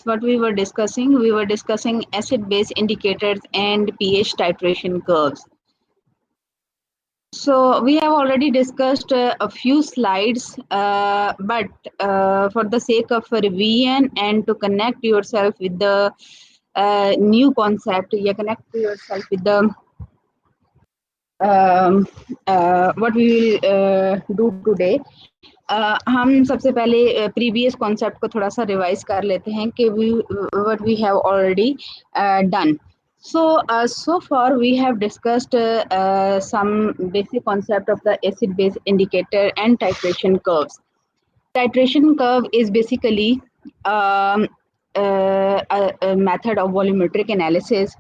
what we were discussing. We were discussing acid-base indicators and pH titration curves. So we have already discussed a few slides, but for the sake of revision and to connect yourself with the new concept, you connect yourself with the what we will do today. हम सबसे पहले previous concept को थोड़ा सा revise कर लेते हैं कि what we have already done. So far we have discussed some basic concept of the acid base indicator and titration curves. Titration curve is basically a method of volumetric analysis.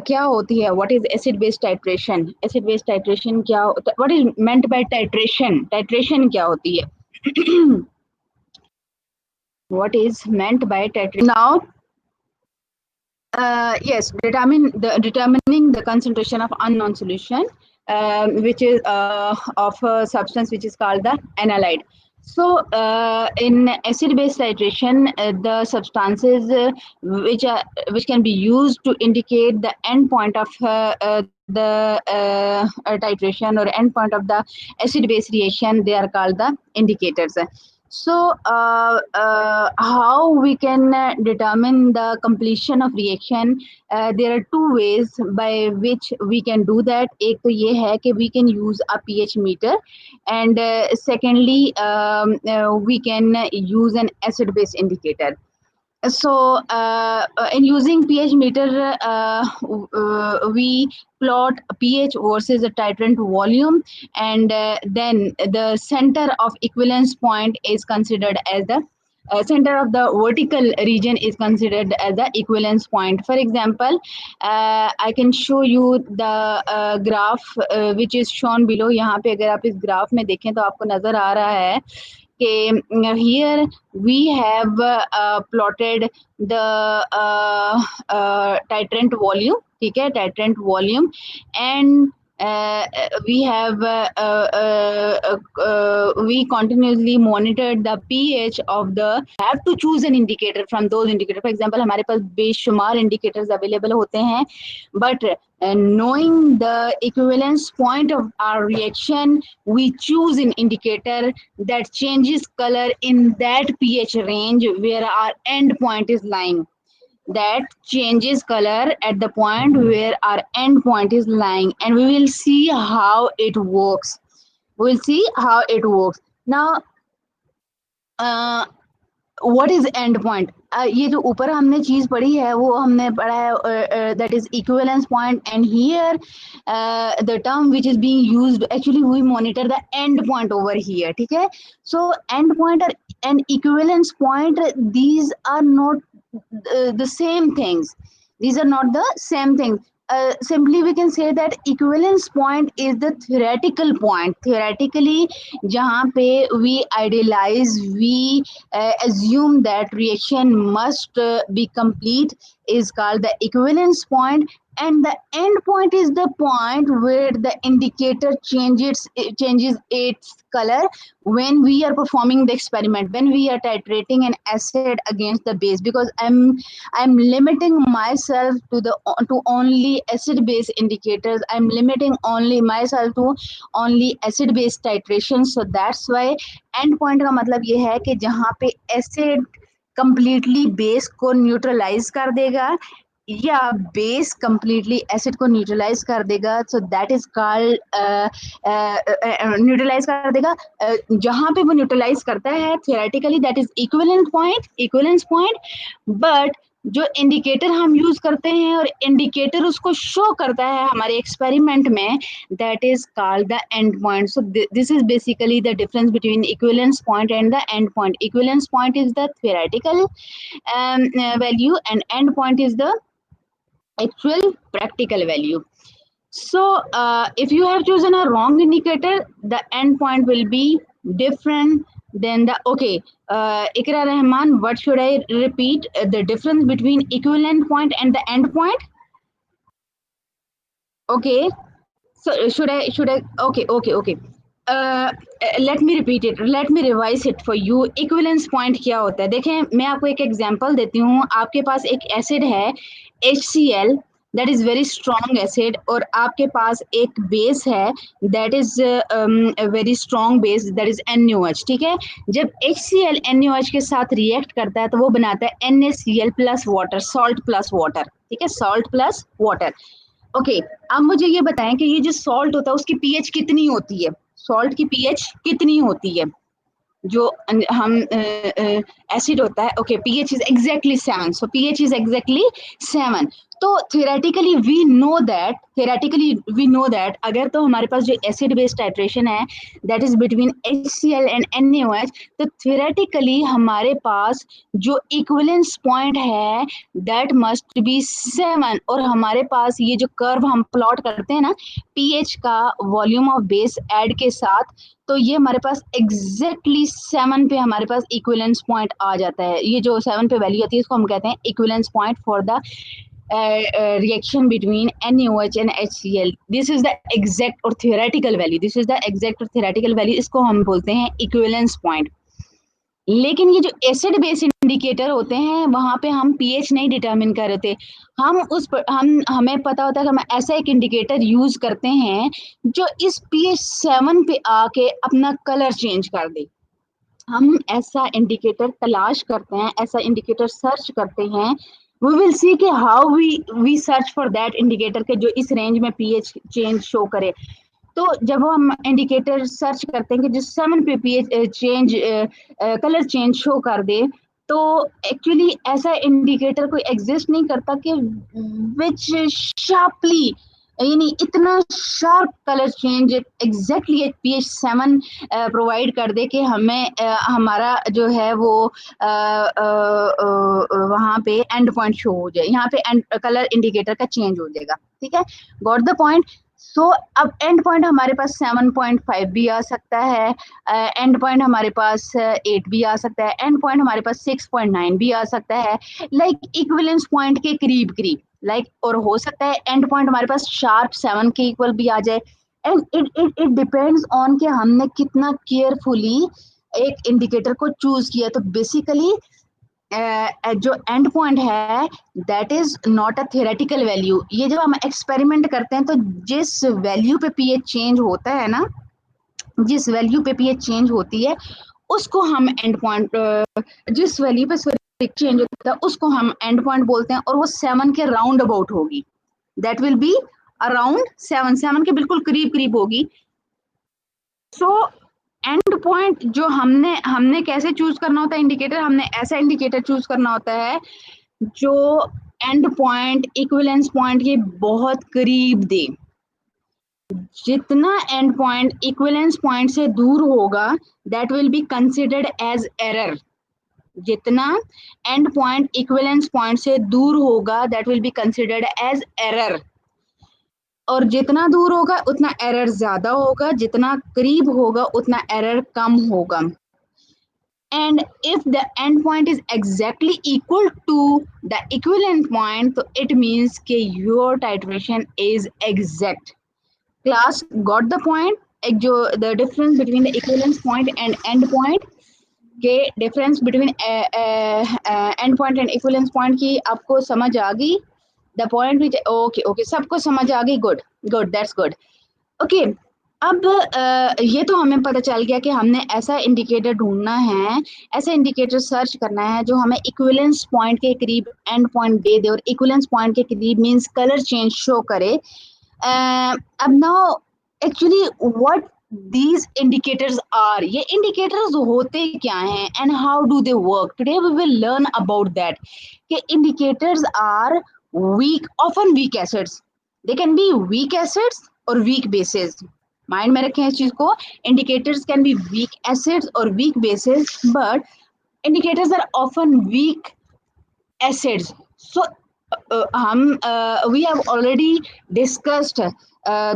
क्या होती है? What is acid base titration? Acid base titration क्या? What is meant by titration? Titration क्या होती है? What is meant by titration? Now, yes, determining the concentration of unknown solution, which is of a substance which is called the analyte. So, in acid-base titration, the substances which can be used to indicate the end point of the titration or end point of the acid-base reaction, they are called the indicators. So, how we can determine the completion of reaction? There are two ways by which we can do that. एक तो ये है कि we can use a pH meter, and secondly, we can use an acid-base indicator. So, in using pH meter, we plot pH versus the titrant volume, and then the center of equivalence point is considered as the center of the vertical region is considered as the equivalence point. For example, I can show you the graph which is shown below. यहाँ पे अगर आप इस graph में देखें तो आपको नजर आ रहा है here we have plotted the titrant volume, ठीक है, titrant volume, and we have we continuously monitored the pH of the. Have to choose an indicator from those indicators. For example, हमारे पास बेशुमार indicators available होते हैं, but knowing the equivalence point of our reaction, we choose an indicator that changes color in that pH range where our end point is lying. That changes color at the point where our end point is lying, and we will see how it works. We'll see how it works. Now, what is end point? ये जो ऊपर हमने चीज पढ़ी है वो हमने पढ़ा है that is equivalence point, and here the term which is being used, actually we monitor the end point over here, ठीक है. So end point and equivalence point, these are not the same things. These are not the same thing. Simply we can say that equivalence point is the theoretical point. Theoretically, जहाँ पे we idealize, we assume that reaction must be complete, is called the equivalence point, and the end point is the point where the indicator changes its color when we are performing the experiment, when we are titrating an acid against the base, because I'm limiting myself to only acid base indicators. I'm limiting only myself to only acid base titration. So that's why end point का मतलब ये है कि जहाँ पे acid completely base को neutralize कर देगा या बेस कंप्लीटली एसिड को न्यूट्रलाइज कर देगा. So that is called neutralise कर देगा. जहां पे वो न्यूट्रलाइज करता है theoretically that is equivalence point. But जो इंडिकेटर हम यूज करते हैं और इंडिकेटर उसको शो करता है हमारे एक्सपेरिमेंट में, that is called the end point. So this is basically the difference between equivalence point and the end point. Equivalence point is the theoretical value, and end point is the actual practical value. So if you have chosen a wrong indicator, the end point will be different than the. Okay, Ikra Rahman, what should I repeat? The difference between equivalent point and the end point? Okay, so should I okay. Let me repeat it, let me revise it for you. Equivalence point क्या होता है? देखें, मैं आपको एक example देती हूँ। आपके पास एक एसिड है HCl, that is very strong acid, और आपके पास एक बेस है that is very strong base, that is NaOH। ठीक है, जब HCl NaOH के साथ रिएक्ट करता है तो वो बनाता है NaCl plus water, salt plus water. ठीक है, सॉल्ट प्लस वाटर। ओके, अब मुझे ये बताएं कि ये जो सॉल्ट होता है उसकी पीएच कितनी होती है? सॉल्ट की पीएच कितनी होती है? जो हम एसिड होता है, okay, pH is exactly 7, so pH is exactly 7। तो theoretically we know that अगर तो हमारे पास जो एसिड बेस्ड टाइट्रेशन है that is between HCl and NaOH, तो theoretically हमारे पास जो इक्विवेलेंस पॉइंट है दैट मस्ट बी 7। और हमारे पास ये जो कर्व हम प्लॉट करते हैं ना पीएच का वॉल्यूम ऑफ बेस ऐड के साथ, तो ये हमारे पास एग्जैक्टली 7 पे हमारे पास इक्विवेलेंस पॉइंट आ जाता है। ये जो 7 पे वैल्यू आती है इसको हम कहते हैं equivalence point for the reaction between NaOH and HCl. This is the exact or theoretical value. This is the exact or theoretical value. इसको हम बोलते हैं इक्विवेलेंस पॉइंट। लेकिन ये जो एसिड बेस इंडिकेटर होते हैं वहां पे हम पीएच नहीं डिटरमिन कर रहे थे। हम उस पर हमें पता होता है कि हम ऐसा एक इंडिकेटर यूज करते हैं जो इस pH 7 पे आके अपना कलर चेंज कर दे। हम ऐसा इंडिकेटर तलाश करते हैं, ऐसा इंडिकेटर सर्च करते हैं। वी विल सी कि how we search for that indicator के जो इस रेंज में पीएच चेंज शो करे। तो जब हम इंडिकेटर सर्च करते हैं कि जिस 7 पे pH change colour change show कर दे, तो एक्चुअली ऐसा इंडिकेटर कोई एग्जिस्ट नहीं करता कि विच शार्पली, यानी इतना sharp colour change exactly pH 7 provide कर दे कि हमें हमारा जो है वो वहां पे एंड पॉइंट शो हो जाए। यहाँ पे कलर इंडिकेटर का चेंज हो जाएगा। ठीक है, गॉट द पॉइंट। सो अब एंड पॉइंट हमारे पास 7.5 भी आ सकता है, एंड पॉइंट हमारे पास 8 भी आ सकता है, एंड पॉइंट हमारे पास 6.9 भी आ सकता है, लाइक इक्विवेलेंस पॉइंट के करीब करीब, लाइक और हो सकता है एंड पॉइंट हमारे पास शार्प 7 के इक्वल भी आ जाए। एंड इट डिपेंड्स ऑन कि हमने कितना केयरफुली एक इंडिकेटर को चूज किया। तो बेसिकली जो एंड पॉइंट है that is not a theoretical value. ये जब हम एक्सपेरिमेंट करते हैं तो जिस वैल्यू पे पीएच चेंज होता है ना, जिस वैल्यू पे पीएच चेंज होती है उसको हम एंड पॉइंट, जिस वैल्यू पे चेंज होता है उसको हम एंड पॉइंट बोलते हैं, और वो 7 के राउंड अबाउट होगी। दैट विल बी अराउंड 7 के बिल्कुल करीब करीब होगी। सो एंड पॉइंट जो हमने कैसे चूज करना होता है इंडिकेटर, हमने ऐसा इंडिकेटर चूज करना होता है जो एंड पॉइंट इक्विवेलेंस पॉइंट के बहुत करीब दे। जितना एंड पॉइंट इक्विवेलेंस पॉइंट से दूर होगा that will be considered as error. जितना एंड पॉइंट इक्विवेलेंस पॉइंट से दूर होगा that will be considered as error, और जितना दूर होगा उतना एरर ज्यादा होगा, जितना करीब होगा उतना एरर कम होगा। And if the endpoint is exactly equal to the equivalent point, so it means that your titration is exact. Class got the point? एक जो the difference between the equivalence point and end point के difference between end point and equivalence point की आपको समझ आ गई? The point which okay सबको समझ आ गई? Good, that's good. ओके, अब ये तो हमें पता चल गया कि हमने ऐसा इंडिकेटर ढूंढना है, ऐसा इंडिकेटर सर्च करना है जो हमें इक्विवेलेंस पॉइंट के करीब एंड पॉइंट दे दे, और इक्विवेलेंस पॉइंट के करीब मींस कलर चेंज शो करे। अब now actually what these indicators are, ये indicators होते क्या हैं and how do they work? Today we will learn about that कि indicators are weak, often weak acids. They can be weak acids or weak bases. Mind में रखें इस चीज को, indicators can be weak acids or weak bases, but indicators are often weak acids. So we have already discussed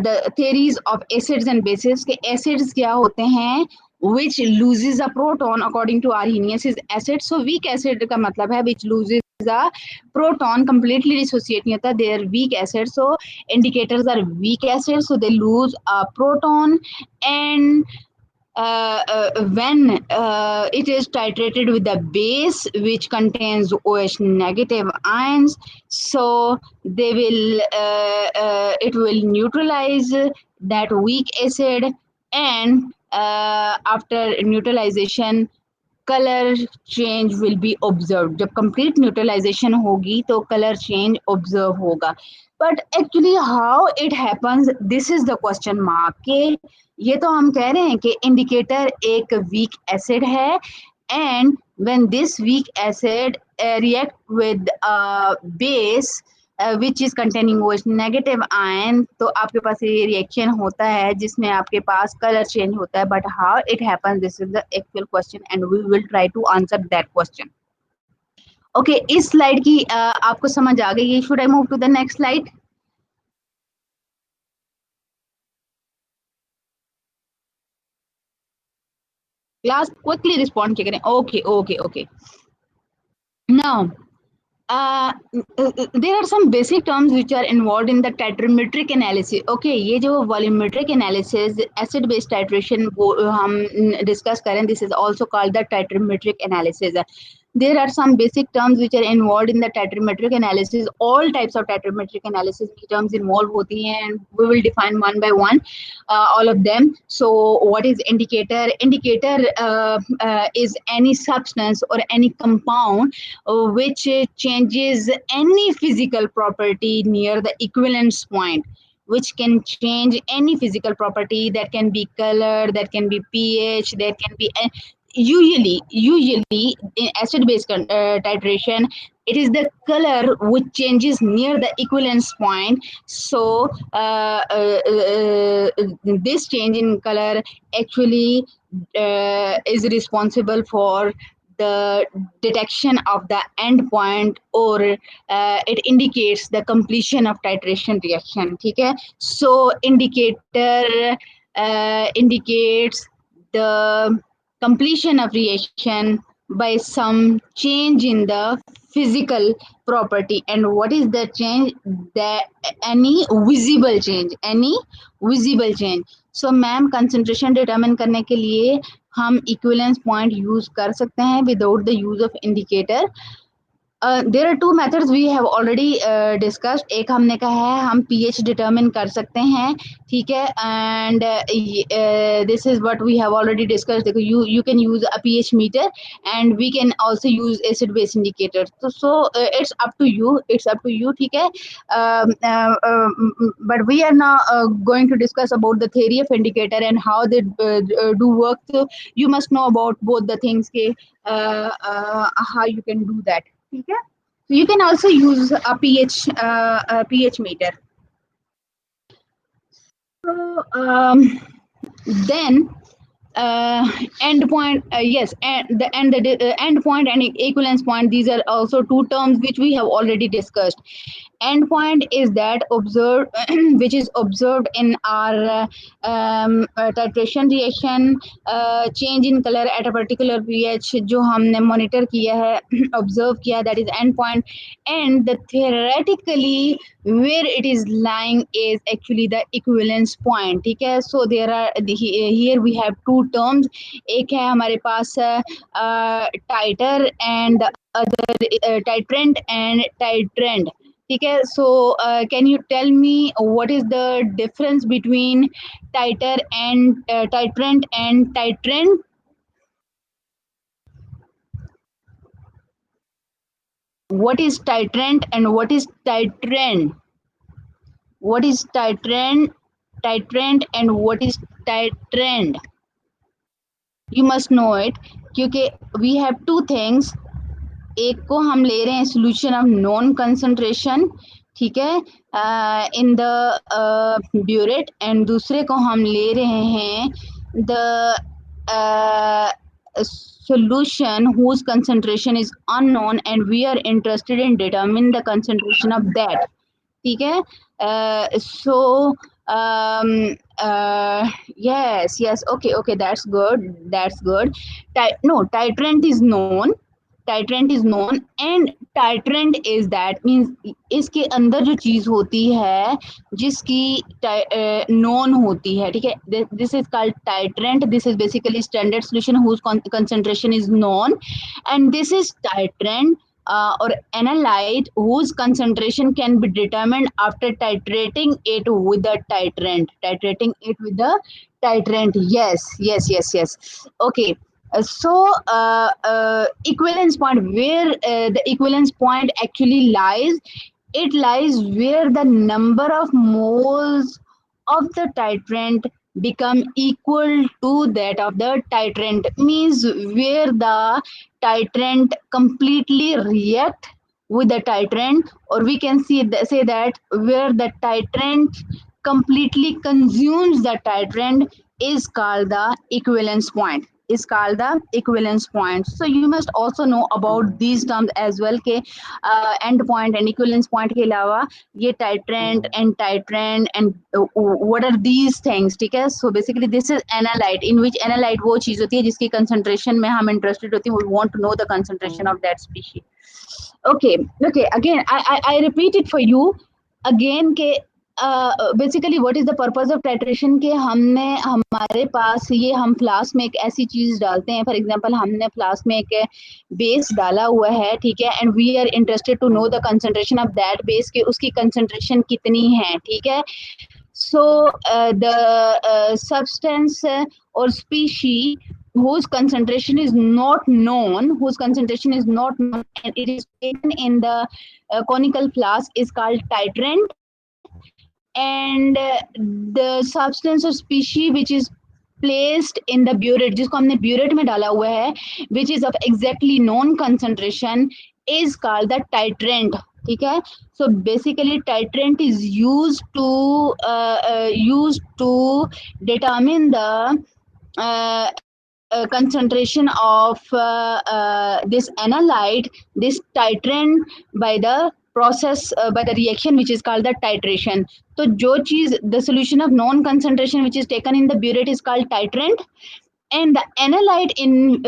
the theories of acids and bases के acids क्या होते हैं, which loses a proton according to Arrhenius is acid. So weak acid का मतलब है which loses a proton, completely dissociate नहीं होता, they are weak acid. So indicators are weak acid, so they lose a proton. And when it is titrated with the base which contains OH negative ions, so they will it will neutralize that weak acid. And after neutralization colour change will be observe. जब complete neutralisation होगी तो colour change observe होगा. But actually how it happens, this is the question mark के ये तो हम कह रहे हैं कि इंडिकेटर एक वीक एसिड है, and when this weak acid react with base which is containing OH negative ion, तो आपके पास ये रिएक्शन होता है जिसमें आपके पास कलर चेंज होता है. But how it happens, this is the actual question and we will try to answer that question. Okay, इस स्लाइड की आपको समझ आ गई. Should I move to the next slide? Class quickly respond किया करें. Okay okay okay. Now there are some basic terms which are involved in the titrometric analysis. Okay, ये जो volumetric analysis, acid based titration वो हम discuss करें, this is also called the titrometric analysis. There are some basic terms which are involved in the titrometric analysis. All types of titrometric analysis की terms involved होती हैं, and we will define one by one all of them. So what is indicator? Indicator is any substance or any compound which changes any physical property near the equivalence point, which can change any physical property. That can be color, that can be pH, that can be usually in acid base titration, it is the color which changes near the equivalence point. So this change in color actually is responsible for the detection of the end point, or it indicates the completion of titration reaction. ठीक है? So indicator indicates the completion of reaction by some change in the physical property. And what is the change? The any visible change, any visible change. So ma'am concentration determine करने के लिए हम equivalence point use कर सकते हैं without the use of indicator. There are two methods we have already discussed. एक हमने कहा है हम pH डिटरमिन कर सकते हैं, ठीक है, and this is what we have already discussed. देखो you can use a pH meter and we can also use acid base indicator. तो so it's up to you, it's up to you, ठीक है. But we are now going to discuss about the theory of indicator and how they do work. So you must know about both the things के how you can do that. ठीक है? So you can also use a pH meter. So then end point, yes, and the end point and equivalence point, these are also two terms which we have already discussed. End point is that observed which is observed in our titration reaction, change in color at a particular pH जो हमने monitor किया है, observe किया, that is end point. And the theoretically where it is lying is actually the equivalence point. ठीक है? So there are here we have two terms. एक है हमारे पास titer and the other titrant and titrant. ठीक है? So can you tell me what is the difference between titer and titrant and titrant? What is titrant and what is titrant? What is titrant and what is titrant? You must know it क्योंकि we have two things. एक को हम ले रहे हैं solution of known concentration, ठीक है, in the burette, and दूसरे को हम ले रहे हैं the solution whose concentration is unknown, and we are interested in determine the concentration of that. ठीक है? So Yes, okay, that's good. No, titrant is known, and titrant is that means इसके अंदर जो चीज होती है जिसकी नॉन होती है, ठीक है, this is called titrant. This is basically standard solution whose concentration is known, and this is titrant or analyte whose concentration can be determined after titrating it with the titrant. Yes. Okay. Equivalence point, where the equivalence point actually lies, it lies where the number of moles of the titrant become equal to that of the titrant, means where the titrant completely react with the titrant, or we can say that where the titrant completely consumes the titrant is called the equivalence point, so you must also know about these terms as well के end point and equivalence point के अलावा ये titrant and what are these things, ठीक है. So basically this is analyte, in which analyte वो चीज होती है जिसकी concentration में हम interested होती है, we want to know the concentration of that species. Okay, again I repeat it for you again के basically what is the purpose of titration के हमने हमारे पास ये हम फ्लास्क में एक ऐसी चीज डालते हैं, फॉर एग्जांपल हमने फ्लास्क में एक बेस डाला हुआ है, ठीक है, and we are interested to know the concentration of that base के उसकी कंसंट्रेशन कितनी है, ठीक है. So the substance or species whose concentration is not known, and it is taken in the conical flask is called titrant, and the substance or species which is placed in the burette, जिसको हमने burette में डाला हुआ है, which is of exactly known concentration is called the titrant, ठीक है. So basically titrant is used to determine the concentration of this analyte, this titrant, by the process, by the reaction which is called the titration. तो जो चीज the solution of known concentration which is taken in the burette is called titrant, and the analyte in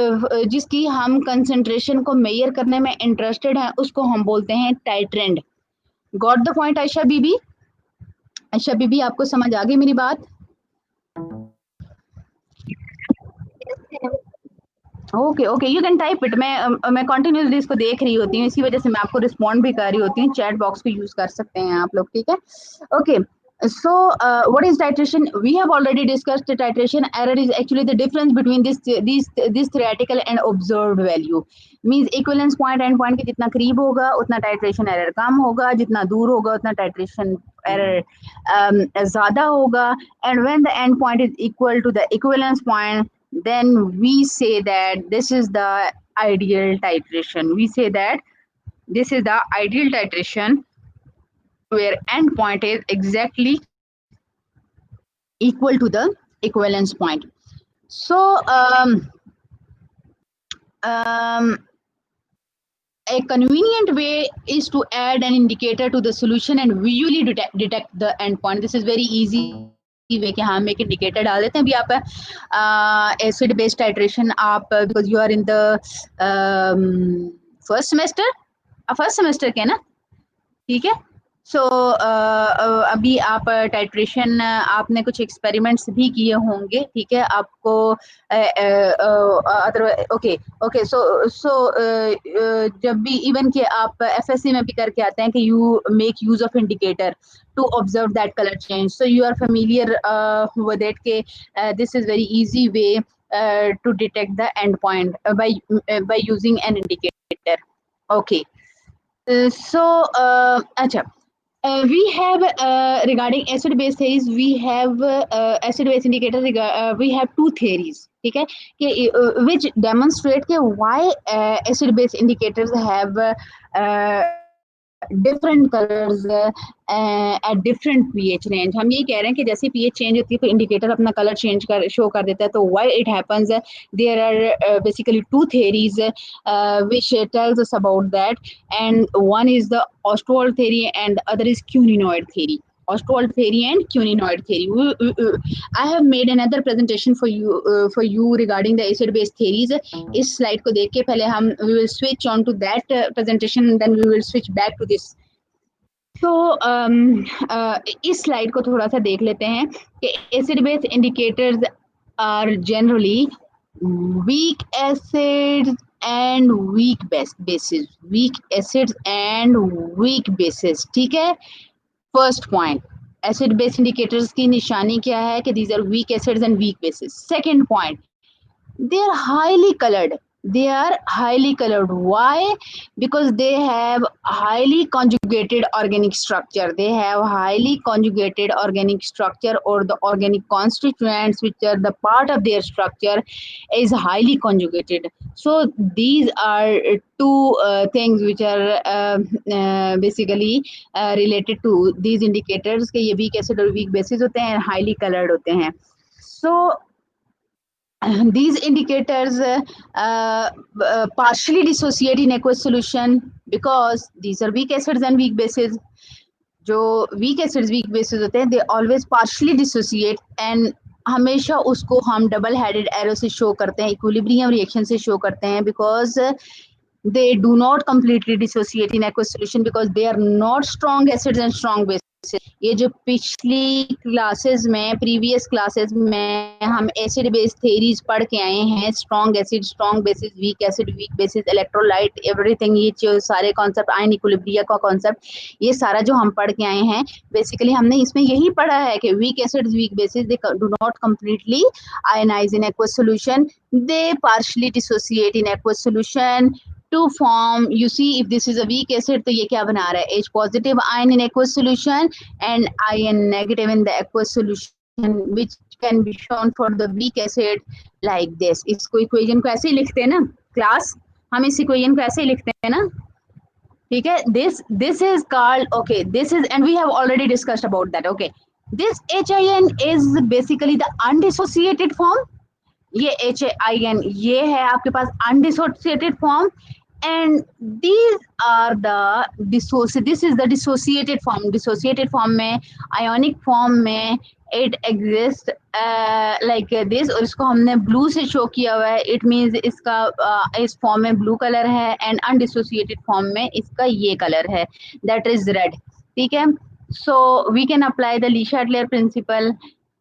जिसकी हम concentration को measure करने में interested हैं उसको हम बोलते हैं titrant. Got the point Ayesha बीबी? आयशा बीबी आपको समझ आ गई मेरी बात? Okay, you can type it. मैं कंटिन्यूसली इसको देख रही होती हूँ, इसी वजह से मैं आपको रिस्पॉन्ड भी कर रही होती हूँ. चैट बॉक्स को यूज कर सकते हैं आप लोग, ठीक है. Okay, so what is titration? We have already discussed the titration. Error is actually the difference between this theoretical and observed value. Means equivalence point end point के जितना करीब होगा उतना titration error कम होगा, जितना दूर होगा उतना titration error ज़्यादा होगा. And when the end point is equal to the equivalence point, then we say that this is the ideal titration. Where end point is exactly equal to the equivalence point. So a convenient way is to add an indicator to the solution and visually detect the endpoint. This is very easy way कि हम एक indicator डाल देते हैं. अभी आप acid based titration आप because you are in the first semester के ना, ठीक है. सो अभी आप टाइट्रेशन आपने कुछ एक्सपेरिमेंट्स भी किए होंगे, ठीक है. आपको ओके सो जब भी इवन कि आप एफएससी में भी करके आते हैं कि you make use of indicator to observe that color change. So you are familiar with it ke this is very easy way to detect the endpoint by using an indicator. Okay, so acha we have regarding acid base theories, we have acid base indicator we have two theories, ठीक है, कि which demonstrate कि why acid base indicators have different colors at different pH range. हम ये कह रहे हैं कि जैसे pH चेंज होती है तो इंडिकेटर अपना कलर चेंज कर शो कर देता है. तो why it happens, there are basically two theories which tells us about that, and one is the Ostwald theory and the other is Cuninoid theory. Ostwald theory and Cuninoid theory. I have made another presentation for you regarding the acid base theories. इस slide को देख के पहले हम we will switch on to that presentation, then we will switch back to this. तो इस slide को थोड़ा सा देख लेते हैं कि acid base indicators are generally weak acids and weak bases, weak acids and weak bases, ठीक है। First point, acid base indicators की निशानी क्या है कि these are weak acids and weak bases. Second point, they are highly colored, they are highly colored. Why? Because they have highly conjugated organic structure, they have highly conjugated organic structure, or the organic constituents which are the part of their structure is highly conjugated. So these are two things which are basically related to these indicators कि ये weak acid और weak bases होते हैं, highly colored होते हैं. So these indicators partially dissociate in aqueous solution because these are weak acids and weak bases. जो weak acids weak bases होते हैं they always partially dissociate, and हमेशा उसको हम double headed arrow से show करते हैं, equilibrium reaction से show करते हैं, because they do not completely dissociate in aqueous solution because they are not strong acids and strong bases. ये जो पिछली क्लासेस में, प्रीवियस क्लासेस में हम एसिड बेस थ्योरीज पढ़ के आए हैं, strong acid, strong bases, weak acid, weak bases, electrolyte, everything, ये जो सारे कॉन्सेप्ट, आयन इक्विलिब्रियम का कॉन्सेप्ट, ये सारा जो हम पढ़ के आए हैं, बेसिकली हमने इसमें यही पढ़ा है कि weak acids, weak bases, they do not completely ionise in aqueous solution, they partially dissociate in aqueous solution to form, you see, if this is a weak acid तो ये क्या बना रहा है, H positive ion in aqueous solution and ion negative in the aqueous solution, which can be shown for the weak acid like this. इसको equation को ऐसे ही लिखते हैं ना क्लास, हम इस equation को ऐसे ही लिखते हैं ना, ठीक है। this is called, okay, this is, and we have already discussed about that, okay, this HIN is basically the undissociated form, ये HIN ये है आपके पास undissociated form, and these are the this is the dissociated form. Dissociated form में, ionic form में it exists like this, और इसको हमने blue से show किया हुआ है, it means इसका इस form में blue color है, and undissociated form में इसका ये color है, that is red, ठीक है। So we can apply the Le-Chatelier principle.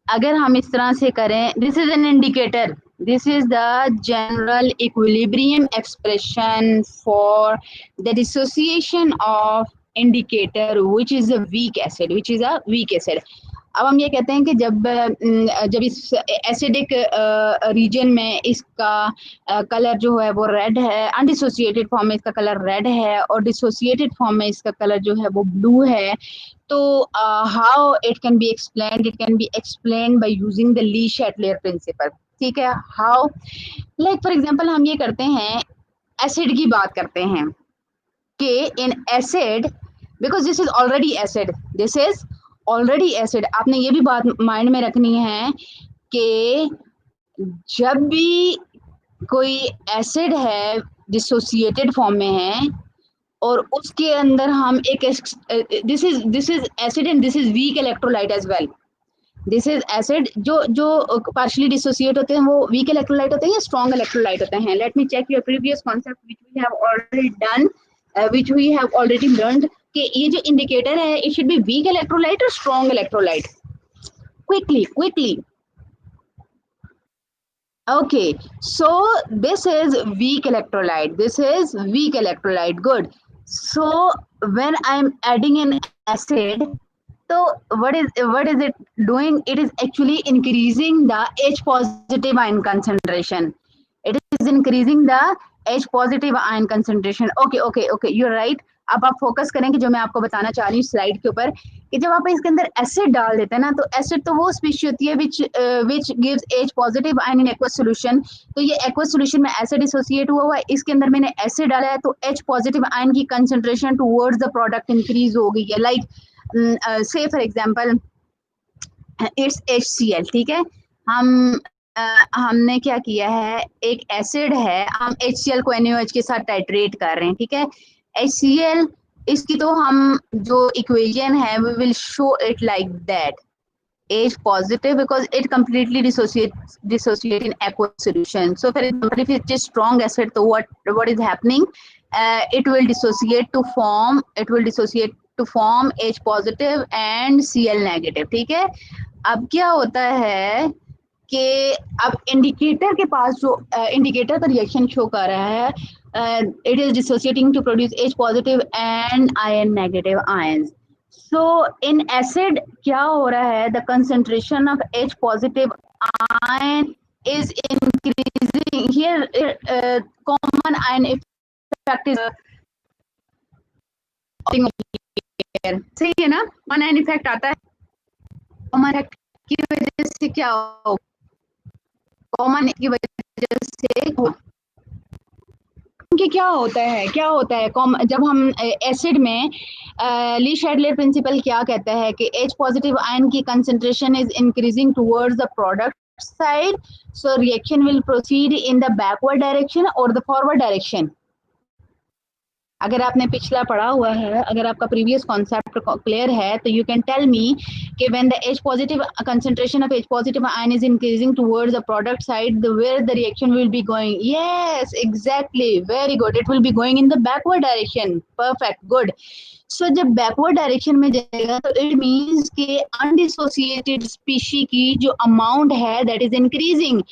अगर हम इस तरह से करें, this is an indicator, this is the general equilibrium expression for the dissociation of indicator which is a weak acid, which is a weak acid. अब हम ये कहते हैं कि जब इस एसिडिक रीजन में इसका कलर जो है वो रेड है, अनडिसोसिएटेड फॉर्म में इसका कलर रेड है, और डिसोसिएटेड फॉर्म में इसका कलर जो है वो ब्लू है, तो how it can be explained, it can be explained by using the Le Chatelier principle, ठीक है। हाउ, लाइक फॉर एग्जांपल हम ये करते हैं, एसिड की बात करते हैं कि in acid, because this is already acid, this is already acid, आपने ये भी बात माइंड में रखनी है कि जब भी कोई एसिड है डिसोसिएटेड फॉर्म में है और उसके अंदर हम एक this is acid and this is weak electrolyte as well, this is acid, जो पार्शियली डिसोसिएट होते हैं वो वीक इलेक्ट्रोलाइट होते हैं या स्ट्रॉन्ग इलेक्ट्रोलाइट होते हैं। Let me check your previous concept which we have already done, which we have already learned, कि ये जो इंडिकेटर है it should be weak electrolyte और strong electrolyte. quickly okay, so this is weak electrolyte, this is weak electrolyte, good. So when I'm adding an acid, so what is it doing, it is actually increasing the H positive ion concentration, it is increasing the H positive ion concentration, okay, you're right। अब आप focus करें कि जो मैं आपको बताना चाह रही हूँ स्लाइड के ऊपर, कि जब आप इसके अंदर एसिड डाल देते हैं ना, तो एसिड तो वो स्पीशी होती है which gives H positive ion in aqueous solution, तो ये aqueous solution में एसिड एसोसिएट हुआ है, इसके अंदर मैंने एसिड डाला है, तो H positive ion की concentration towards the product increase हो गई है, लाइक से फॉर एग्जांपल इट्स HCl, ठीक है। हमने क्या किया है, एक एसिड है, हम HCl को NaOH के साथ टाइट्रेट कर रहे हैं, ठीक है। HCl इसकी तो हम जो इक्वेशन है we will show it like that. H positive because it completely dissociate in aqueous solution. So for example, if it's a strong acid, so what is happening? It will dissociate to form H positive and Cl negative. ठीक है. अब क्या होता है कि अब indicator के पास जो इंडिकेटर का रिएक्शन शो कर रहा है, it is dissociating to produce H positive and Ion negative ions. So in acid क्या हो रहा है, the concentration of H positive ion is increasing here. Common ion effect is सही है ना. कॉमन आयन इफेक्ट आता है. कॉमन इफेक्ट की वजह से क्या हो, कॉमन की वजह से कि क्या होता है जब हम एसिड में ली शैडलर प्रिंसिपल क्या कहता है कि H पॉजिटिव आयन की concentration is increasing towards the product side, so reaction will proceed in the backward direction और द फॉरवर्ड डायरेक्शन. अगर आपने पिछला पढ़ा हुआ है, अगर आपका प्रीवियस कॉन्सेप्ट क्लियर है, तो यू कैन टेल मी कि when the H positive concentration of H positive ion is increasing towards the product side, where the reaction will be going. Yes, exactly, very good, it will be going in the backward direction. Perfect, good. सो जब backward direction में जाएगा तो it means कि undissociated species की जो amount है that is increasing.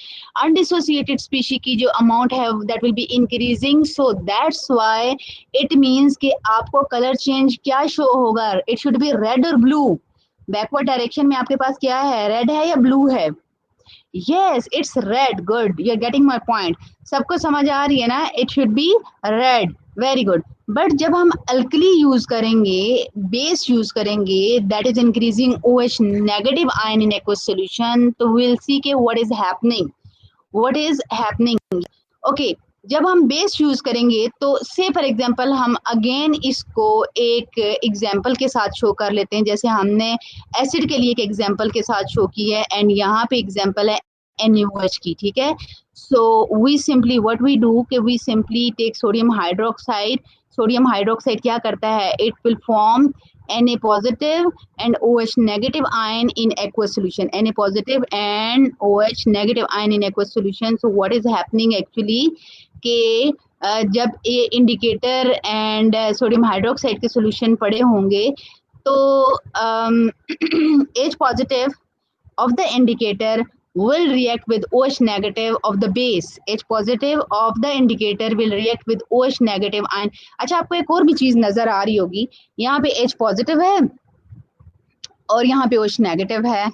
Undissociated species की जो अमाउंट है that will be increasing. So that's why it means कि आपको कलर चेंज क्या शो होगा, इट शुड बी रेड और ब्लू. बैकवर्ड डायरेक्शन में आपके पास क्या है, रेड है या ब्लू है? Yes, it's red. Good. You're getting my point. सबको समझ आ रही है ना? It should be red. Very good. But जब हम अल्कली यूज करेंगे, बेस यूज करेंगे, that is increasing OH negative ion in aqueous solution, तो विल सी के व्हाट इज हैपनिंग. ओके, जब हम बेस यूज करेंगे तो से फॉर एग्जांपल हम अगेन इसको एक एग्जांपल के साथ शो कर लेते हैं, जैसे हमने एसिड के लिए एक एग्जांपल के साथ शो की है एंड यहाँ पे एग्जांपल है NaOH की. ठीक है. So we simply what we do कि we simply take sodium hydroxide. Sodium hydroxide क्या करता है, it will form Na positive and OH negative ion in aqueous solution. Na positive and OH negative ion in aqueous solution. So what is happening actually कि जब ये indicator and sodium hydroxide के solution पड़े होंगे तो H positive of the indicator will react with OH negative of the base. H positive of the indicator will react with OH negative ion. अच्छा, आपको एक और भी चीज नजर आ रही होगी, यहाँ पे H positive है और यहाँ पे OH negative है.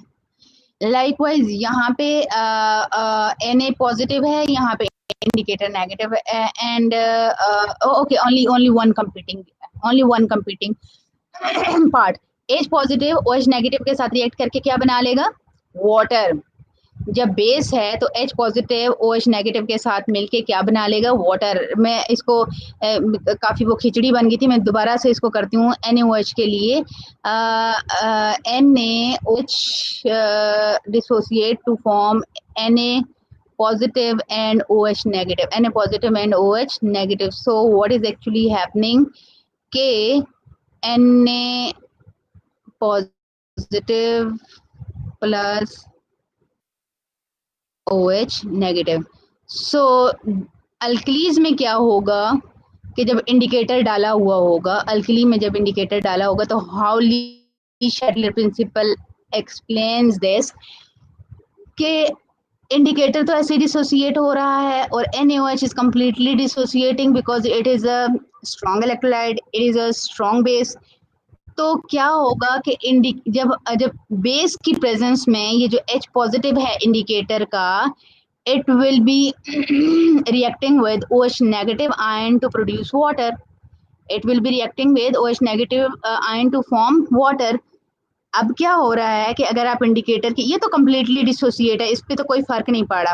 लाइकवाइज यहाँ पे Na पॉजिटिव है, यहाँ पे इंडिकेटर नेगेटिव है and okay only one competing part. H positive OH negative के साथ रिएक्ट करके क्या बना लेगा, वाटर. जब बेस है तो H पॉजिटिव OH नेगेटिव के साथ मिलके क्या बना लेगा, वाटर. मैं इसको काफ़ी वो खिचड़ी बन गई थी, मैं दोबारा से इसको करती हूँ NaOH के लिए. NaOH dissociate to form Na positive and OH negative. Na positive and OH negative. So what is actually happening कि Na positive plus OH negative. So alkalis में क्या होगा कि जब इंडिकेटर डाला हुआ होगा, अल्कली में जब इंडिकेटर डाला होगा तो how Le Chatelier principle explains this कि इंडिकेटर तो ऐसे डिसोसिएट हो रहा है और NaOH is completely dissociating because it is a strong electrolyte, it is a strong base. तो क्या होगा कि जब बेस की प्रेजेंस में ये जो H पॉजिटिव है इंडिकेटर का, it will be reacting with OH negative ion to produce water. It will be reacting with OH negative ion to form water. अब क्या हो रहा है कि अगर आप इंडिकेटर की, ये तो कम्प्लीटली डिसोसिएट है, इस पे तो कोई फर्क नहीं पड़ा,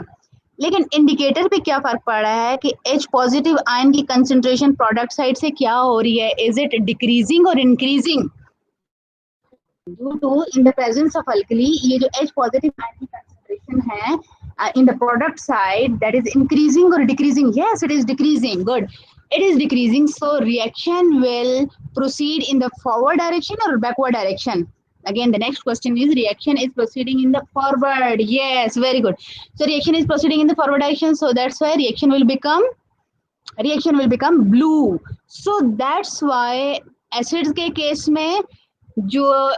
लेकिन इंडिकेटर पे क्या फर्क पड़ रहा है कि H पॉजिटिव आयन की कंसंट्रेशन प्रोडक्ट साइड से क्या हो रही है, इज इट डिक्रीजिंग और increasing. Due to in the presence of alkali ये जो H पॉजिटिव आयन की कंसंट्रेशन है in the product side that is increasing or decreasing. Yes, it is decreasing. Good. it is decreasing, so reaction will proceed in the forward direction or backward direction. Again, the next question is reaction is proceeding in the forward. Yes, very good. So reaction is proceeding in the forward direction, so that's why reaction will become blue. So that's why acids के case में जो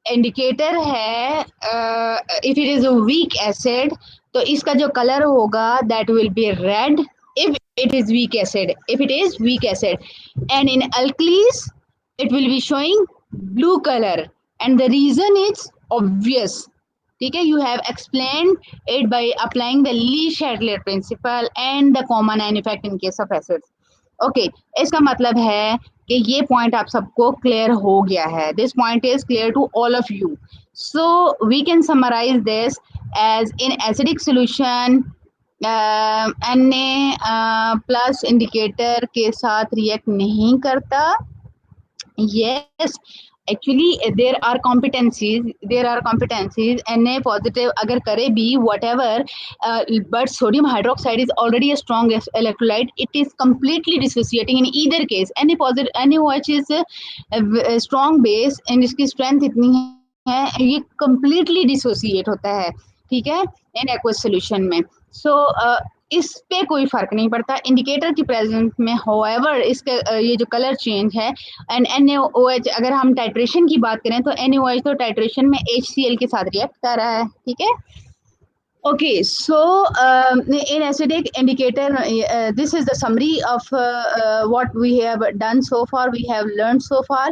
indicator है, if it is a weak acid, तो इसका जो colour होगा that will B red if it is weak acid, if it is weak acid, and in alkalis it will be showing blue color, and the reason is obvious. ठीक है, you have explained it by applying the Lee-Chatelier principle and the common ion effect in case of acids. Okay, इसका मतलब है कि ये point आप सबको clear हो गया है. This point is clear to all of you. So we can summarise this as in acidic solution plus indicator के साथ रिएक्ट नहीं करता. Yes, actually there are competencies. Na positive अगर करे भी whatever, but sodium hydroxide is already a strong electrolyte. It is completely dissociating in either case. Na positive NaOH is a strong base and इसकी strength इतनी है, ये completely dissociate होता है. ठीक है, इन aqueous solution में. So इस पे कोई फर्क नहीं पड़ता इंडिकेटर की प्रेजेंस में. होएवर इसके ये जो कलर चेंज है, एंड NaOH, अगर हम टाइट्रेशन की बात करें तो NaOH तो टाइट्रेशन में HCl के साथ रिएक्ट कर रहा है. ठीक है. Okay, so in acidic indicator, this is the summary of what we have done so far. We have learned so far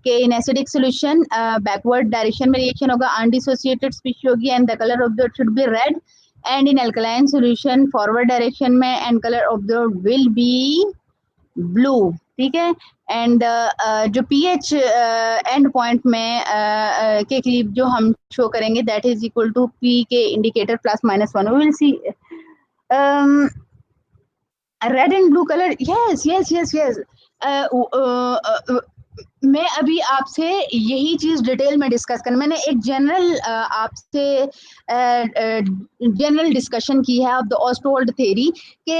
कि in acidic solution backward direction में reaction होगा, undissociated species होगी, and the color observed should be red. And in alkaline solution forward direction में and color observed will be blue. ठीक है. And जो pH and point में के करीब जो हम शो करेंगे that is equal to P K indicator +-1. We will see red and blue colour. Yes yes yes yes. मैं अभी आपसे यही चीज डिटेल में डिस्कस कर, मैंने एक जनरल आपसे जनरल डिस्कशन की है ऑफ द ऑस्टोल्ड थ्योरी के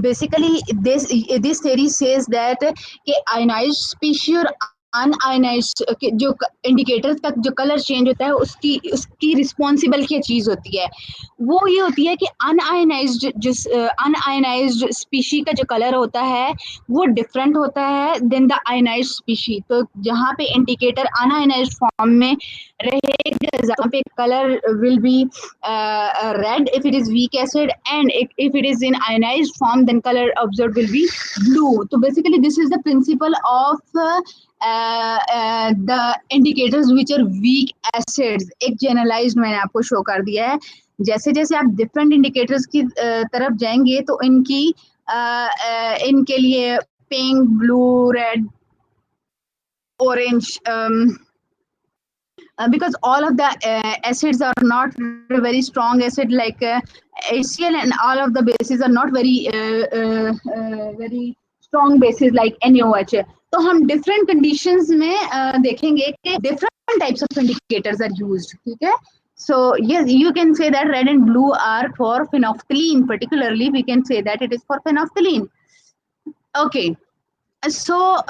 basically this theory says that कि आयनाइज्ड स्पीशीज और अनआयनाइज्ड जो इंडिकेटर्स का जो कलर चेंज होता है उसकी रिस्पॉन्सिबल क्या चीज होती है, वो ये होती है कि अनआयनाइज्ड स्पीशी का जो कलर होता है वो डिफरेंट होता है देन द आयनाइज्ड स्पीशी. तो जहाँ पे इंडिकेटर अनआयनाइज्ड फॉर्म में रहेगा, जहाँ पे colour will B red if it is weak acid, and if it is in ionized form then color observed will be blue. So basically this is the principle of the indicators which are weak acids. एक generalized मैंने आपको show कर दिया है. जैसे जैसे आप different indicators की तरफ जाएंगे तो इनके लिए pink, blue, red, orange, because all of the acids are not very strong acid like HCl, and all of the bases are not very strong bases like NaOH. तो हम different conditions में देखेंगे कि different types of indicators are used. ठीक है. So yes, you can say that red and blue are for phenolphthalein. Particularly, we can say that it is for phenolphthalein. Okay. So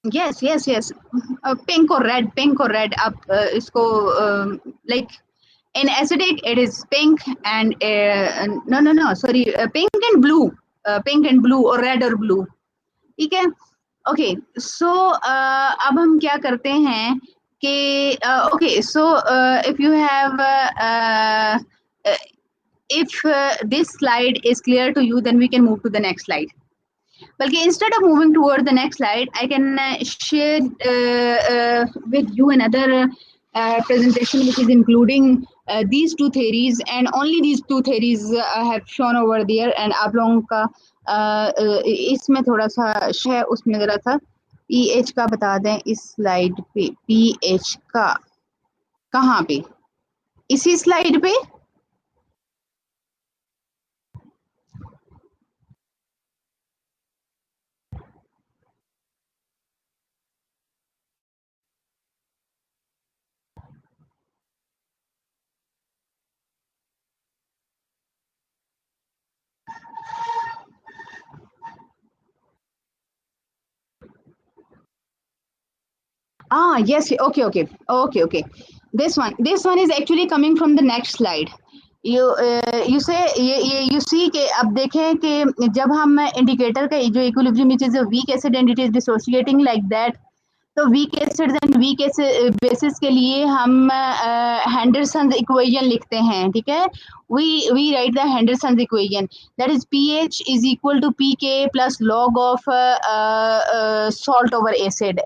yes yes yes, pink or red आप इसको like in acidic it is pink and no sorry, pink and blue or red or blue. ठीक है. Okay, सो अब हम क्या करते हैं कि okay, so if you have if this slide is clear to you then we can move to the next slide. But instead of moving toward the next slide, I can share with you another presentation which is including these two theories, and only these two theories I have shown over there. And आप लोगों का इसमें थोड़ा सा है, उसमें जरा सा पीएच का बता दें इस स्लाइड पे. पीएच का कहाँ पे? इसी स्लाइड पे. Yes, okay. This one is actually coming from the next slide. You say ये you see कि अब देखें कि जब हम इंडिकेटर का जो equilibrium which is a weak acid and it is dissociating like that, तो weak acids and weak bases के लिए हम हैंडरसन इक्वेशन लिखते हैं, ठीक है। We write the Henderson equation, that is pH is equal to P K plus log of salt over acid.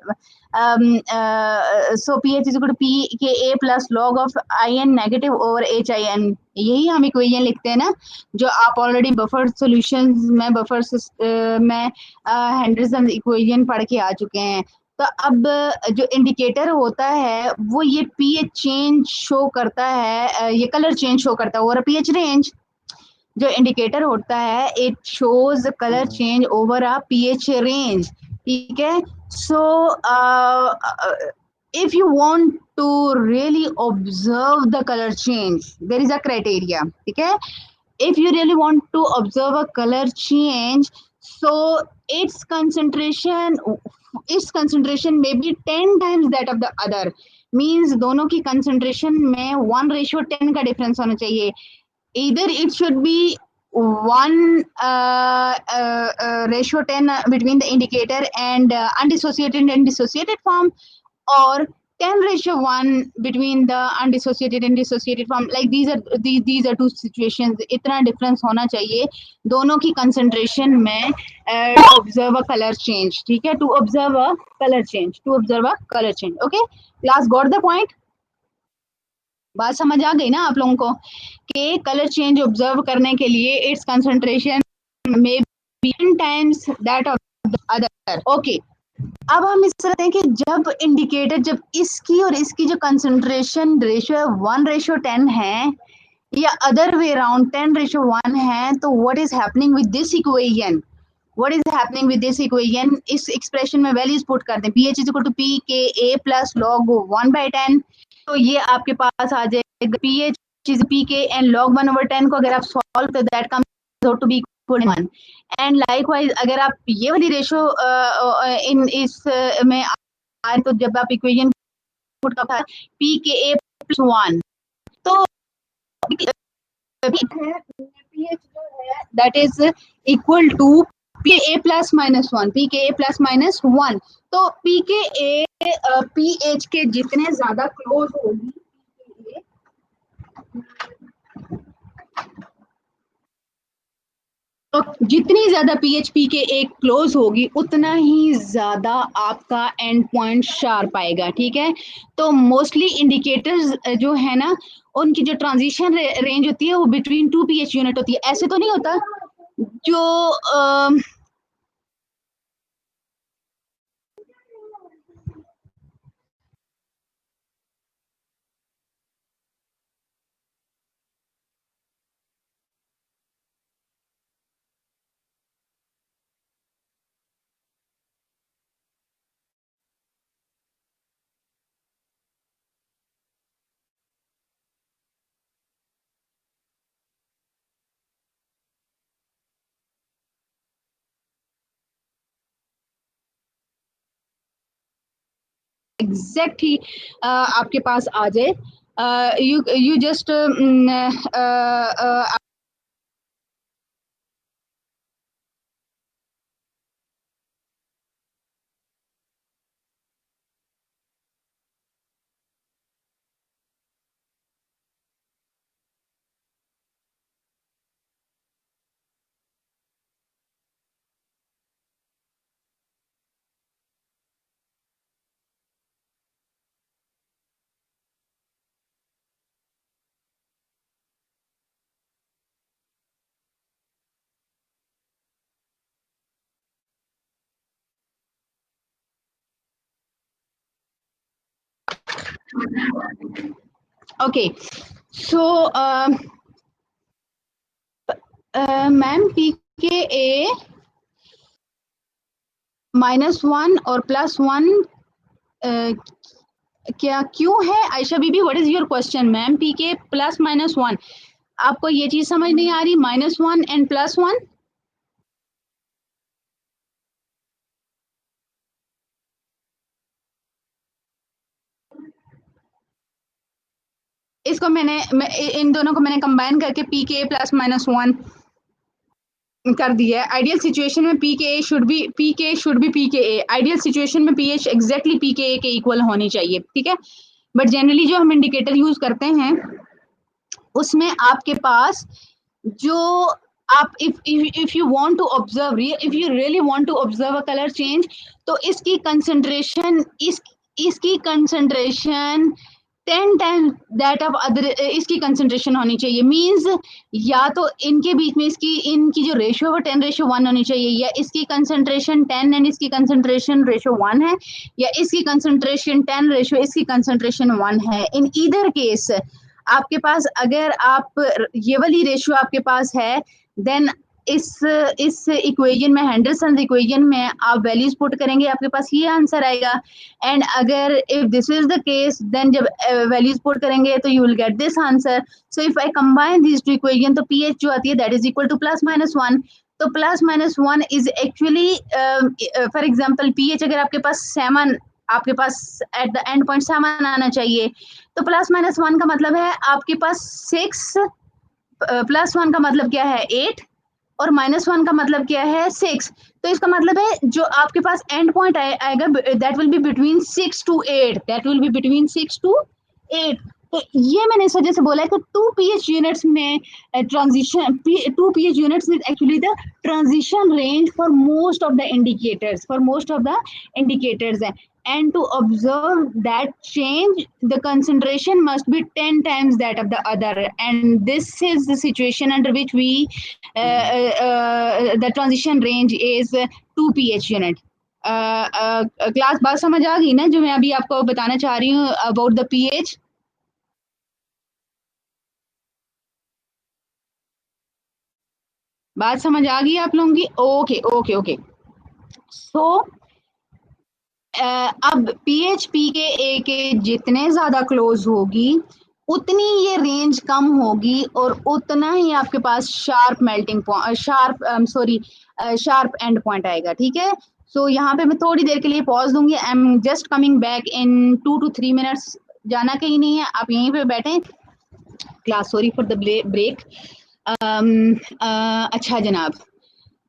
So pH is equal to P K A plus log of I N negative over H I N, यही हम equation लिखते हैं ना, जो आप already buffer solutions में में Henderson equation पढ़ के आ चुके हैं। तो अब जो इंडिकेटर होता है वो ये पीएच चेंज शो करता है, ये कलर चेंज शो करता है ओवर पीएच रेंज। जो इंडिकेटर होता है it shows colour change over a pH range, ठीक है। सो if you want to really observe the color change, there is a criteria, ठीक है। if you really want to observe a color change, so its concentration its concentration may be 10 times that of the other, means दोनों की concentration में 1:10 का difference होना चाहिए। either it should be 1:10 between the indicator and undissociated and dissociated form, or 10:1 between the undissociated and dissociated form, like these are two situations, इतना difference होना चाहिए दोनों की concentration में to observe a color change, ठीक है, to observe a color change, okay। class got the point? बात समझ आ गई ना आप लोगों को कि कलर चेंज ऑब्जर्व करने के लिए इट्स कंसंट्रेशन में be 10 times that of the other, okay. अब हम इस तरह हैं कि जब इंडिकेटर, जब इसकी और इसकी जो कंसंट्रेशन रेशियो है 1:10 है या अदर वे अराउंड 10:1 है, तो what is happening with this equation, इस एक्सप्रेशन में वैल्यूज पुट करते हैं, pH is equal to P K A plus log 1/10, तो ये आपके पास आ जाएगा pH is P K and log 1/10 को अगर आप सॉल्व तो that comes out to be equal to 1। And likewise अगर आप ये वाली रेशियो इन इस में आए तो जब आप इक्वेशन पुट करते हैं पी के ए प्लस 1, तो pH जो है that is equal to P A plus minus 1, P K A plus minus 1। तो पी के ए पीएच के जितने ज्यादा क्लोज होगी, तो जितनी ज्यादा पीएचपी के एक क्लोज होगी उतना ही ज्यादा आपका एंड पॉइंट शार्प आएगा, ठीक है। तो मोस्टली इंडिकेटर्स जो है ना, उनकी जो ट्रांजिशन रेंज होती है वो बिटवीन 2 पीएच यूनिट होती है, ऐसे तो नहीं होता जो एग्जैक्ट ही आपके पास आ जाए। You just okay. So ma'am P K A -1 और +1 क्या क्यों है? Ayesha Bibi, what is your question? Ma'am P K +-1, आपको ये चीज समझ नहीं आ रही, -1 एंड +1? इसको इन दोनों को मैंने कंबाइन करके pKa प्लस माइनस 1 कर दिया है। आइडियल सिचुएशन में pKa should be pKa। Ideal situation में pH एग्जैक्टली pKa के इक्वल होनी चाहिए, ठीक है। बट जनरली जो हम इंडिकेटर यूज करते हैं उसमें आपके पास जो आप if you want to observe, if you really want to observe a colour change, तो इसकी कंसंट्रेशन 10 टाइम्स दैट ऑफ अदर, इसकी कंसंट्रेशन होनी चाहिए। मींस या तो इनके बीच में इनकी जो रेशियो है 10:1 होनी चाहिए, या इसकी कंसंट्रेशन 10 एंड इसकी कंसंट्रेशन रेशियो 1 है, या इसकी कंसंट्रेशन 10 रेशियो इसकी कंसंट्रेशन 1 है। इन ईदर केस आपके पास अगर आप ये वाली रेशियो आपके पास है, देन इस इक्वेशन में, हेंडरसन इक्वेशन में आप वैल्यूज पुट करेंगे, आपके पास ये आंसर आएगा। एंड अगर if this is the case, then जब वैल्यूज पुट करेंगे तो you will get this answer. So if I combine this two equation, तो पीएच जो आती है that is equal to plus minus 1। तो plus minus 1 is actually, for example pH अगर आपके पास 7, आपके पास एट द एंड पॉइंट 7 आना चाहिए, तो प्लस माइनस 1 का मतलब है आपके पास 6, प्लस 1 का मतलब क्या है 8, और माइनस 1 का मतलब क्या है 6। तो इसका मतलब है जो आपके पास एंड पॉइंट आएगा that will be between 6 to 8, that will be between 6 to 8। तो ये मैंने इस वजह से बोला है कि 2 pH यूनिट्स में transition, 2 pH units is actually the transition range for most of the indicators है। And to observe that change, the concentration must be 10 times that of the other, and this is the situation under which the transition range is 2 pH unit. Class बात समझ आ गई ना जो मैं अभी आपको बताना चाह रही हूँ अबाउट द pH? बात समझ आ गई आप लोगों की? Okay okay okay. सो अब pH pKa के जितने ज्यादा क्लोज होगी उतनी ये रेंज कम होगी, और उतना ही आपके पास sharp melting point, sharp end point आएगा, ठीक है। सो यहाँ पे मैं थोड़ी देर के लिए पॉज दूंगी। I am just coming back in 2 to 3 minutes. जाना कहीं नहीं है, आप यहीं पे बैठे class. Sorry for the break. अच्छा जनाब,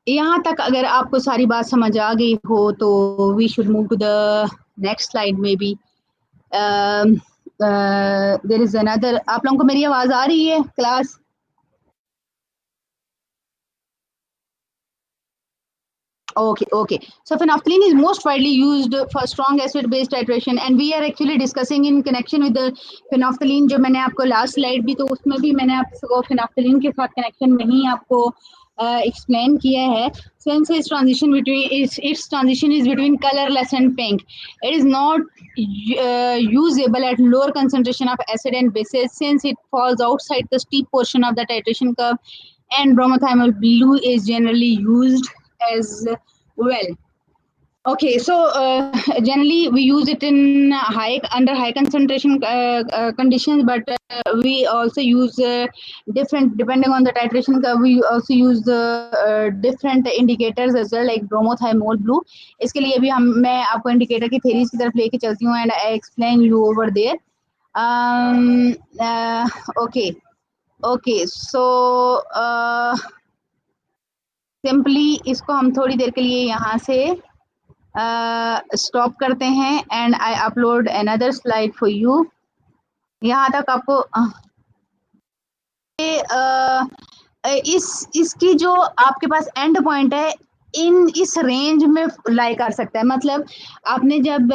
यहाँ तक अगर आपको सारी बात समझ आ गई हो तो we should move to the next slide में बी। देयर इज अनदर, आप लोगों को मेरी आवाज आ रही है class? Okay. So phenolphthalein is most widely used for strong acid-base titration, and we are actually discussing in connection with the phenolphthalein. जो मैंने आपको last slide भी, तो उसमें भी मैंने आपको phenolphthalein के साथ connection में ही आपको explain किया है. Since its transition is between colorless and pink, it is not usable at lower concentration of acid and bases since it falls outside the steep portion of the titration curve, and bromothymol blue is generally used as well. Okay, so generally we use it in under high concentration conditions, but we also use different, depending on the titration curve, we also use the different indicators as well, like bromothymol blue. इसके लिए भी मैं आपको indicator की theories की तरफ लेके चलती हूँ, and I explain you over there. Okay, so simply इसको हम थोड़ी देर के लिए यहाँ से स्टॉप करते हैं, and I upload another slide for you. यहाँ तक आपको इसकी जो आपके पास एंड पॉइंट है इस रेंज में लाई कर सकता है। मतलब आपने जब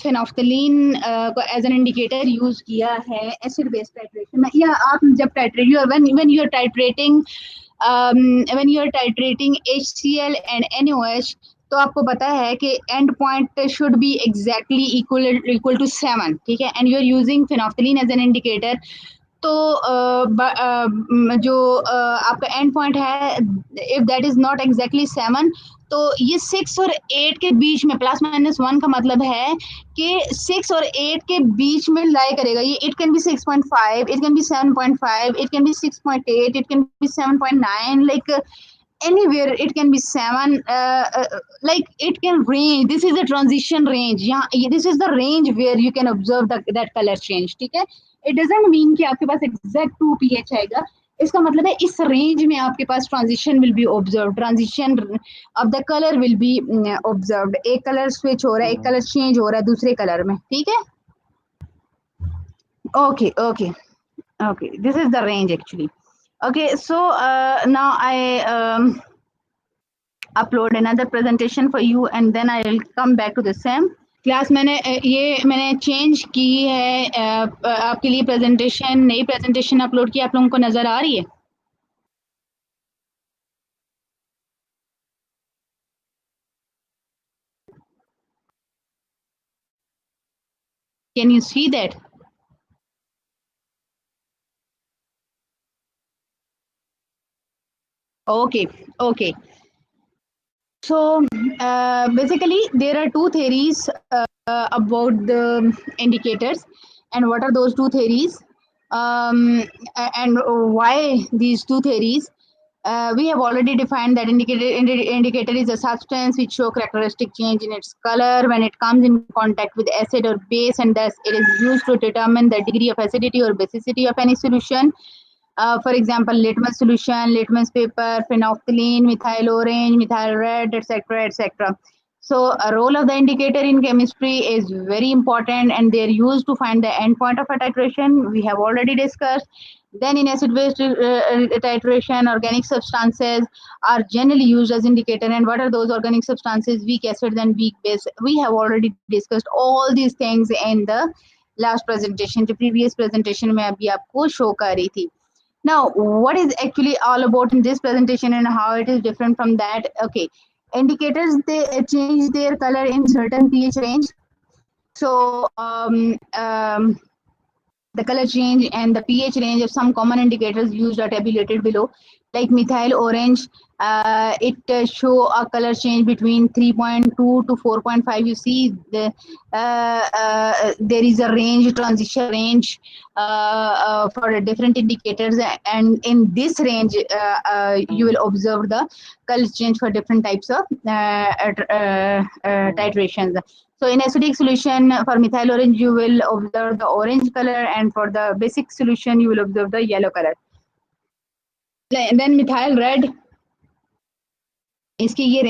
फेनोफ्थलीन को एज एन इंडिकेटर यूज किया है एसिड बेस टाइट्रेशन में, या आप जब when you are titrating HCl and NaOH, तो आपको पता है कि end point should be exactly equal to 7, ठीक है, and you are using phenolphthalein as an indicator. तो जो आपका एंड पॉइंट है, if that is not exactly 7, तो ये 6 और 8 के बीच में, प्लस माइनस 1 का मतलब है कि 6 और 8 के बीच में लाई करेगा ये। It can B 6.5, it can B 7.5, it can B 6.8, it can B 7.9, like anywhere it can be 7, like it can range. This is a transition range. Yeah, this is the range where you can observe that color change, ठीक है। It doesn't mean कि आपके पास exact 2 pH आएगा। इसका मतलब है इस range में आपके पास transition will be observe, transition of the colour will be observed. एक कलर स्विच हो रहा है, एक कलर चेंज हो रहा है दूसरे कलर में, ठीक है। Okay okay okay, this is the range actually. Okay, so now I upload another presentation for you and then I will come back to the same class. मैंने चेंज की है आपके लिए प्रेजेंटेशन, नई प्रेजेंटेशन अपलोड की, आप लोगों को नजर आ रही है? Can you see that? Okay, okay. So basically there are two theories about the indicators, and what are those two theories, and why these two theories. We have already defined that indicator is a substance which show characteristic change in its color when it comes in contact with acid or base, and thus it is used to determine the degree of acidity or basicity of any solution. For example, litmus solution, litmus paper, phenolphthalein, methyl orange, methyl red, etc., etc. So, a role of the indicator in chemistry is very important, and they are used to find the endpoint of a titration. We have already discussed. Then, in acid-base titration, organic substances are generally used as indicator. And what are those organic substances? Weak acids and weak base. We have already discussed all these things in the last presentation. The previous presentation में अभी आपको show कर रही थी. Now, what is actually all about in this presentation and how it is different from that? Okay, indicators, they change their color in certain pH range. So the color change and the pH range of some common indicators used are tabulated below. Like methyl orange, it show a color change between 3.2 to 4.5. You see, there is a range, transition range for different indicators, and in this range, you will observe the color change for different types of titrations. So in acidic solution for methyl orange, you will observe the orange color, and for the basic solution, you will observe the yellow color. And then methyl red, इसकी ये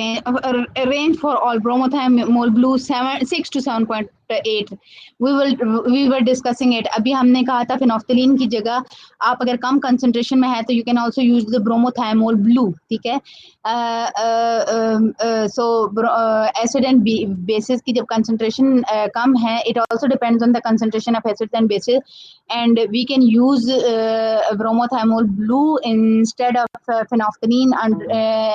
range for all bromothymol blue 6 to 7.8. we were discussing it. अभी हमने कहा था phenolphthalein की जगह आप अगर कम concentration में है तो you can also use the bromothymol blue, ठीक है। So acid and bases की जब concentration कम है, it also depends on the concentration of acids and bases, and we can use bromothymol blue instead of phenolphthalein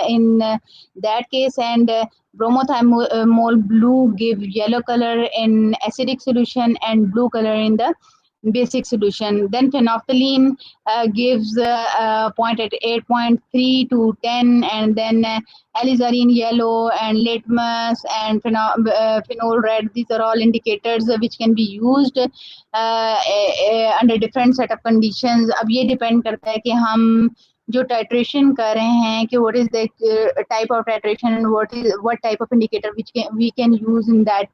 in that case, and bromothymol blue give yellow color in acidic solution and blue color in the basic solution. Then phenolphthalein gives point at 8.3 to 10, and then alizarin yellow and litmus and phenol red. These are all indicators which can be used under different set of conditions. अब ये depend करता है कि हम जो titration कर रहे हैं कि what is the type of titration and what type of indicator which we can use in that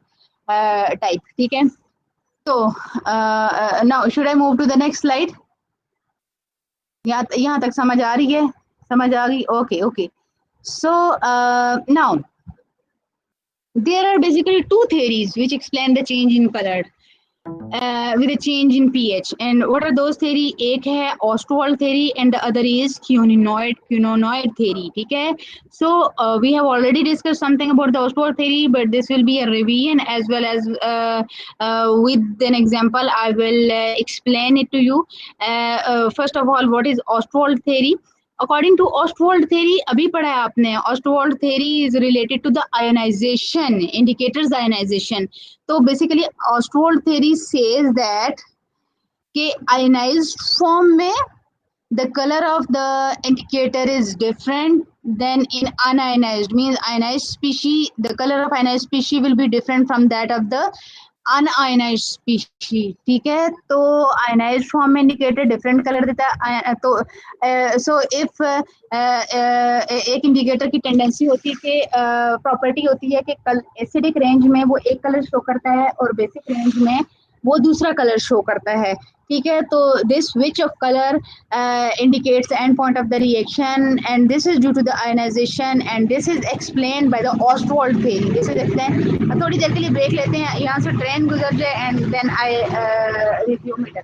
type, ठीक है। So now should I move to the next slide? यहाँ तक समझ आ रही है? समझ आ गई? Okay, okay. So now there are basically two theories which explain the change in color with a change in pH. And what are those theory? एक है Ostwald theory and the other is quinonoid theory, ठीक है। So we have already discussed something about the Ostwald theory, but this will be a revision as well as with an example. I will explain it to you. First of all, what is Ostwald theory? According to Ostwald theory, अभी पढ़ा है आपने, Ostwald theory is related to the ionization, indicators ionization. So basically Ostwald theory says that कि ionized form में the color of the indicator is different than in unionized, means ionized species, the color of ionized species will be different from that of the un-ionised species, ठीक है। तो ionised form में indicator different colour देता है। तो so if एक indicator की tendency होती है कि प्रॉपर्टी होती है कि एसिडिक रेंज में वो एक कलर शो करता है और बेसिक रेंज में वो दूसरा कलर शो करता है, ठीक है। तो this switch off colour indicates the end point of the reaction, and this is due to the ionization, and this is explained by the Ostwald theory. This is explained. थोड़ी देर के लिए break लेते हैं, यहाँ से ट्रेन गुजर जाए, and then I review it.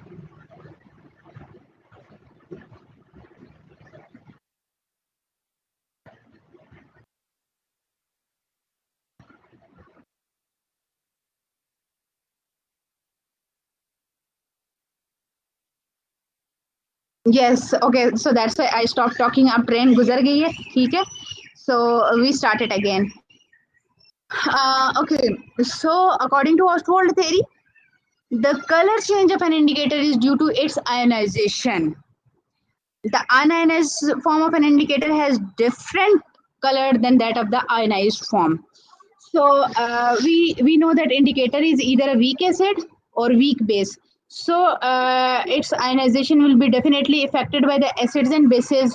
Yes, okay, so that's why I stopped talking. अब ट्रेन गुजर गई है, ठीक है। So we start it again. Okay, so according to Ostwald theory, the color change of an indicator is due to its ionization. The unionized form of an indicator has different color than that of the ionized form. So we know that indicator is either a weak acid or weak base. So its ionization will be definitely affected by the acids and bases.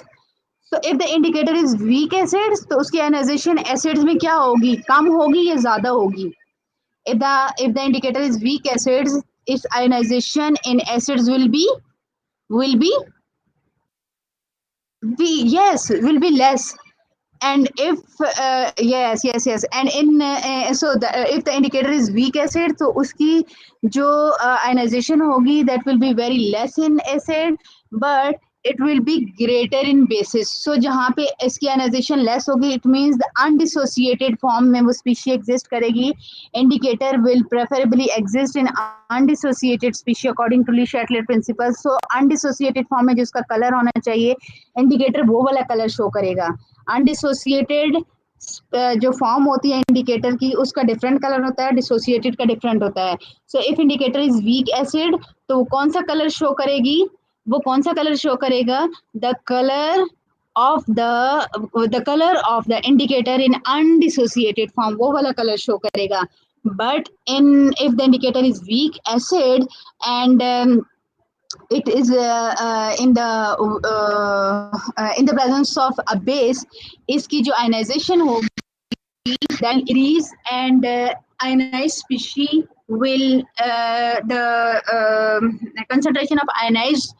So if the indicator is weak acids, तो उसकी ionization acids में क्या होगी, कम होगी या ज़्यादा होगी? If the indicator is weak acids, its ionization in acids will be less. And if yes, and in if the indicator is weak acid, तो उसकी जो ionization होगी, that will be very less in acid, but it will be greater in bases. So जहाँ पे इसकी ionization less होगी, it means the undissociated form में वो species exist करेगी. Indicator will preferably exist in undissociated species according to Lee Chatelain principle. So undissociated form में जिसका color होना चाहिए, indicator वो वाला color show करेगा. अनडिसोसिएटेड जो फॉर्म होती है इंडिकेटर की, उसका डिफरेंट कलर होता है, डिसोसिएटेड का डिफरेंट होता है. So if indicator is weak acid, तो कौन सा कलर शो करेगी, वो कौन सा कलर शो करेगा, the colour of the indicator in undissociated form, वो वाला कलर शो करेगा. But in if the indicator is weak acid and it is in the presence of a base, इसकी जो ionization होगी, then increase, and ionized species will the concentration of ionized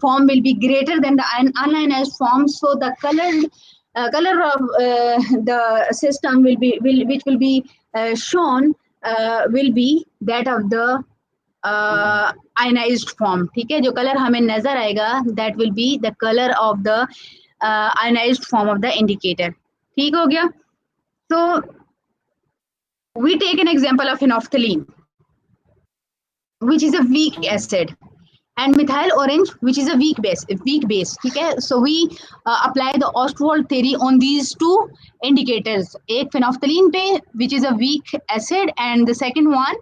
form will be greater than the unionized form. So the color of the system which will be shown will be that of the ionized form. ठीक है, जो colour हमें नजर आएगा, that will be the color of the ionized form of the indicator. ठीक हो गया. So we take an example of phenolphthalein, which is a weak acid, and methyl orange, which is a weak base. ठीक है. So we apply the Ostwald theory on these two indicators. एक phenolphthalein पे, which is a weak acid, and the second one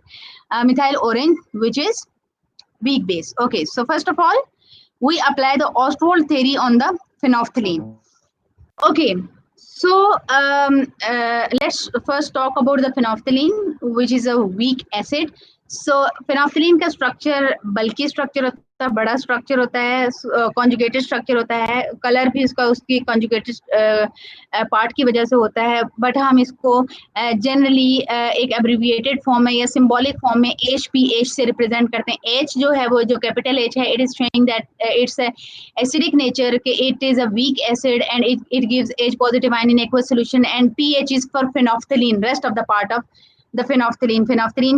methyl orange, which is weak base. Okay, so first of all, we apply the Ostwald theory on the phenolphthalein. Okay, so let's first talk about the phenolphthalein, which is a weak acid. So phenolphthalein का structure बल्कि structure होता है, बड़ा structure होता है, conjugated structure होता है, colour भी इसका उसकी कॉन्जुगेटेड पार्ट की वजह से होता है. बट हम इसको जनरली एक एब्रिविएटेड फॉर्म में या सिंबॉलिक फॉर्म में HPH से रिप्रेजेंट करते हैं. H जो है वो जो कैपिटल H है, it is showing that it's acidic nature के, it is a weak acid and it gives H positive ion in aqueous solution, and PH is for phenolphthalein, rest of the part of the phenolphthalein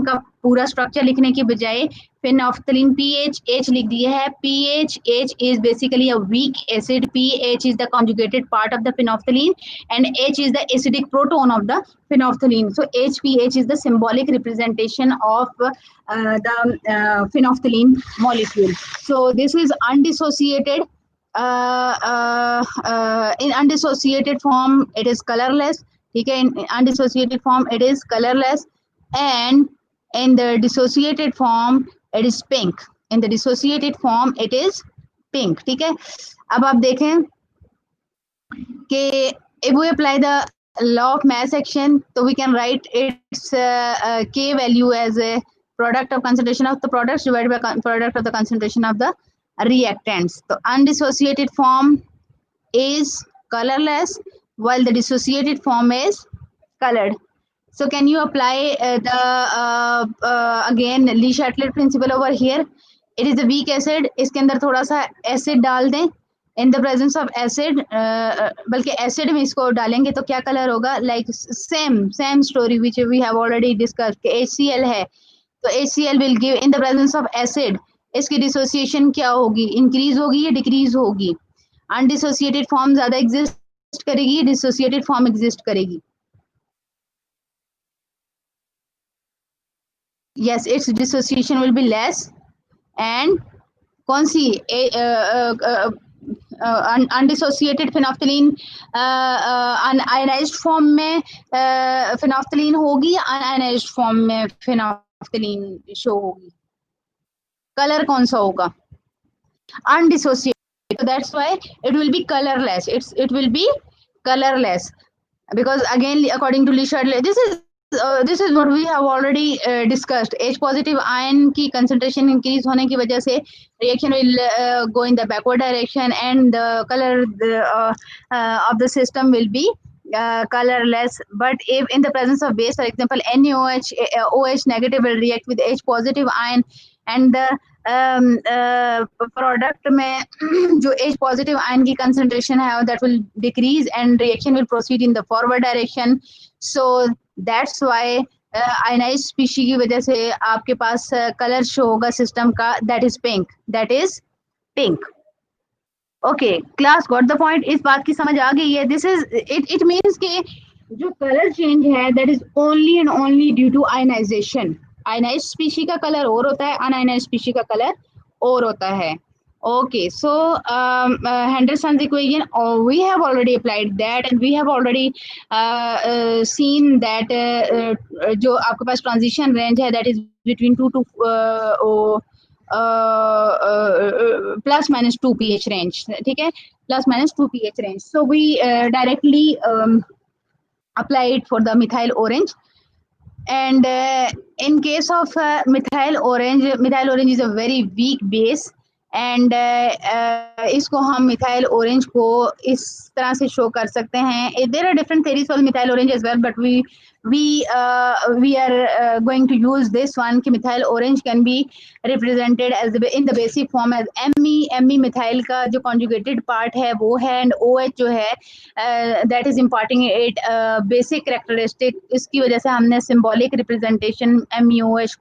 का पूरा structure लिखने की बजाय phenolphthalein PH लिख दिया है. H is basically a weak acid. PH is the conjugated part of the phenolphthalein, and H is the acidic proton of the phenolphthalein. So HPH is the symbolic representation of the phenolphthalein molecule. So this is undissociated. In undissociated form, it is colorless. Okay, in undissociated form it is colorless, and in the dissociated form it is pink. In the dissociated form it is pink. ठीक है. अब आप देखें कि if we apply the law of mass action, so we can write its K value as a product of concentration of the products divided by product of the concentration of the reactants. So undissociated form is colorless, while the dissociated form is colored. So can you apply the again Lee Chatelet principle over here? It is a weak acid. इसके अंदर थोड़ा सा acid डाल दें. In the presence of acid, बल्कि acid में इसको डालेंगे तो क्या color होगा? Like same story which we have already discussed. कि HCl है, तो HCl will give in the presence of acid. इसकी dissociation क्या होगी? Increase होगी या decrease होगी? Undissociated form ज़्यादा exist करेगी, dissociated form exist करेगी. Yes, its dissociation will be less. And कौन सी अनडिसोसिएटेड फिनोफ्थलीन अनआयनाइज्ड फॉर्म में फिनोफ्थलीन होगी या अनआयनाइज्ड फॉर्म में फिनोफ्थलीन शो होगी? कलर कौन सा होगा? Undissociated. So that's why it will be colorless. It will be colorless because again according to Lee, this is what we have already discussed. H positive ion की concentration increase होने की वजह से reaction will go in the backward direction and the color of the system will be colorless. But if in the presence of base, for example NaOH, OH negative will react with H positive ion and the product में जो H positive ion की concentration है that will decrease and reaction will proceed in the forward direction. So that's why ionized species की वजह से आपके पास colour show होगा system का, that is pink. Okay, class got the point. इस बात की समझ आ गई है? This is it means कि जो कलर चेंज है that is only and only due to ionization. Ionized species का कलर और होता है, unionized species का कलर और होता है. Okay, so Henderson's equation, we have already applied that and we have already seen that जो आपके पास transition range है that is between 2 to plus minus 2 pH range. ठीक है, plus minus 2 pH range. So we directly apply it for the methyl orange. And in case of methyl orange is a very weak base and इसको हम methyl orange को इस तरह से show कर सकते हैं. There are different theories for methyl orange as well, but we are going to use this one कि methyl orange can be represented as in the basic form as Me methyl का जो conjugated part है वो है and OH जो है that is imparting it basic characteristic. इसकी वजह से हमने symbolic representation MeOH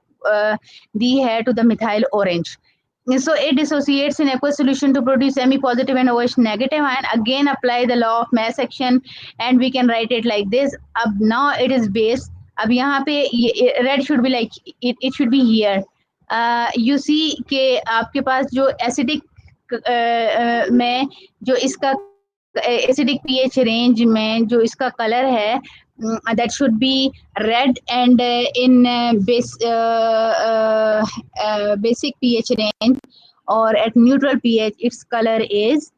दी है to the methyl orange. So it dissociates in aqueous solution to produce Me positive and OH negative, and again apply the law of mass action and we can write it like this. अब now it is base. अब यहाँ पे red should be like it should be here. You see कि आपके पास जो acidic में जो इसका acidic pH range में जो इसका color है that should be red and in basic pH range or at neutral pH its color is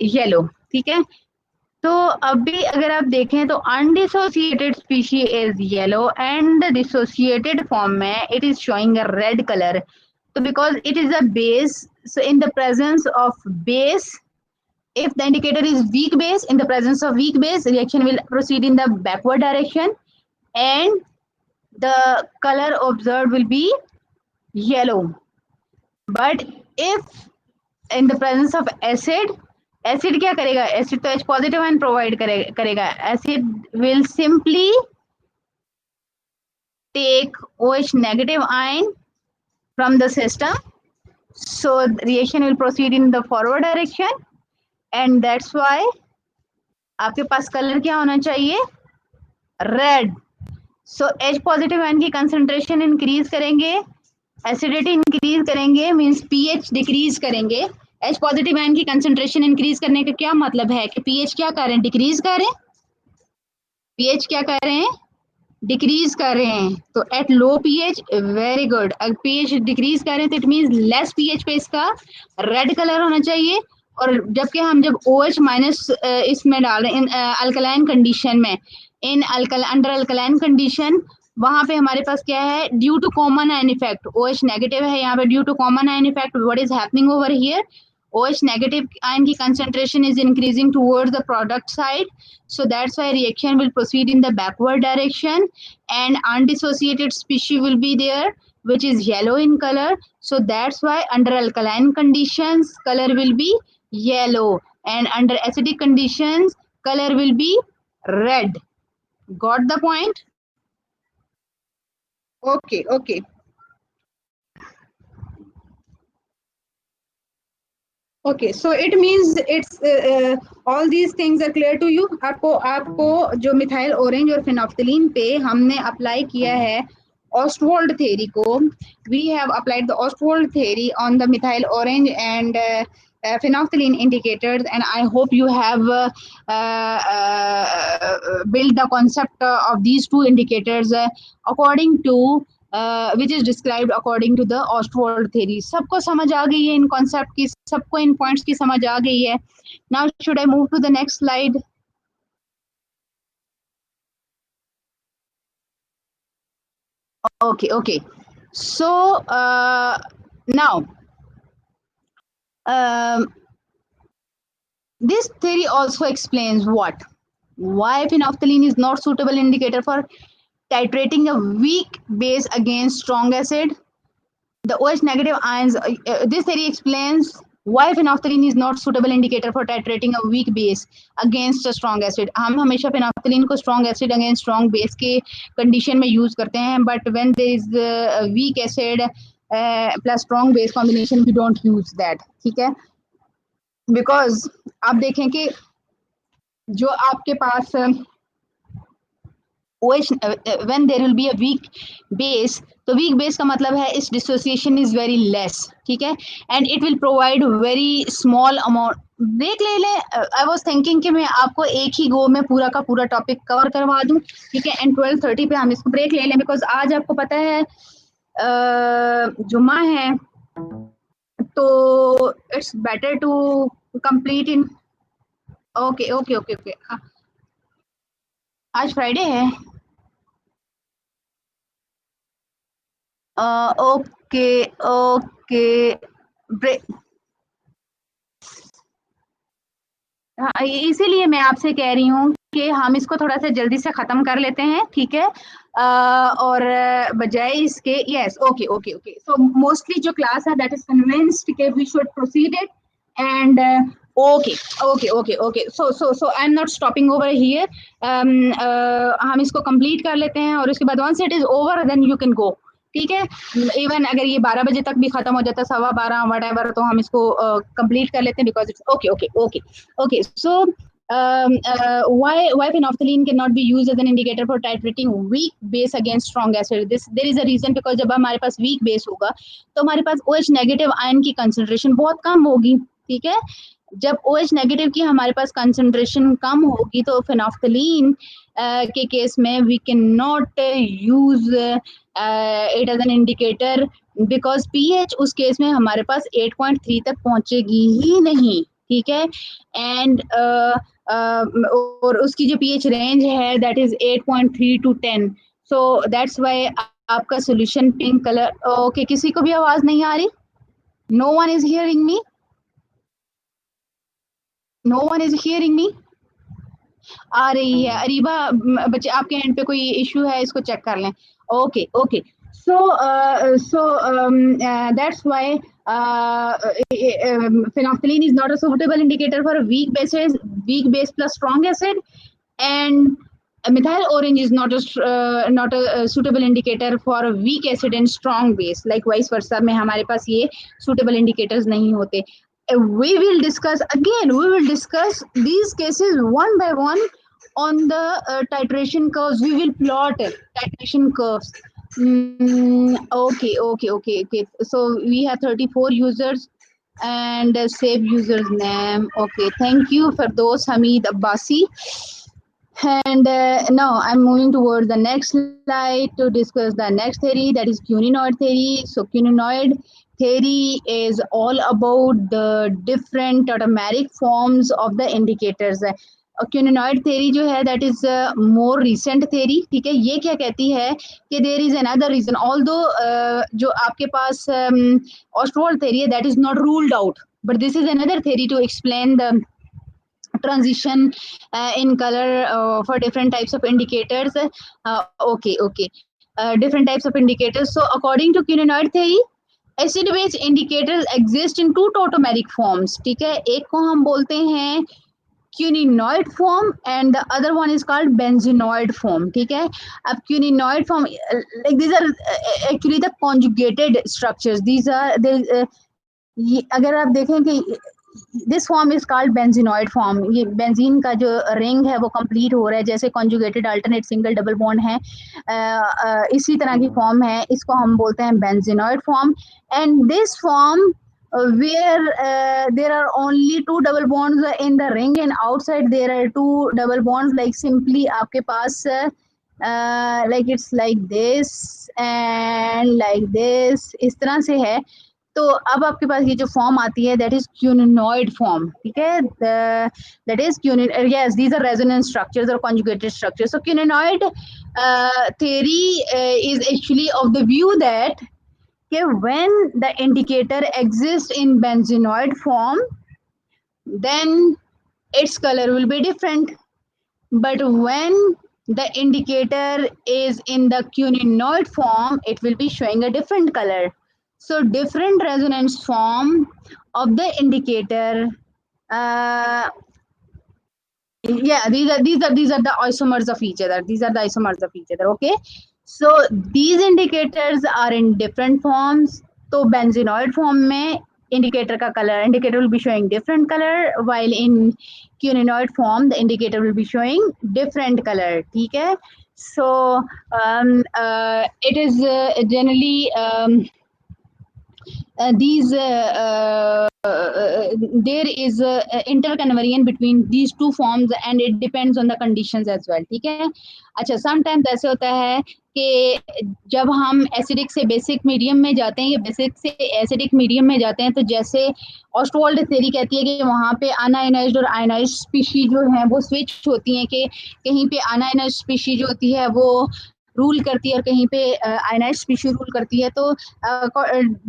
yellow. ठीक है, तो अभी अगर आप देखें तो undissociated species is yellow and the dissociated form में it is showing a red color. So because it is a base, so in the presence of base, if the indicator is weak base, in the presence of weak base, reaction will proceed in the backward direction and the color observed will be yellow. But if in the presence of acid, acid क्या करेगा? Acid तो H positive ion provide करेगा. Acid will simply take OH negative ion from the system. So the reaction will proceed in the forward direction and that's why आपके पास colour क्या होना चाहिए? Red. सो H positive ion की concentration increase करेंगे, acidity increase करेंगे, means pH decrease करेंगे. H positive ion की concentration increase करने का क्या मतलब है कि पीएच क्या कर रहे हैं? डिक्रीज कर रहे हैं. पीएच क्या कर रहे हैं? डिक्रीज कर रहे हैं. तो at low pH, very good, अगर पीएच डिक्रीज कर रहे हैं तो इट मींस लेस पीएच पे इसका रेड कलर होना चाहिए. और जबकि हम जब OH माइनस इसमें डाल रहे हैं अल्कलाइन कंडीशन में, इन अंडर अल्कलाइन कंडीशन, वहां पे हमारे पास क्या है? Due to common ion effect, OH negative है यहाँ पे, due to common ion effect what is happening over here? OH negative ion की concentration is increasing towards the product side, so that's why reaction will proceed in the backward direction, and undissociated species will be there, which is yellow in color. So that's why under alkaline conditions color will be yellow, and under acidic conditions color will be red. Got the point? Okay, okay. Okay, so it means it's all these things are clear to you. आपको आपको जो methyl orange और phenolphthalein पे हमने apply किया है Ostwald theory को, we have applied the Ostwald theory on the methyl orange and phenolphthalein indicators, and I hope you have built the concept of these two indicators according to which is described according to the Ostwald theory. सबको समझ आ गई है इन concept की, सबको इन points की समझ आ गई है. Now should I move to the next slide? Okay, okay. So now um, this theory also explains what? Why phenolphthalein is not suitable indicator for titrating a weak base against strong acid. The OH negative ions, this theory explains why phenolphthalein is not suitable indicator for titrating a weak base against a strong acid. हम हमेशा phenolphthalein को strong acid against strong base के condition में use करते हैं, but when there is a weak acid plus strong base combination we don't use that. ठीक है, because आप देखें कि जो आपके पास OH when there will be a weak base, तो weak base का मतलब है its dissociation is very less, ठीक है, and it will provide very small amount. Break ले ले. आई वॉज थिंकिंग कि मैं आपको एक ही गो में पूरा का पूरा टॉपिक कवर करवा दूं, ठीक है, एंड 12:30 पे हम इसको ब्रेक ले लें, बिकॉज आज आपको पता है जुम्मा है, तो it's better to complete in. Okay okay okay okay, आज फ्राइडे है. Okay okay. ब्रेक. हाँ, इसीलिए मैं आपसे कह रही हूँ कि हम इसको थोड़ा सा जल्दी से खत्म कर लेते हैं, ठीक है, और बजाय इसके. Yes, okay okay okay. So mostly जो क्लास है दैट इज कन्विंस्ड कि we should proceed it, and okay okay okay okay. So I am not stopping over here. हम इसको कंप्लीट कर लेते हैं और उसके बाद once it is over then you can go, ठीक है. इवन अगर ये 12 बजे तक भी खत्म हो जाता, 12:15 वट, तो हम इसको कंप्लीट कर लेते हैं, because it's okay okay okay okay. So why phenolphthalein cannot be used as an indicator for titrating weak base against strong acid? This there is a reason, because जब हमारे पास weak base होगा तो हमारे पास OH negative ion की concentration बहुत कम होगी, ठीक है. जब OH negative की हमारे पास concentration कम होगी तो phenolphthalein के केस में we cannot use it as an indicator, because pH उस केस में हमारे पास 8.3 तक पहुंचेगी ही नहीं, ठीक है, एंड और उसकी जो pH रेंज है that is 8.3 to 10. So that's why आपका सॉल्यूशन पिंक कलर. ओके, किसी को भी आवाज नहीं आ रही? No one is hearing me? No one is hearing me? आ रही है. अरीबा बच्चे, आपके एंड पे कोई इशू है, इसको चेक कर लें. Okay okay. So that's why phenolphthalein is not a suitable indicator for weak bases, weak base plus strong acid, and methyl orange is not a suitable indicator for a weak acid and strong base. Like vice versa में हमारे पास ये suitable indicators नहीं होते. We will discuss again. We will discuss these cases one by one on the titration curves. We will plot titration curves. Okay, okay, okay, okay. So we have 34 users and save users name. Okay, thank you for those, Hamid Abbasi. And now I'm moving towards the next slide to discuss the next theory, that is cunenoid theory. So cunenoid theory is all about the different tautomeric forms of the indicators. Quinonoid theory जो है that is more recent theory, ठीक है. ये क्या कहती है कि there is another reason, although जो आपके पास ऑस्टवॉल्ड थ्योरी है that is not ruled out, but this is another theory to explain the transition in color for different types of indicators. Different types of indicators. So according to quinonoid theory, acid base indicators exist in two tautomeric forms, ठीक है, एक को हम बोलते हैं quinonoid form and the other one is called benzenoid form, ठीक है। अब quinonoid form like these are actually the conjugated structures, these are अगर आप देखें कि this form is called benzenoid form, ये बेंजीन का जो रिंग है वो कंप्लीट हो रहा है, जैसे conjugated alternate single double bond है, इसी तरह की फॉर्म है, इसको हम बोलते हैं benzenoid form. And this form where there are only two double bonds in the ring and outside there are two double bonds, like simply आपके पास like it's like this and like this, इस तरह से है। तो अब आपके पास ये जो फॉर्म आती है दैट इज क्यूनिनॉइड फॉर्म, ठीक है, that is quinone, yes these are resonance structures और conjugated structures. So quinonoid theory is actually of the view that when the indicator exists in benzenoid form, then its color will be different, but when the indicator is in the cuninoid form, it will be showing a different color. So different resonance form of the indicator, uh, yeah, these are the isomers of each other, these are the isomers of each other, okay। So these indicators are in different forms, तो benzenoid form में indicator का color, indicator will be showing different color, while in cuninoid form the indicator will be showing different color, ठीक है। So it is generally these there is interconversion between these two forms and it depends on the conditions as well, ठीक है। अच्छा, sometimes ऐसे होता है कि जब हम एसिडिक से बेसिक मीडियम में जाते हैं या बेसिक से एसिडिक मीडियम में जाते हैं, तो जैसे ऑस्टवाल्ड थ्योरी कहती है कि वहाँ पे अनआयनाइज्ड और आयनाइज्ड स्पीशीज जो हैं वो स्विच होती हैं, कि कहीं पे अनआयनाइज्ड स्पीशीज होती है वो रूल करती है और कहीं पे आयनाइज्ड स्पीशीज रूल करती है। तो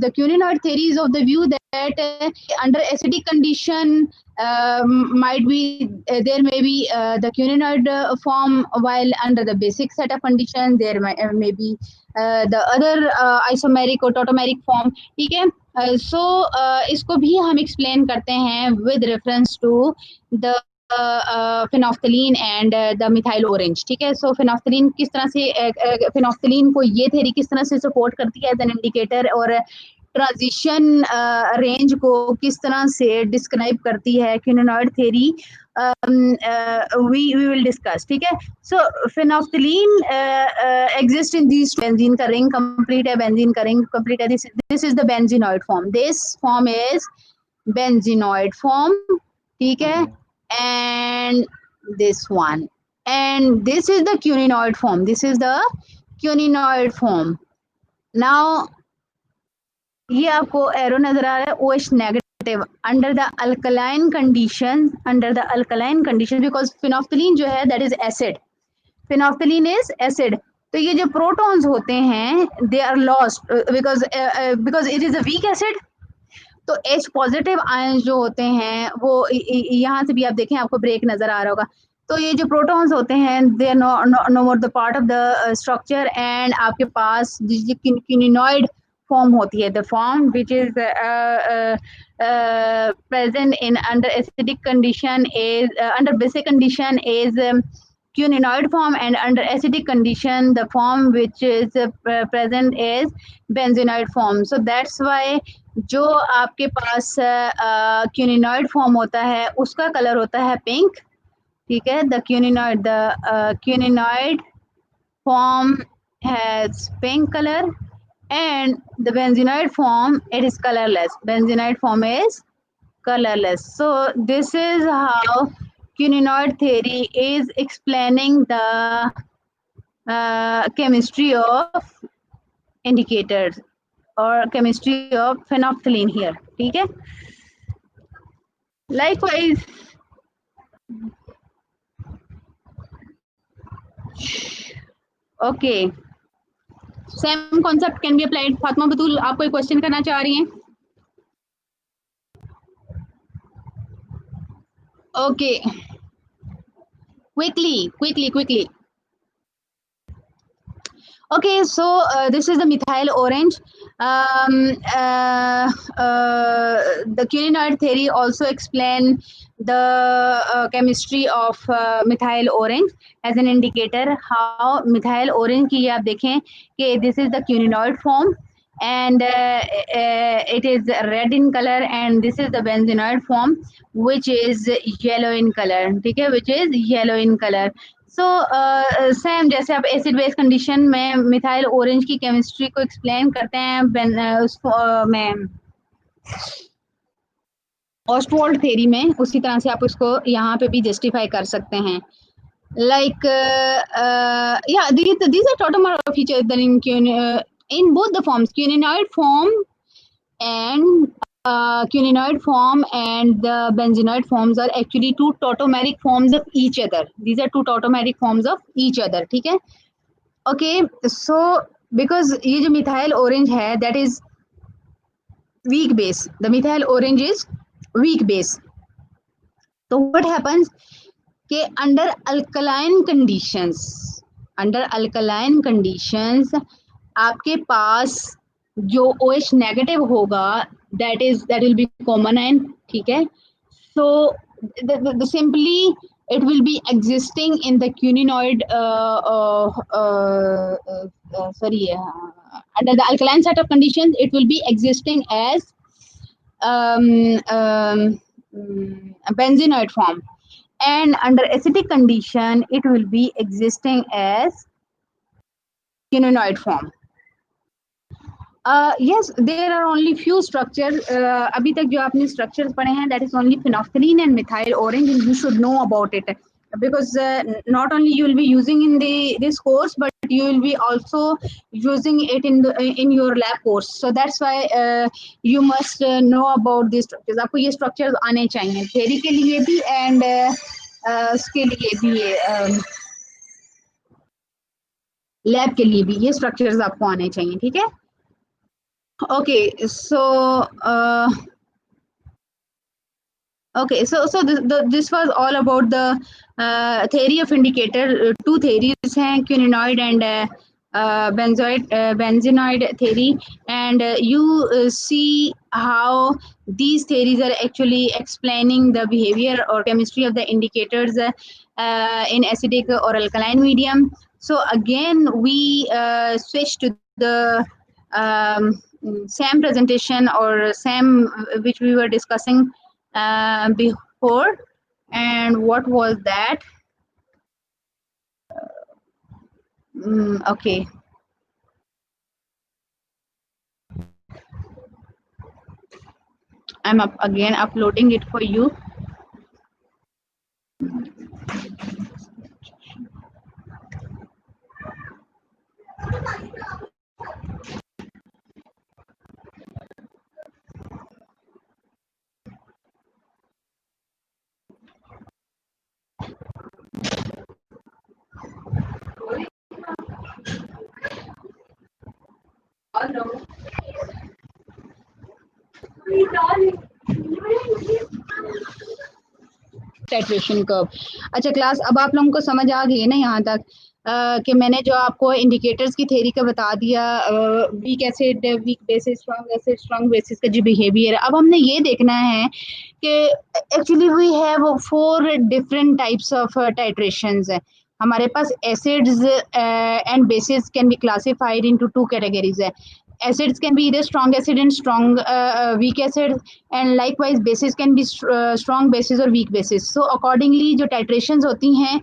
the Cuninoid theory is of the view that under acidic condition might be there may be the Cuninoid form, while under the basic set of condition there may be the other isomeric or tautomeric form, ठीक है। So इसको भी हम explain करते हैं with reference to the phenolphthalein and the methyl orange, ठीक है। सो phenolphthalein किस तरह से phenolphthalein को ये थ्योरी किस तरह से सपोर्ट करती है एज एन इंडिकेटर, और ट्रांजिशन रेंज को किस तरह से डिस्क्राइब करती है क्यूनिनॉइड थ्योरी, we will discuss, ठीक है। सो phenolphthalein exist in these, benzene का रिंग कंप्लीट है, बेंजीन का रिंग कंप्लीट है, this is the benzenoid form, this form is benzenoid form, ठीक है। And this one, and this is the cuninoid form, this is the cuninoid form। now ये आपको arrow नजर आ रहा है OH negative under the alkaline condition, under the alkaline condition, because phenolphthalein जो है that is acid, phenolphthalein is acid। तो ये जो प्रोटॉन्स होते हैं they are lost because it is a weak acid. तो H पॉजिटिव आयन जो होते हैं वो यहाँ से भी आप देखें आपको ब्रेक नजर आ रहा होगा। तो ये जो प्रोटॉन्स होते हैं they are no more the part of the structure, and आपके पास क्यूनिनॉइड फॉर्म होती है, the form which is present in under acidic condition is under basic condition is cuninoid form, and under acidic condition the form which is present is benzenoid form। so that's why जो आपके पास quinonoid form होता है उसका colour होता है pink, ठीक है। The quinonoid form has pink colour and the benzenoid form it is colorless, benzenoid form is colorless। so this is how cuninoid theory is explaining the chemistry of indicators or chemistry of phenolphthalein here, ठीक है। likewise okay, same concept can be applied। Fatima बतूल आप कोई question करना चाह रही हैं? Okay, quickly. Okay, so this is the methyl orange. The quinoid theory also explain the chemistry of methyl orange as an indicator how methyl orange की आप देखें कि this is the quinoid form and it is red in color and this is the benzenoid form which is yellow in color, ठीक है, which is yellow in color. So same जैसे आप acid base condition में methyl orange की chemistry को explain करते हैं उसको में ऑस्टवाल्ड थ्योरी में, उसी तरह से आप उसको यहाँ पे भी जस्टिफाई कर सकते हैं. Like yeah, these are tautomers of each other in both the forms, quinoid form and quinoid form and the benzenoid forms are actually two tautomeric forms of each other. These are two tautomeric forms of each other, ठीक है. Okay, so because ये जो methyl orange है that is weak base, the methyl orange is weak base. So what happens कि under alkaline conditions आपके पास जो OH negative होगा that will be common ion, ठीक है. So the simply it will be existing in the quinoid under the alkaline set of conditions it will be existing as benzenoid form, and under acidic condition it will be existing as quinoid form. Yes, there are only few structures. अभी तक जो आपने structures पढ़े हैं, that is only phenolphthalein and methyl orange, and you should know about it because not only you will be using in this course, but you will be also using it in your lab course. So that's why you must know about these structures. आपको ये structures आने चाहिए theory के लिए भी and उसके लिए भी lab के लिए भी ये structures आपको आने चाहिए, ठीक है. Okay, so this was all about the theory of indicator. Two theories हैं, quinoid and benzenoid theory, and you see how these theories are actually explaining the behavior or chemistry of the indicators in acidic or alkaline medium. So again we switch to the same presentation or same which we were discussing before. And what was that? Okay. I'm again uploading it for you. Titration curve. अच्छा class, अब आप लोगों को समझ आ गई है ना यहाँ तक कि मैंने जो आपको इंडिकेटर्स की थ्योरी का बता दिया, weak acid, weak bases, strong acid, strong bases का जो बिहेवियर है. अब हमने ये देखना है कि actually we have 4 different types of titrations है. हमारे पास acids and bases can be classified into 2 categories है. Acids can be either strong acid and strong weak acid, and likewise bases can be strong bases or weak bases. So accordingly जो titrations होती हैं,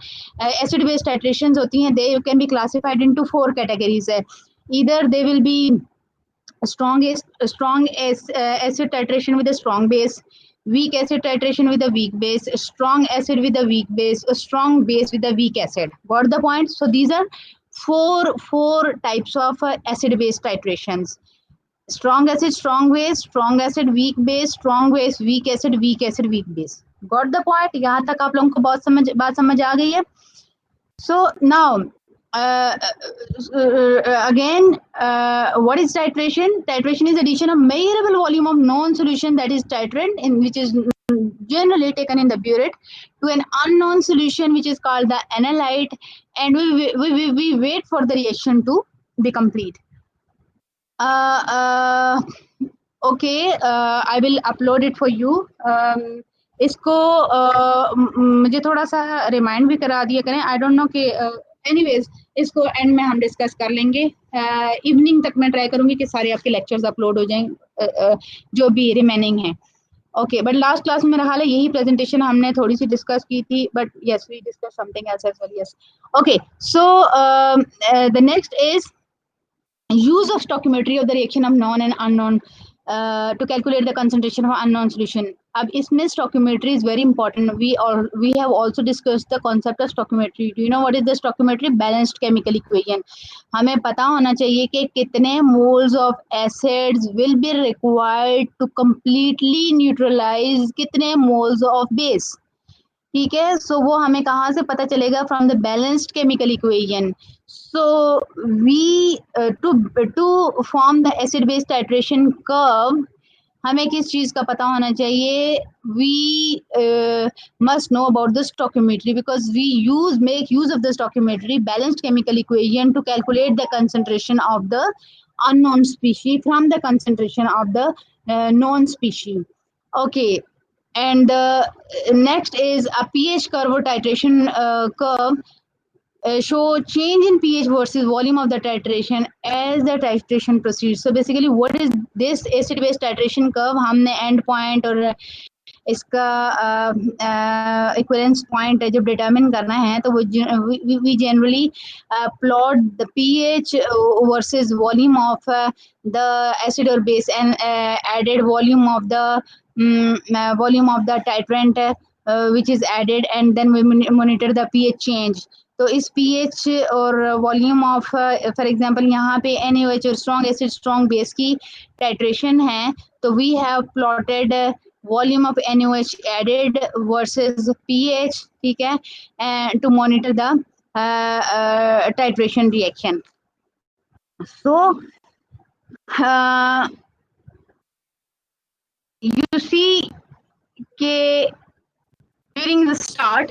acid based titrations होती हैं, they can be classified into 4 categories है. Either they will be strong acid titration with a strong base, weak acid titration with a weak base, strong acid with a weak base, a strong base with a weak acid. Got the point? So these are four types of acid base titrations: strong acid, strong base, strong acid, weak base, strong base, weak acid, weak acid, weak base. Got the point? यहाँ तक आप लोगों को बात समझ आ गई है. So now Again, what is titration? Titration is addition of measurable volume of known solution, that is titrant, in which is generally taken in the burette, to an unknown solution which is called the analyte, and we wait for the reaction to be complete. Okay, I will upload it for you. इसको मुझे थोड़ा सा remind भी करा दिया करें. I don't know कि anyways इसको एंड में हम डिस्कस कर लेंगे. इवनिंग तक मैं ट्राई करूंगी कि सारे आपके लेक्चर्स अपलोड हो जाएं जो भी रिमेनिंग हैं. ओके, बट लास्ट क्लास में मेरा हाल है यही प्रेजेंटेशन हमने थोड़ी सी डिस्कस की थी, but yes we discuss something else as well. Yes, okay. So the next is use of stoichiometry of the reaction of known and unknown to calculate the concentration of unknown solution. अब इसमें stoichiometry is very important. We have also discussed the concept of stoichiometry. Do you know what is the stoichiometry? Balanced chemical equation. हमें पता होना चाहिए कि कितने moles of acids will be required to completely neutralize कितने moles of base. ठीक है, सो वो हमें कहाँ से पता चलेगा? From the balanced chemical equation. So we to form the acid base titration curve हमें किस चीज का पता होना चाहिए? We must know about the stoichiometry because we make use of the stoichiometry balanced chemical equation to calculate the concentration of the unknown species from the concentration of the known species. Okay, and next is a pH curve or titration curve show change in pH versus volume of the titration as the titration proceeds. So basically what is this acid base titration curve? हमने end point और इसका equivalence point जब determine करना है तो वो we generally plot the pH versus volume of the acid और base and added volume of the titrant which is added, and then we monitor the pH change. तो इस pH और volume of for example यहाँ पे NaOH और strong acid strong base की titration है, तो we have plotted volume of NaOH added versus pH, ठीक है, and to monitor the titration reaction. So you see कि during the start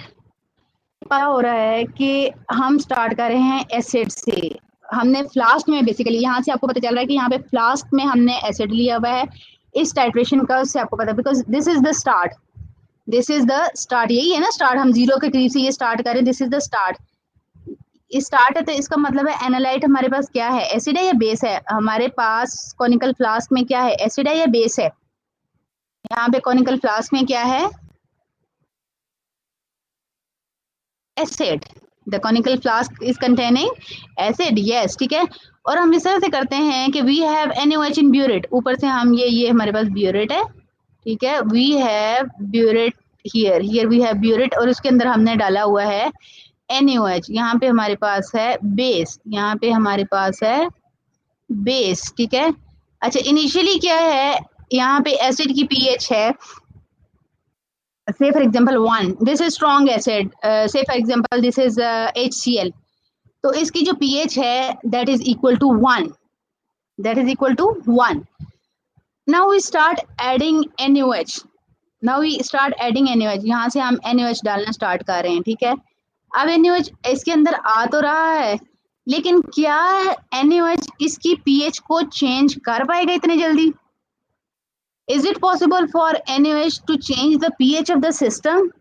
पता हो रहा है कि हम स्टार्ट कर रहे हैं एसिड से. हमने फ्लास्क में बेसिकली यहाँ से आपको पता चल रहा है कि यहाँ पे फ्लास्क में हमने एसिड लिया हुआ है. इस टाइट्रेशन कर्व से आपको पता, because this is the start, यही है ना स्टार्ट. हम जीरो के करीब से ये स्टार्ट करें, this is the start. Start है तो इसका मतलब है एनालाइट हमारे पास क्या है? एसिड है या बेस है? हमारे पास कॉनिकल फ्लास्क में क्या है? एसिड है या बेस है? यहाँ पे कॉनिकल फ्लास्क में क्या है? Acid. The conical flask is containing acid. Yes, ठीक है. और हम इस तरह से करते हैं कि we have NaOH in burette. ऊपर से हम ये हमारे पास ब्यूरेट है, ठीक है. We have burette here we have burette, और उसके अंदर हमने डाला हुआ है NaOH. यहाँ पे हमारे पास है बेस, यहाँ पे हमारे पास है बेस, ठीक है. अच्छा, इनिशियली क्या है? यहाँ पे एसिड की pH है, say for example 1, this is strong acid, say for example this is HCl. तो इसकी जो pH है that is equal to 1, now we start adding NaOH. यहाँ से हम NaOH डालना स्टार्ट कर रहे हैं, ठीक है. अब NaOH इसके अंदर आ तो रहा है, लेकिन क्या NaOH इसकी pH को चेंज कर पाएगा इतने जल्दी? Is it possible for NaOH to change the pH of the system?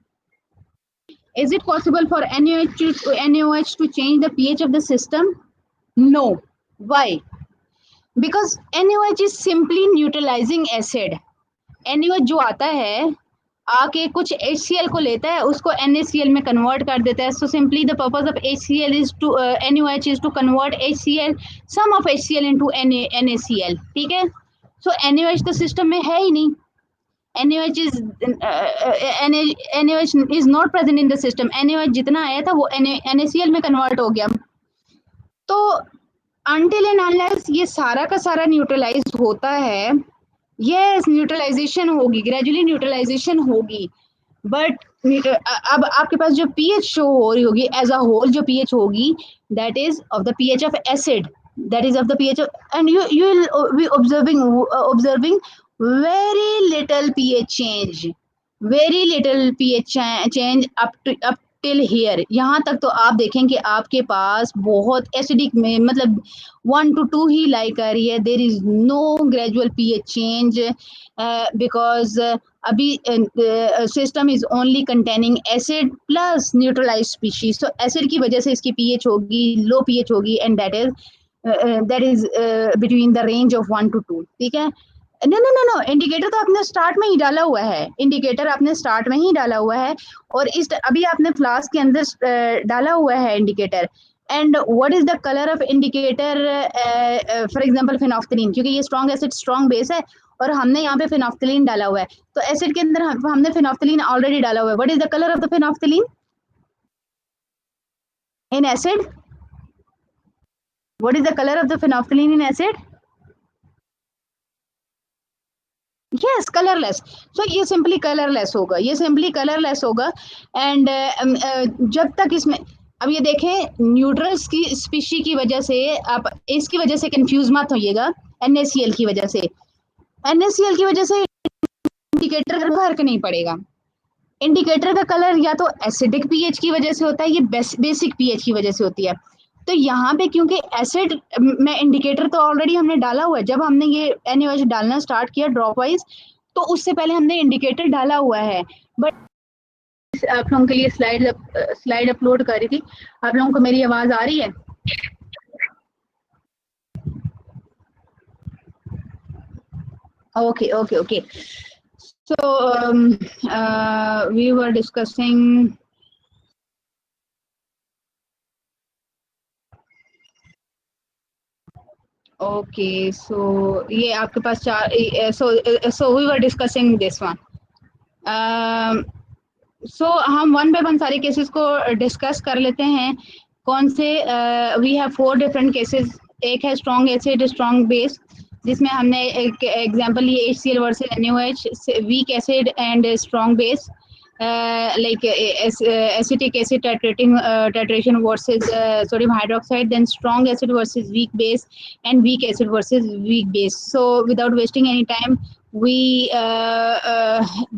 Is it possible for NaOH to change the pH of the system? No. Why? Because NaOH is simply neutralizing acid. NaOH जो आता है आके कुछ HCl को लेता है, उसको NaCl में कन्वर्ट कर देता है. So simply the purpose of HCl is to NaOH is to convert HCl, some of HCl into NaCl, ठीक है. So NaOH तो सिस्टम में है ही नहीं. NaOH is not present in the system. NaOH जितना आया था वो NaCl में कन्वर्ट हो गया. तो until and unless ये सारा का सारा न्यूट्रलाइज होता है, yes न्यूट्रलाइजेशन होगी, ग्रेजुअली न्यूट्रलाइजेशन होगी, बट अब आपके पास जो पीएच शो हो रही होगी एज अ होल, जो पीएच होगी that is of the pH of acid, that is of the pH of, and you will be observing very little pH change, very little pH change up till here। यहाँ तक तो आप देखें कि आपके पास बहुत एसिडिक में मतलब 1 to 2 ही लाई कर रही है, there is no gradual pH change because अभी system is only containing acid plus neutralize species, तो एसिड की वजह से इसकी पीएच होगी, लो पीएच होगी, and that is between the range of 1 to 2। ठीक है, no no no no, indicator तो आपने स्टार्ट में ही डाला हुआ है, इंडिकेटर आपने स्टार्ट में ही डाला हुआ है, और इस अभी आपने फ्लास्क के अंदर डाला हुआ है indicator. And what is the colour of indicator, for example phenolphthalein, क्योंकि ये स्ट्रॉन्ग एसिड स्ट्रॉन्ग बेस है और हमने यहाँ पे फिनोफ्थलीन डाला हुआ है, तो एसिड के अंदर हमने फिनोफ्थलीन ऑलरेडी डाला हुआ है। What is the colour of the phenolphthalein in acid? What is the colour of the phenolphthalein in acid? Yes, colourless. So ये सिंपली कलरलेस होगा, ये सिंपली कलरलेस होगा। एंड जब तक इसमें, अब ये देखें न्यूट्रल्स की स्पीशी की वजह से, आप इसकी वजह से कंफ्यूज मत होइएगा, NaCl की वजह से, NaCl की वजह से इंडिकेटर का फर्क नहीं पड़ेगा। इंडिकेटर का कलर या तो एसिडिक पीएच की वजह से होता है, ये बेसिक पीएच की वजह से होती है। तो यहाँ पे क्योंकि एसिड में इंडिकेटर तो ऑलरेडी हमने डाला हुआ है, जब हमने ये NaOH डालना स्टार्ट किया ड्रॉप वाइज, तो उससे पहले हमने इंडिकेटर डाला हुआ है। बट आप लोगों के लिए स्लाइड अपलोड कर रही थी, आप लोगों को मेरी आवाज आ रही है? Okay okay okay, so we were discussing, okay so ये आपके पास चार, so we were discussing this one. So हम वन बाय वन सारे केसेस को डिस्कस कर लेते हैं। कौन से, वी हैव 4 डिफरेंट केसेस। एक है स्ट्रॉन्ग एसिड स्ट्रॉन्ग बेस, जिसमें हमने एक एग्जांपल लिए HCl versus NaOH, week acid and strong base, like acetic acid titration versus sodium hydroxide, then strong acid versus weak base, and weak acid versus weak base. So without wasting any time, we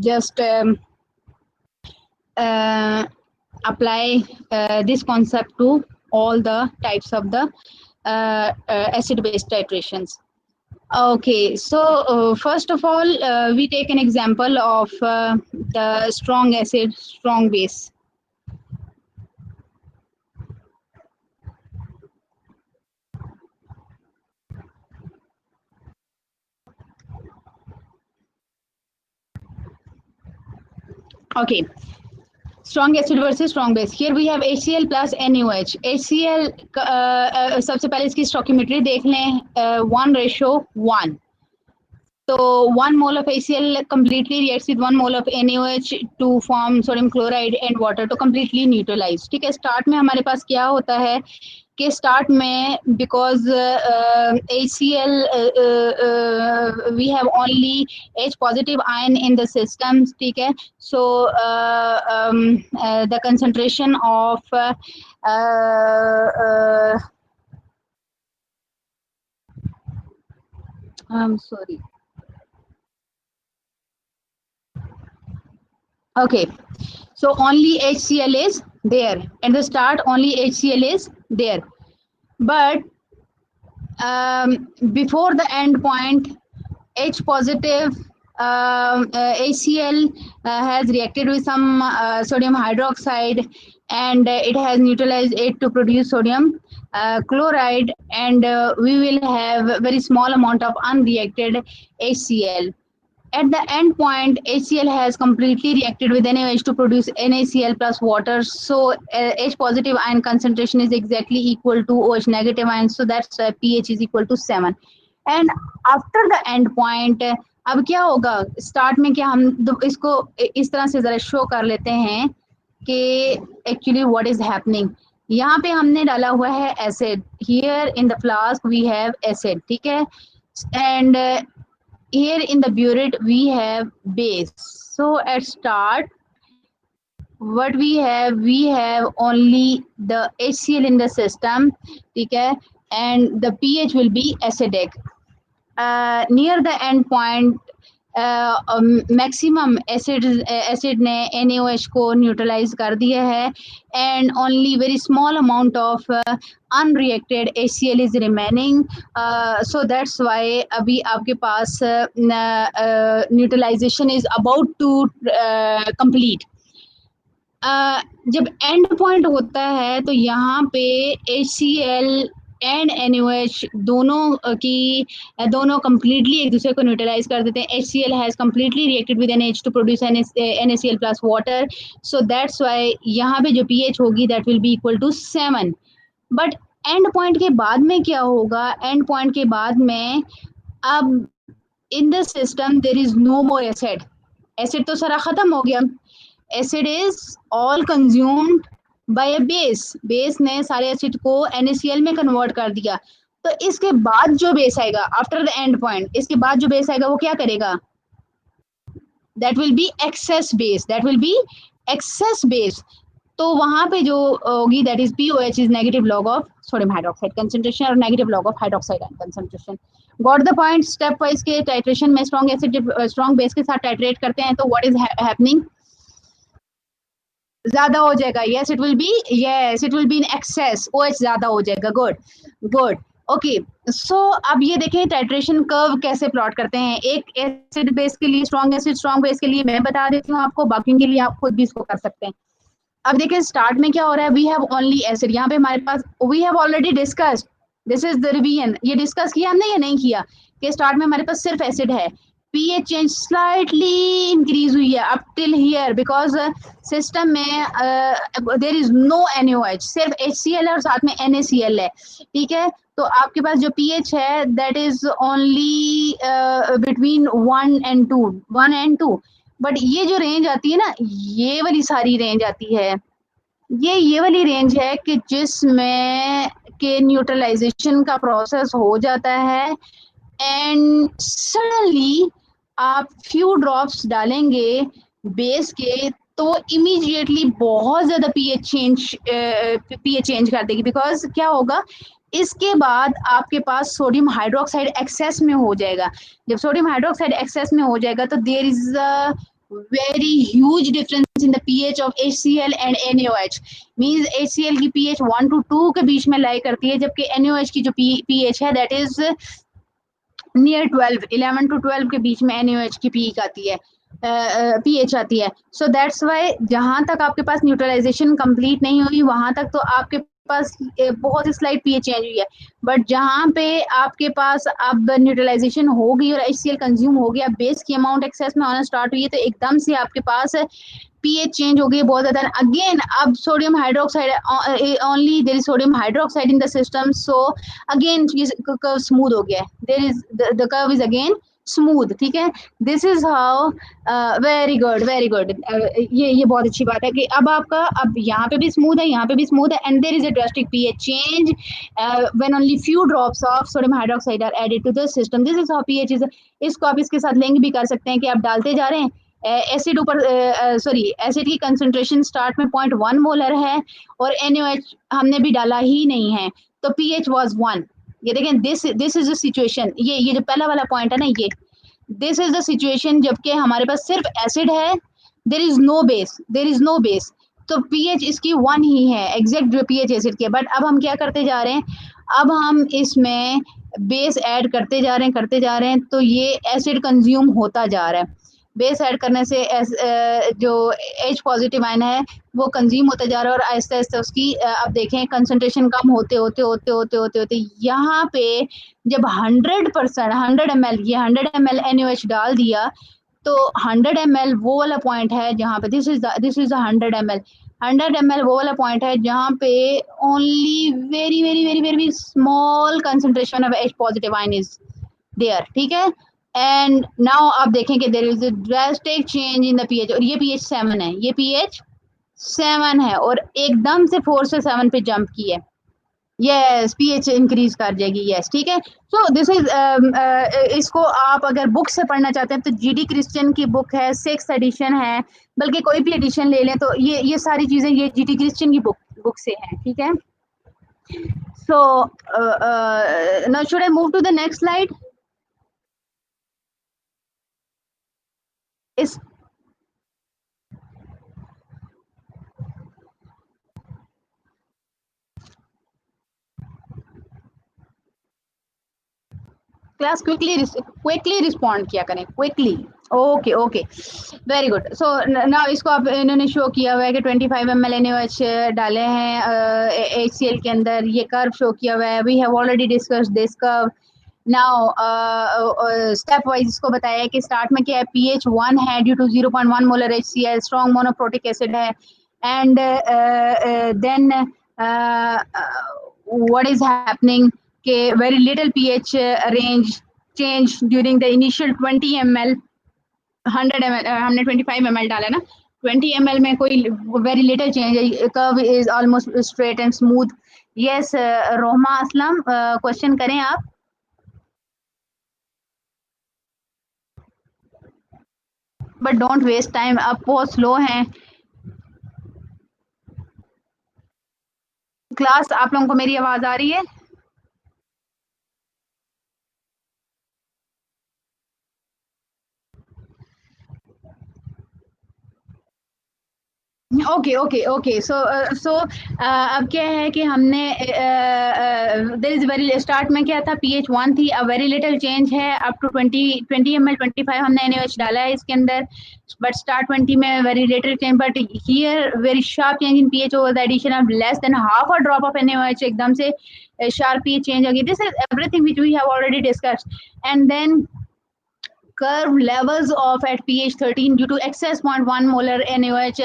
just apply this concept to all the types of the acid base titrations. Okay, so first of all, we take an example of the strong acid, strong base. Okay, strong acid versus strong base. Here we have HCl plus NaOH. HCl सबसे पहले इसकी stoichiometry देख लें, 1:1। So 1 mole of HCl completely reacts with 1 mole of NaOH to form sodium chloride and water to completely neutralize। ठीक है, start में हमारे पास क्या होता है कि स्टार्ट में because HCl we have only H positive ion in the system, ठीक है, so the concentration of I'm sorry, okay, so only HCl is there at the start, only HCl is there, but before the end point, H positive HCl has reacted with some sodium hydroxide, and it has neutralized it to produce sodium chloride, and we will have very small amount of unreacted HCl. At the end point, HCl has completely reacted with NaOH to produce NaCl plus water. So H positive ion concentration is exactly equal to OH negative ion. So that's pH is equal to 7. And after the end point, अब क्या होगा, start में क्या हम इसको इस तरह से जरा शो कर लेते हैं कि एक्चुअली व्हाट इज हैपनिंग। यहाँ पे हमने डाला हुआ है acid, here in the flask we have acid, ठीक है, and here in the burette we have base. So at start we have only the HCl in the system, ठीक है, and the pH will be acidic. Near the end point, maximum acid ने NaOH को neutralise कर दिया है, and only very small amount of unreacted HCl is remaining. So that's why अभी आपके पास neutralization is about to complete. जब end point होता है तो यहाँ पे HCl एंड NaOH दोनों कंप्लीटली एक दूसरे को न्यूट्रलाइज कर देते हैं. HCl has completely reacted with NH to produce NaCl plus water. So that's why यहाँ पे जो pH होगी that will be equal to 7. But end point के बाद में क्या होगा? एंड पॉइंट के बाद में अब in the system there is no more acid. Acid तो सारा खत्म हो गया. Acid is all consumed by a base. Base ने सारे एसिड को NaCl में कन्वर्ट कर दिया. तो इसके बाद जो बेस आएगा आफ्टर द एंड पॉइंट, इसके बाद जो बेस आएगा वो क्या करेगा? That will be excess base. That will be excess base. तो वहां पे जो होगी that is POH is negative log of sodium hydroxide concentration और negative log of hydroxide ion concentration. Got the point? Step wise के titration में strong acid strong base के साथ टाइट्रेट करते हैं तो व्हाट इज हैपनिंग? ज्यादा हो जाएगा. Yes it will be, yes it will be in excess. OH ज्यादा हो जाएगा. Good good. ओके, सो अब ये देखें टाइट्रेशन कर्व कैसे प्लॉट करते हैं. एक एसिड बेस के लिए स्ट्रॉन्ग एसिड स्ट्रॉन्ग बेस के लिए मैं बता देती हूँ आपको, बाकी के लिए आप खुद भी इसको कर सकते हैं. अब देखिए स्टार्ट में क्या हो रहा है. We have only acid. यहाँ पे हमारे पास we have already discussed, this is the revision. ये डिस्कस किया हमने या नहीं किया कि स्टार्ट में हमारे पास सिर्फ एसिड है. pH चेंज स्लाइटली इंक्रीज हुई है up till here because system में देयर इज नो NaOH, सिर्फ HCl है और साथ में NaCl है. ठीक है, तो आपके पास जो pH है that is only between 1 and 2. But ये जो रेंज आती है ना, ये वाली सारी रेंज आती है, ये वाली रेंज है कि जिसमें के न्यूट्रलाइजेशन का प्रोसेस हो जाता है एंड सडनली आप फ्यू ड्रॉप्स डालेंगे बेस के तो इमीडिएटली बहुत ज्यादा पीएच चेंज कर देगी. बिकॉज क्या होगा, इसके बाद आपके पास सोडियम हाइड्रोक्साइड एक्सेस में हो जाएगा. जब सोडियम हाइड्रोक्साइड एक्सेस में हो जाएगा तो there is a very huge difference in the pH of HCl and NaOH. means HCl की pH 1 to 2 के बीच में लाई करती है, जबकि NaOH की जो pH है that is नियर 12, 11 to 12 के बीच में NaOH की पीक आती है, pH आती है. सो दैट्स वाई जहां तक आपके पास न्यूट्रलाइजेशन कंप्लीट नहीं हुई वहां तक तो आपके पास बहुत ही स्लाइट pH चेंज हुई है. बट जहां पे आपके पास अब न्यूट्रलाइजेशन हो गई और HCl कंज्यूम हो गया, बेस की अमाउंट एक्सेस में आना स्टार्ट हुई है, तो एकदम से आपके पास pH चेंज हो गई बहुत ज्यादा. अगेन अब sodium hydroxide only there is sodium hydroxide in the system. So again curve smooth हो गया. There is the curve is again smooth. ठीक है, this is how. Very good very good. ये बहुत अच्छी बात है कि अब आपका अब यहाँ पे भी स्मूथ है, यहाँ पे भी स्मूथ है, and there is a drastic pH change when only few drops of sodium hydroxide are added to the system. This is how pH is. इसको आप इसके साथ लिंक भी कर सकते हैं कि आप डालते जा रहे हैं एसिड ऊपर, सॉरी एसिड की कंसंट्रेशन स्टार्ट में 0.1 मोलर है और NaOH हमने भी डाला ही नहीं है तो pH वाज 1. ये देखें, दिस इज द सिचुएशन. ये जो पहला वाला पॉइंट है ना, ये दिस इज द सिचुएशन जबकि हमारे पास सिर्फ एसिड है, there is no base, there is no base. तो pH इसकी 1 ही है एग्जैक्ट जो pH एसिड की है. बट अब हम क्या करते जा रहे हैं, अब हम इसमें बेस ऐड करते जा रहे हैं तो ये एसिड कंज्यूम होता जा रहा है. बेस ऐड करने से जो H पॉजिटिव आयन है वो कंज्यूम होता जा रहा है और आहिस्ते आहिस्ते उसकी अब देखें कंसंट्रेशन कम होते होते यहाँ पे जब 100% 100 ml, ये 100 ml NaOH डाल दिया तो 100 ml वो वाला पॉइंट है जहाँ पे दिस इज 100 ml. 100 ml वो वाला पॉइंट है जहाँ पे only very very very very small concentration of H positive ion is there. ठीक है, एंड नाउ आप देखें कि there is a drastic change in the pH और ये pH 7 है, ये pH 7 है और एकदम से 4 से 7 पे जंप की है. यस, पीएच इंक्रीज कर जाएगी, यस, ठीक है। सो दिस इज इसको आप अगर बुक से पढ़ना चाहते हैं तो जीडी क्रिश्चियन की बुक है, 6th एडिशन है, बल्कि कोई भी एडिशन ले लें तो ये सारी चीजें ये जीडी क्रिश्चियन की बुक से हैं, ठीक है। So now should I move to the next slide? इस क्लास क्विकली रिस्पॉन्ड किया करें, quickly. Okay okay, very good. So now इसको आप इन्होंने शो किया हुआ है कि 25 ml एनएच डाले हैं एचसीएल के अंदर, ये कर्व शो किया हुआ है। We have already discussed this curve. Now step wise इसको बताया है कि स्टार्ट में क्या है, पीएच 1 है due to 0.1 molar HCl, strong monoprotic acid है, and then what is happening कि very little pH range change during the initial 20 ml, 100 ml, हमने 25 ml डाला ना, 20 ml में कोई very little change है, curve is almost straight and smooth. Yes, Roma Aslam, question करें आप। बट डोंट वेस्ट टाइम, आप बहुत स्लो हैं। क्लास, आप लोगों को मेरी आवाज आ रही है? Okay okay okay. सो अब क्या है कि हमने देयर इज वेरी स्टार्ट में क्या था, पीएच 1 थी, अब वेरी लिटिल चेंज है अप टू 20 ml, 25 हमने एनएच डाला है इसके अंदर, बट स्टार्ट 20 में very little change, but here very sharp change in pH over the addition of less than half a drop of NH, एकदम से शार्प पीएच चेंज हो गई। This is everything which we have already discussed. And then curve levels of at pH 13 due to excess 0.1 molar NaOH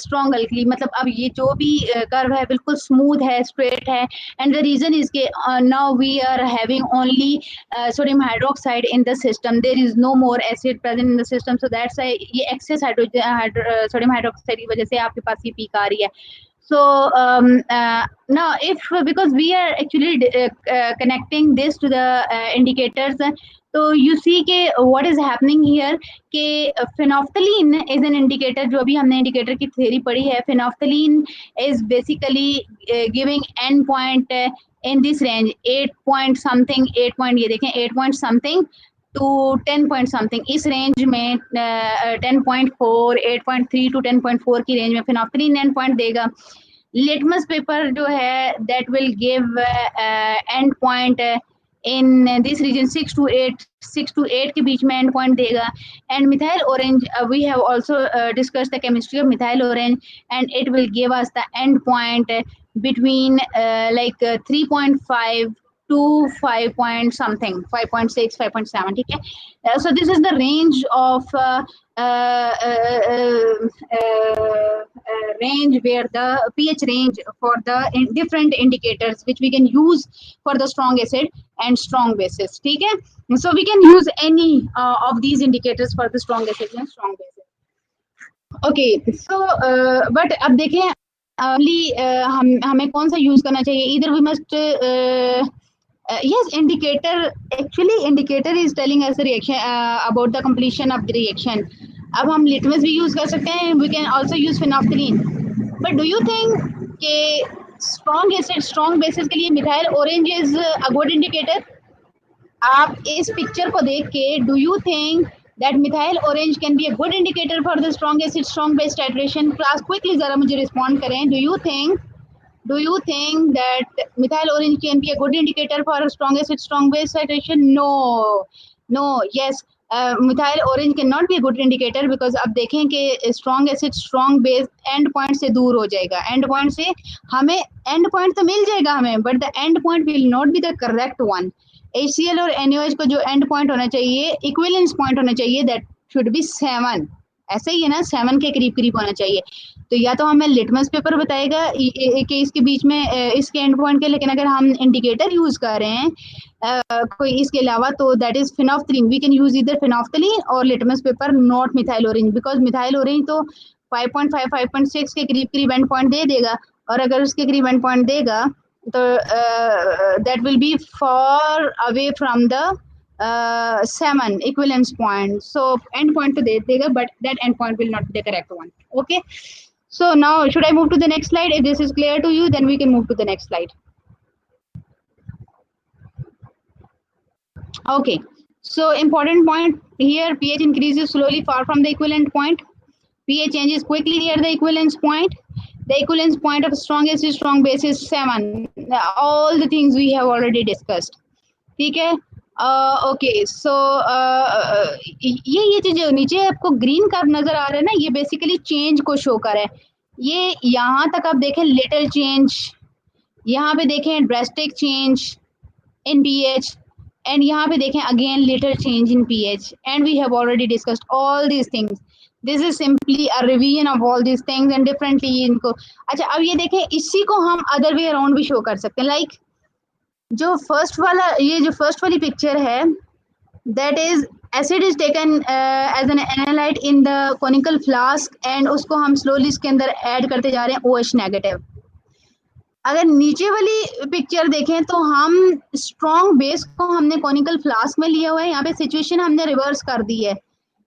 strong alkali, मतलब अब ये जो भी कर्व है बिल्कुल स्मूथ है, स्ट्रेट है, एंड द रीजन इज के now we are having only sodium hydroxide in the system, there is no more acid present in the system, so that's ये एक्सेस सोडियम हाइड्रोक्साइड की वजह से आपके पास ये पीक आ रही है। So now if because we are actually connecting this to the indicators, तो you see के what is happening here कि phenolphthalein is an indicator, जो भी हमने इंडिकेटर की थ्योरी पढ़ी है, phenolphthalein is basically giving end point in this range 8 point something, 8 point, ये देखें 8 point something to 10 point something, इस रेंज में 10.4, 8.3 to 10.4 की रेंज में फिनॉक्सिलिन एंड पॉइंट देगा। लिटमस पेपर जो है that will give end point in this region 6 to 8 के बीच में एंड पॉइंट देगा। And methyl orange, we have also discussed the chemistry of methyl orange, and it will give us the end point between like 3.5 to 5 point something, 5.6, 5.7, ठीक है। So this is the range of uh, uh, range where the pH range for the different indicators which we can use for the strong acid and strong bases, ठीक है। So we can use any of these indicators for the strong acid and strong bases. Okay, so but अब देखें हमें कौन सा use करना चाहिए, इधर we must yes, indicator, actually indicator is telling us the reaction about the completion of the reaction. अब हम litmus भी use कर सकते हैं, we can also use phenolphthalein, but do you think कि strong acid strong bases के लिए methyl orange is a good indicator? आप इस पिक्चर को देख के do you think that methyl orange can be a good indicator for the strong acid strong base titration? Class quickly जरा मुझे respond करें, do you think that methyl orange can be a good indicator for strong acid strong base titration? No, yes, methyl orange cannot be a good indicator because अब देखें कि strong acid strong base end point से दूर हो जाएगा, end point से हमें end point तो मिल जाएगा हमें, but the end point will not be the correct one. HCl और NaOH को जो end point होना चाहिए, equivalence point होना चाहिए, that should be 7, ऐसे ही है ना, 7 के करीब करीब होना चाहिए। तो या तो हमें लिटमस पेपर बताएगा कि इसके बीच में इसके एंड पॉइंट के, लेकिन अगर हम इंडिकेटर यूज कर रहे हैं कोई इसके अलावा, तो that is phenolphthalein, we can use इधर फिनॉफ्थलीन और litmus paper, not methyl orange, because methyl orange तो 5.5 5.6 के करीब करीब एंड पॉइंट दे देगा, और अगर उसके करीब एंड पॉइंट देगा that will be far away from the 7 equivalence point. So end point to दे देगा, but that end point will not be the correct one. Okay. So now should I move to the next slide? If this is clear to you, then we can move to the next slide. Okay. So important point here, pH increases slowly far from the equivalent point. pH changes quickly near the equivalence point. The equivalence point of strong acid, strong base is 7. All the things we have already discussed. ठीक है. Okay so ये चीज नीचे आपको green curve नजर आ रहा है ना, ये बेसिकली चेंज को शो कर है. ये यहाँ तक आप देखें लिटिल चेंज, यहाँ पे देखें drastic change in pH, and यहाँ पे देखें again little change in pH, and we have already discussed all these things. This is simply a revision of all these things and differently इनको. अच्छा अब ये देखें, इसी को हम other way around भी show कर सकते हैं. Like जो फर्स्ट वाला, ये जो फर्स्ट वाली पिक्चर है, that is acid is taken as an analyte in the conical flask, and उसको हम slowly इसके अंदर ऐड करते जा रहे हैं OH नेगेटिव. अगर नीचे वाली पिक्चर देखें तो हम स्ट्रॉन्ग बेस को हमने कॉनिकल फ्लास्क में लिया हुआ है. यहाँ पे सिचुएशन हमने रिवर्स कर दी है,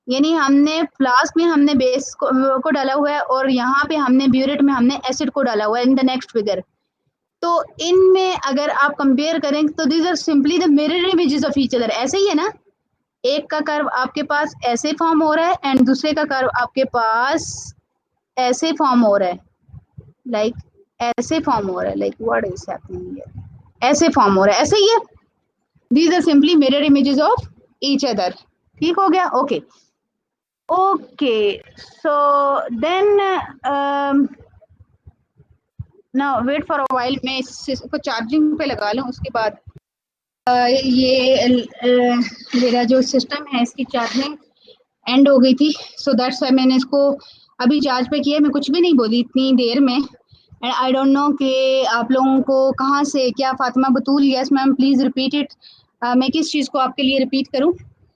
यानी हमने फ्लास्क में हमने बेस को डाला हुआ है और यहाँ पे हमने ब्यूरेट में हमने एसिड को डाला हुआ है इन द नेक्स्ट फिगर. तो इनमें अगर आप कंपेयर करें तो these are simply the mirror images of each other. ऐसे ही है ना, एक का कर्व आपके पास ऐसे फॉर्म हो रहा है एंड दूसरे का कर्व आपके पास ऐसे फॉर्म हो रहा है, लाइक ऐसे फॉर्म हो रहा है, like what is happening here, ऐसे फॉर्म हो रहा है, ऐसे ही है. These are simply mirror images of each other. ठीक हो गया. Okay okay so then now wait for a while. मैं इसको चार्जिंग पे लगा लूँ, उसके बाद ये मेरा जो सिस्टम है इसकी चार्जिंग एंड हो गई थी, सो दैट्स व्हाई मैंने इसको अभी चार्ज पे किया. मैं कुछ भी नहीं बोली इतनी देर में, एंड आई डोंट नो कि आप लोगों को कहाँ से क्या. Fatima Batool, yes ma'am please repeat it. मैं किस चीज़ को आपके लिए रिपीट करूँ,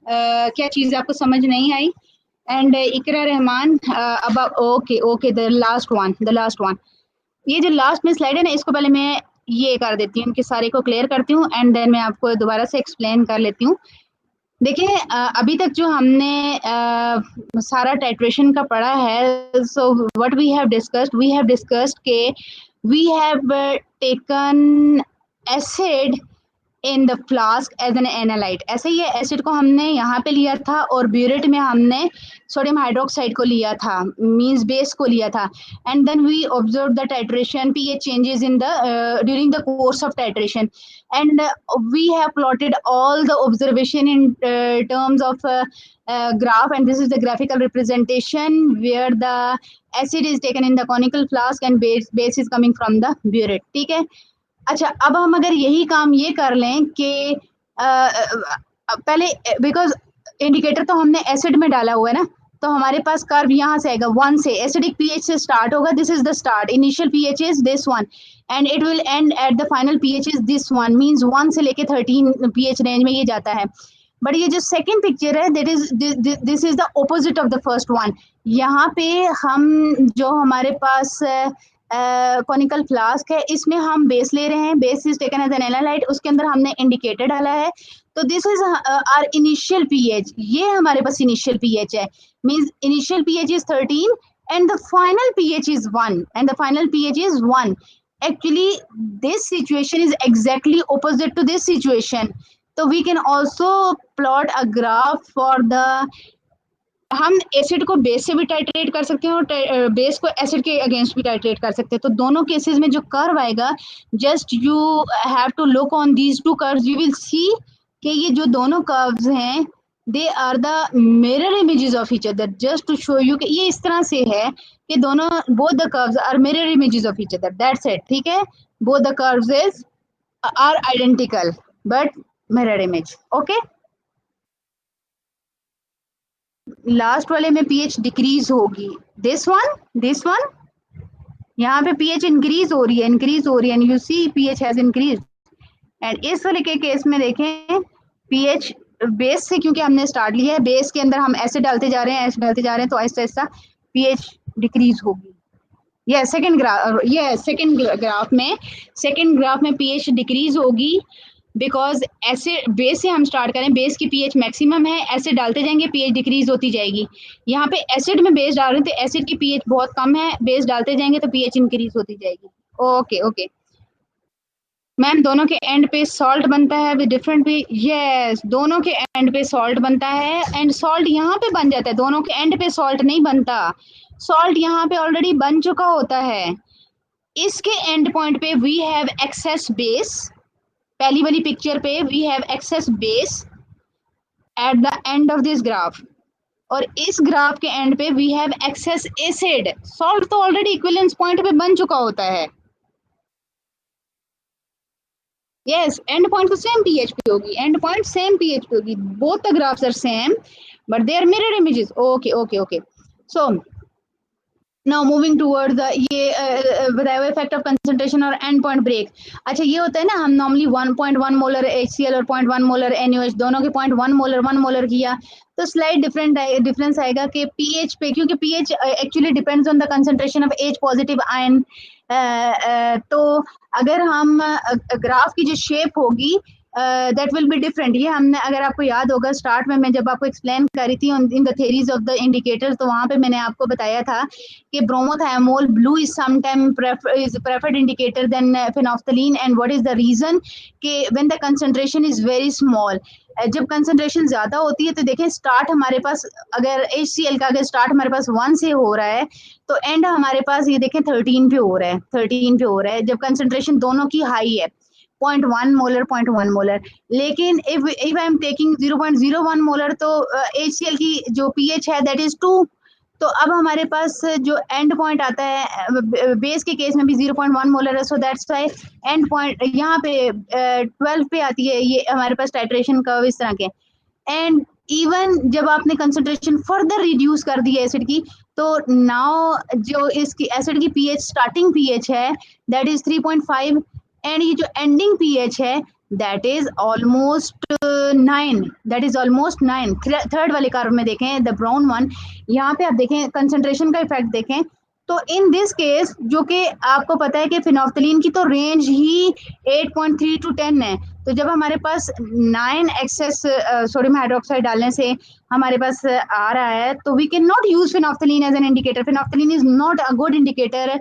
क्या चीज़ आपको समझ नहीं आई. एंड इकरा रहमान अब okay okay the last one. ये जो लास्ट में स्लाइड है ना, इसको पहले मैं ये कर देती हूँ कि सारे को क्लियर करती हूँ एंड देन मैं आपको दोबारा से एक्सप्लेन कर लेती हूँ. देखिए अभी तक जो हमने सारा टाइट्रेशन का पढ़ा है, so what we have discussed के we have taken acid in the flask as an analyte. ऐसे ही एसिड को हमने यहाँ पे लिया था और ब्यूरेट में हमने सोडियम हाइड्रोक्साइड को लिया था, मींस बेस को लिया था. And then we observe the titration pH changes in the during the course of titration, and we have plotted all the observation in terms of graph, and this is the graphical representation where the acid is taken in the conical flask and base is coming from the burette. ठीक है. अच्छा अब हम अगर यही काम ये कर लें कि पहले, बिकॉज इंडिकेटर तो हमने एसिड में डाला हुआ है ना, तो हमारे पास कर्व यहाँ से आएगा 1 से, एसिडिक पीएच से स्टार्ट होगा. This is the start, initial pH is this one and it will and at the final pH is this one, means 1 से लेके 13 पीएच रेंज में ये जाता है. बट ये जो सेकंड पिक्चर है, that is this is the opposite of the first one. यहाँ पे हम जो हमारे पास कॉनिकल फ्लास्क है, इसमें हम बेस ले रहे हैं, base is taken as an analyte, उसके अंदर हमने इंडिकेटर डाला है. तो this is our initial pH, ये हमारे पास इनिशियल पीएच है, means initial pH is 13 and the final pH is 1 and the final pH is 1. Actually this situation is exactly opposite to this situation, so we can also plot a graph for the, हम acid को base से भी titrate कर सकते हैं और base को acid के अगेंस्ट भी टाइट्रेट कर सकते हैं. तो दोनों केसेस में जो कर्व आएगा, just you have to look on these two curves, you will see कि ये जो दोनों कर्व्स हैं, they are the mirror images of each other. Just to show you कि ये इस तरह से है कि दोनों, both the curves are mirror images of each other, that's it. ठीक है, both the curves is are identical but mirror image. Okay, last वाले में पीएच डिक्रीज होगी, दिस वन यहाँ पे पीएच इंक्रीज हो रही है and you see pH has increase. And इस वाले के केस में देखें पीएच बेस से, क्योंकि हमने स्टार्ट लिया है, बेस के अंदर हम एसिड डालते जा रहे हैं तो आहिस्ता आहिस्ता पीएच डिक्रीज होगी. सेकंड ग्राफ में पीएच डिक्रीज होगी, बिकॉज एसिड बेस से हम स्टार्ट करें, बेस की पीएच मैक्सिमम है, एसिड डालते जाएंगे पीएच डिक्रीज होती जाएगी। यहाँ पे एसिड में बेस डाल रहे हैं तो एसिड की पीएच बहुत कम है, बेस डालते जाएंगे तो पीएच इंक्रीज होती जाएगी। ओके ओके मैम, दोनों के एंड पे सॉल्ट बनता है विद डिफरेंट भी, यस दोनों के एंड पे सॉल्ट बनता है, एंड सॉल्ट यहाँ पे बन जाता है, दोनों के एंड पे सॉल्ट नहीं बनता, सॉल्ट यहाँ पे ऑलरेडी बन चुका होता है। इसके एंड पॉइंट पे वी हैव एक्सेस बेस, पहली वाली पिक्चर पे we have excess base at the end of this graph, और इस ग्राफ के एंड पे we have excess acid, salt तो ऑलरेडी इक्विवेलेंस पॉइंट पे बन चुका होता है। yes, end point तो same pH पे होगी, end point same pH पे होगी, both the graphs are same but they are mirror images. Okay, so now moving towards the ये बताया हुआ इफेक्ट ऑफ कंसंट्रेशन और एंड पॉइंट ब्रेक। अच्छा, ये होता है ना, हम नॉर्मली 1.1 मोलर HCl और 0.1 मोलर NaOH दोनों के 1 मोलर किया तो स्लाइड डिफरेंस आएगा कि पीएच पे, क्योंकि pH actually depends on the concentration of H positive ion. तो अगर हम ग्राफ की जो शेप होगी दैट विल बी डिफरेंट। ये हमने, अगर आपको याद होगा स्टार्ट में मैं जब आपको एक्सप्लेन कर रही थी in the theories of the indicators, तो वहां पे मैंने आपको बताया था कि bromothymol blue is sometime is preferred indicator than phenolphthalein, and what is the reason कि when the concentration is very small, जब कंसंट्रेशन ज्यादा होती है तो देखें स्टार्ट हमारे पास, अगर HCl का अगर स्टार्ट हमारे पास 1 से हो रहा है तो एंड हमारे पास ये देखें 13 पे हो रहा है, 13 पे हो रहा है, जब कंसंट्रेशन दोनों की हाई है 0.1 मोलर 0.1 मोलर। लेकिन if I am taking 0.01 molar तो HCl की जो पीएच है दैट इज 2, तो अब हमारे पास जो एंड पॉइंट आता है बेस के केस में भी 0.1 मोलर है, सो दैट्स व्हाई एंड पॉइंट यहाँ पे 12 पे आती है, ये हमारे पास टाइट्रेशन कर्व इस तरह के। एंड इवन जब आपने कंसंट्रेशन फर्दर रिड्यूस कर दी है एसिड की, तो नाउ जो इसकी एसिड की पीएच स्टार्टिंग पीएच है दैट इज 3.5, एंड ये जो एंडिंग पीएच है that is almost 9, that is almost 9। Third वाले कार्व में देखें द ब्राउन वन, यहाँ पे आप देखें कंसंट्रेशन का इफेक्ट देखें, तो इन दिस केस जो कि आपको पता है कि फिनोफ्थलीन की तो रेंज ही 8.3 टू 10 है, तो जब हमारे पास 9 एक्सेस सोडियम हाइड्रोक्साइड डालने से हमारे पास आ रहा है, तो we can not use phenolphthalein as an indicator. Phenolphthalein is not a good indicator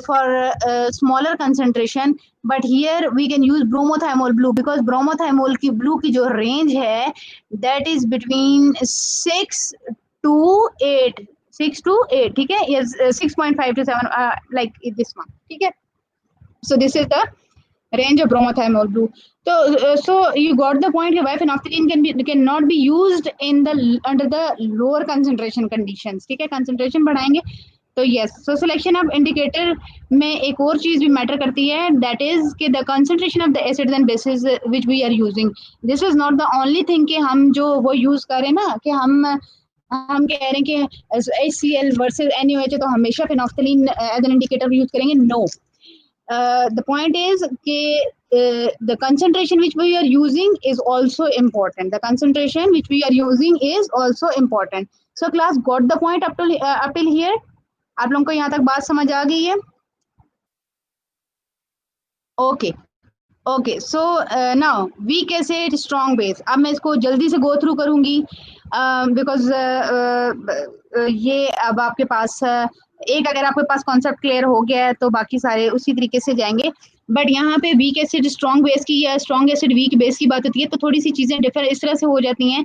for smaller concentration, but here we can use bromothymol blue, because bromothymol की ब्लू की जो रेंज है that is between 6 to 8, 6 to 8, ठीक है, yes, 6.5 to 7, like this one, ठीक है। So this is the range of bromothymol blue. So you got the point, why phenolphthalein cannot be used in the under the lower concentration conditions, ठीक है, concentration बढ़ाएंगे तो yes, so selection of indicator में एक और चीज भी matter करती है, that is कि the concentration of the acids and bases which we are using, this is not the only thing कि हम जो वो यूज करें ना, कि हम कह रहे हैं कि HCl वर्सेस NaOH तो हमेशा phenolphthalein as an indicator use करेंगे, no. The point is the concentration which we are using is also important. The concentration which we are using is also important. So class got the point up till here? आप लोगों को यहाँ तक बात समझ आ गई है? Okay. Okay, so now week acid strong base, अब मैं इसको जल्दी से गो थ्रू करूंगी बिकॉज ये अब आपके पास एक अगर आपके पास कॉन्सेप्ट क्लियर हो गया है तो बाकी सारे उसी तरीके से जाएंगे। बट यहाँ पे वीक एसिड स्ट्रॉन्ग बेस की या स्ट्रॉन्ग एसिड वीक बेस की बात होती है तो थोड़ी सी चीजें डिफर इस तरह से हो जाती हैं,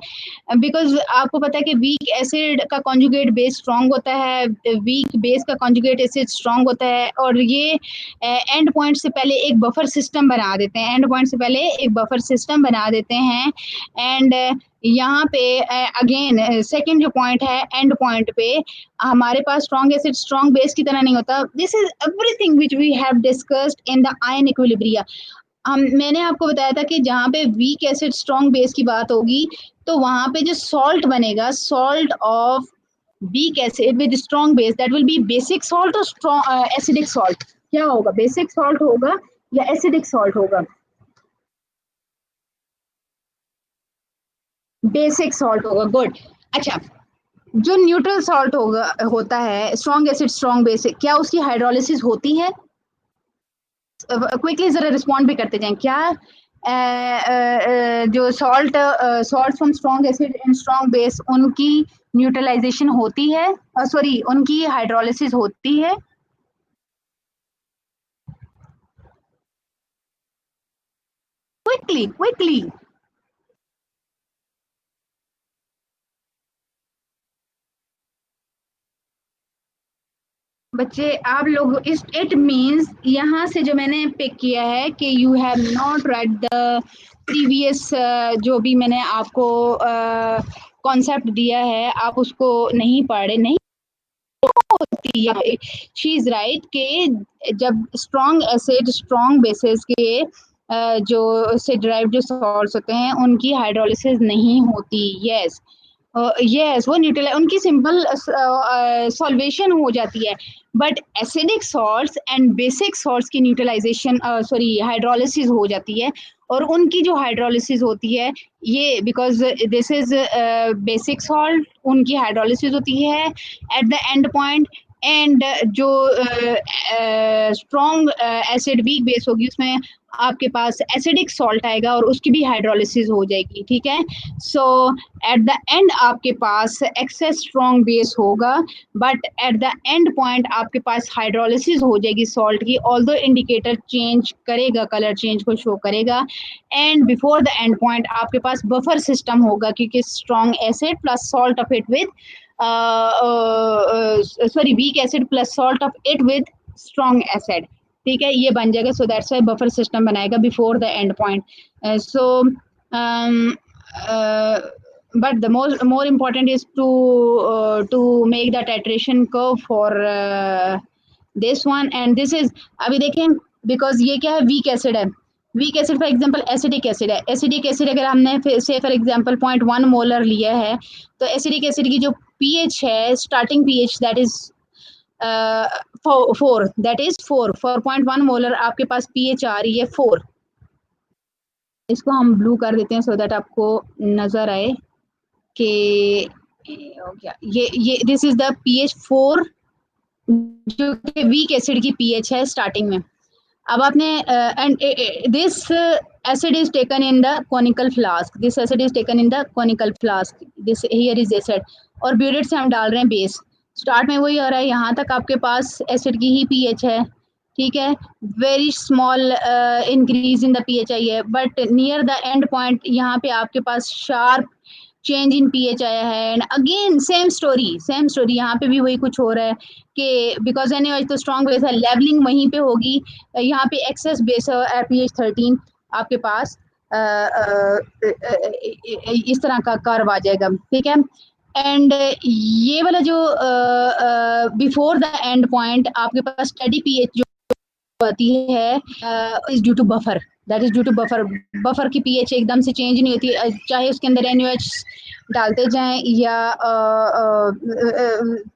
बिकॉज आपको पता है कि वीक एसिड का कॉन्जुगेट बेस स्ट्रॉन्ग होता है, वीक बेस का कॉन्जुगेट एसिड स्ट्रॉन्ग होता है, और ये एंड पॉइंट से पहले एक बफर सिस्टम बना देते हैं, एंड पॉइंट से पहले एक बफर सिस्टम बना देते हैं। एंड यहाँ पे अगेन सेकंड जो पॉइंट है एंड पॉइंट पे हमारे पास स्ट्रॉन्ग एसिड स्ट्रॉन्ग बेस की तरह नहीं होता। This is everything which we have discussed in the ion equilibria. मैंने आपको बताया था कि जहाँ पे वीक एसिड स्ट्रॉन्ग बेस की बात होगी तो वहां पे जो सॉल्ट बनेगा, salt of weak acid with strong base, that will be basic salt or strong acidic salt, क्या होगा, बेसिक सॉल्ट होगा या एसिडिक सॉल्ट होगा? बेसिक सॉल्ट होगा, गुड। अच्छा, जो न्यूट्रल सॉल्ट होता है, स्ट्रॉन्ग एसिड स्ट्रॉन्ग बेस, क्या उसकी हाइड्रोलिसिस होती है? क्विकली जरा रिस्पॉन्ड भी करते जाएं क्या। जो salt from strong acid and strong base, उनकी न्यूट्रलाइजेशन होती है, सॉरी उनकी हाइड्रोलिसिस होती है? Quickly quickly. बच्चे आप लोग इस इट मींस यहाँ से जो मैंने पिक किया है कि you have not read the previous, जो भी मैंने आपको कॉन्सेप्ट दिया है आप उसको नहीं पढ़े, नहीं होती है। शी इज राइट कि जब स्ट्रॉन्ग एसिड स्ट्रॉन्ग बेसिस के जो से ड्राइव जो सॉल्ट्स होते हैं उनकी हाइड्रोलिसिस नहीं होती। यस, यस, वो न्यूट्रल उनकी सिंपल सॉल्वेशन हो जाती है। But acidic salts and basic salts की न्यूट्रलाइजेशन, सॉरी हाइड्रोलिसिस हो जाती है। और उनकी जो हाइड्रोलिसिस होती है, ये because this is basic salt, उनकी हाइड्रोलिसिस होती है eight the end point. And जो स्ट्रॉन्ग एसिड वीक बेस होगी उसमें आपके पास एसिडिक सॉल्ट आएगा और उसकी भी हाइड्रोलिसिस हो जाएगी। ठीक है, सो एट द एंड आपके पास एक्सेस स्ट्रॉन्ग बेस होगा, but at the end point आपके पास हाइड्रोलिसिस हो जाएगी सॉल्ट की, ऑल्दो इंडिकेटर चेंज करेगा, कलर चेंज को शो करेगा। And before the end point आपके पास बफर सिस्टम होगा, क्योंकि strong acid plus salt of it with, sorry weak acid plus salt of it with strong acid. ठीक है, ये बन जाएगा। So that's why buffer system बनाएगा before the end point. So but the more important is to make the titration curve for this one, and this is, अभी देखें, because ये क्या है, वीक एसिड है। Weak acid for example acidic acid है। Acidic acid अगर हमने से फॉर एग्जांपल 0.1 मोलर लिया है, तो एसिडिक एसिड की जो पीएच है, starting pH that is 4, that is 4.1 molar आपके पास पीएच आ रही है 4। इसको हम ब्लू कर देते हैं सो दैट आपको नजर आए कि हो गया। ये दिस इज द पीएच 4, जो कि वीक एसिड की पीएच है स्टार्टिंग में। अब आपने and this acid is taken in the conical flask, this acid is taken in the conical flask, this here is acid, और ब्यूरेट से हम डाल रहे हैं बेस। स्टार्ट में वही हो रहा है, यहाँ तक आपके पास एसिड की ही पीएच है। ठीक है, very small increase in the pH आई है, but near the end point यहाँ पे आपके पास शार्प चेंज इन पीएच आया है। एंड अगेन सेम स्टोरी यहाँ पे भी वही कुछ हो रहा है कि बिकॉज एनएच तो स्ट्रॉन्ग बेस है, लेवलिंग वहीं पे होगी। यहाँ पे एक्सेस बेस है पीएच 13 आपके पास, इस तरह का कर्व आ जाएगा। ठीक है, एंड ये वाला जो बिफोर द एंड पॉइंट आपके पास स्टडी पीएच जो आती है is due to buffer, that is due to buffer. Buffer की पीएच एकदम से चेंज नहीं होती, चाहे उसके अंदर एनयूएच डालते जाएं या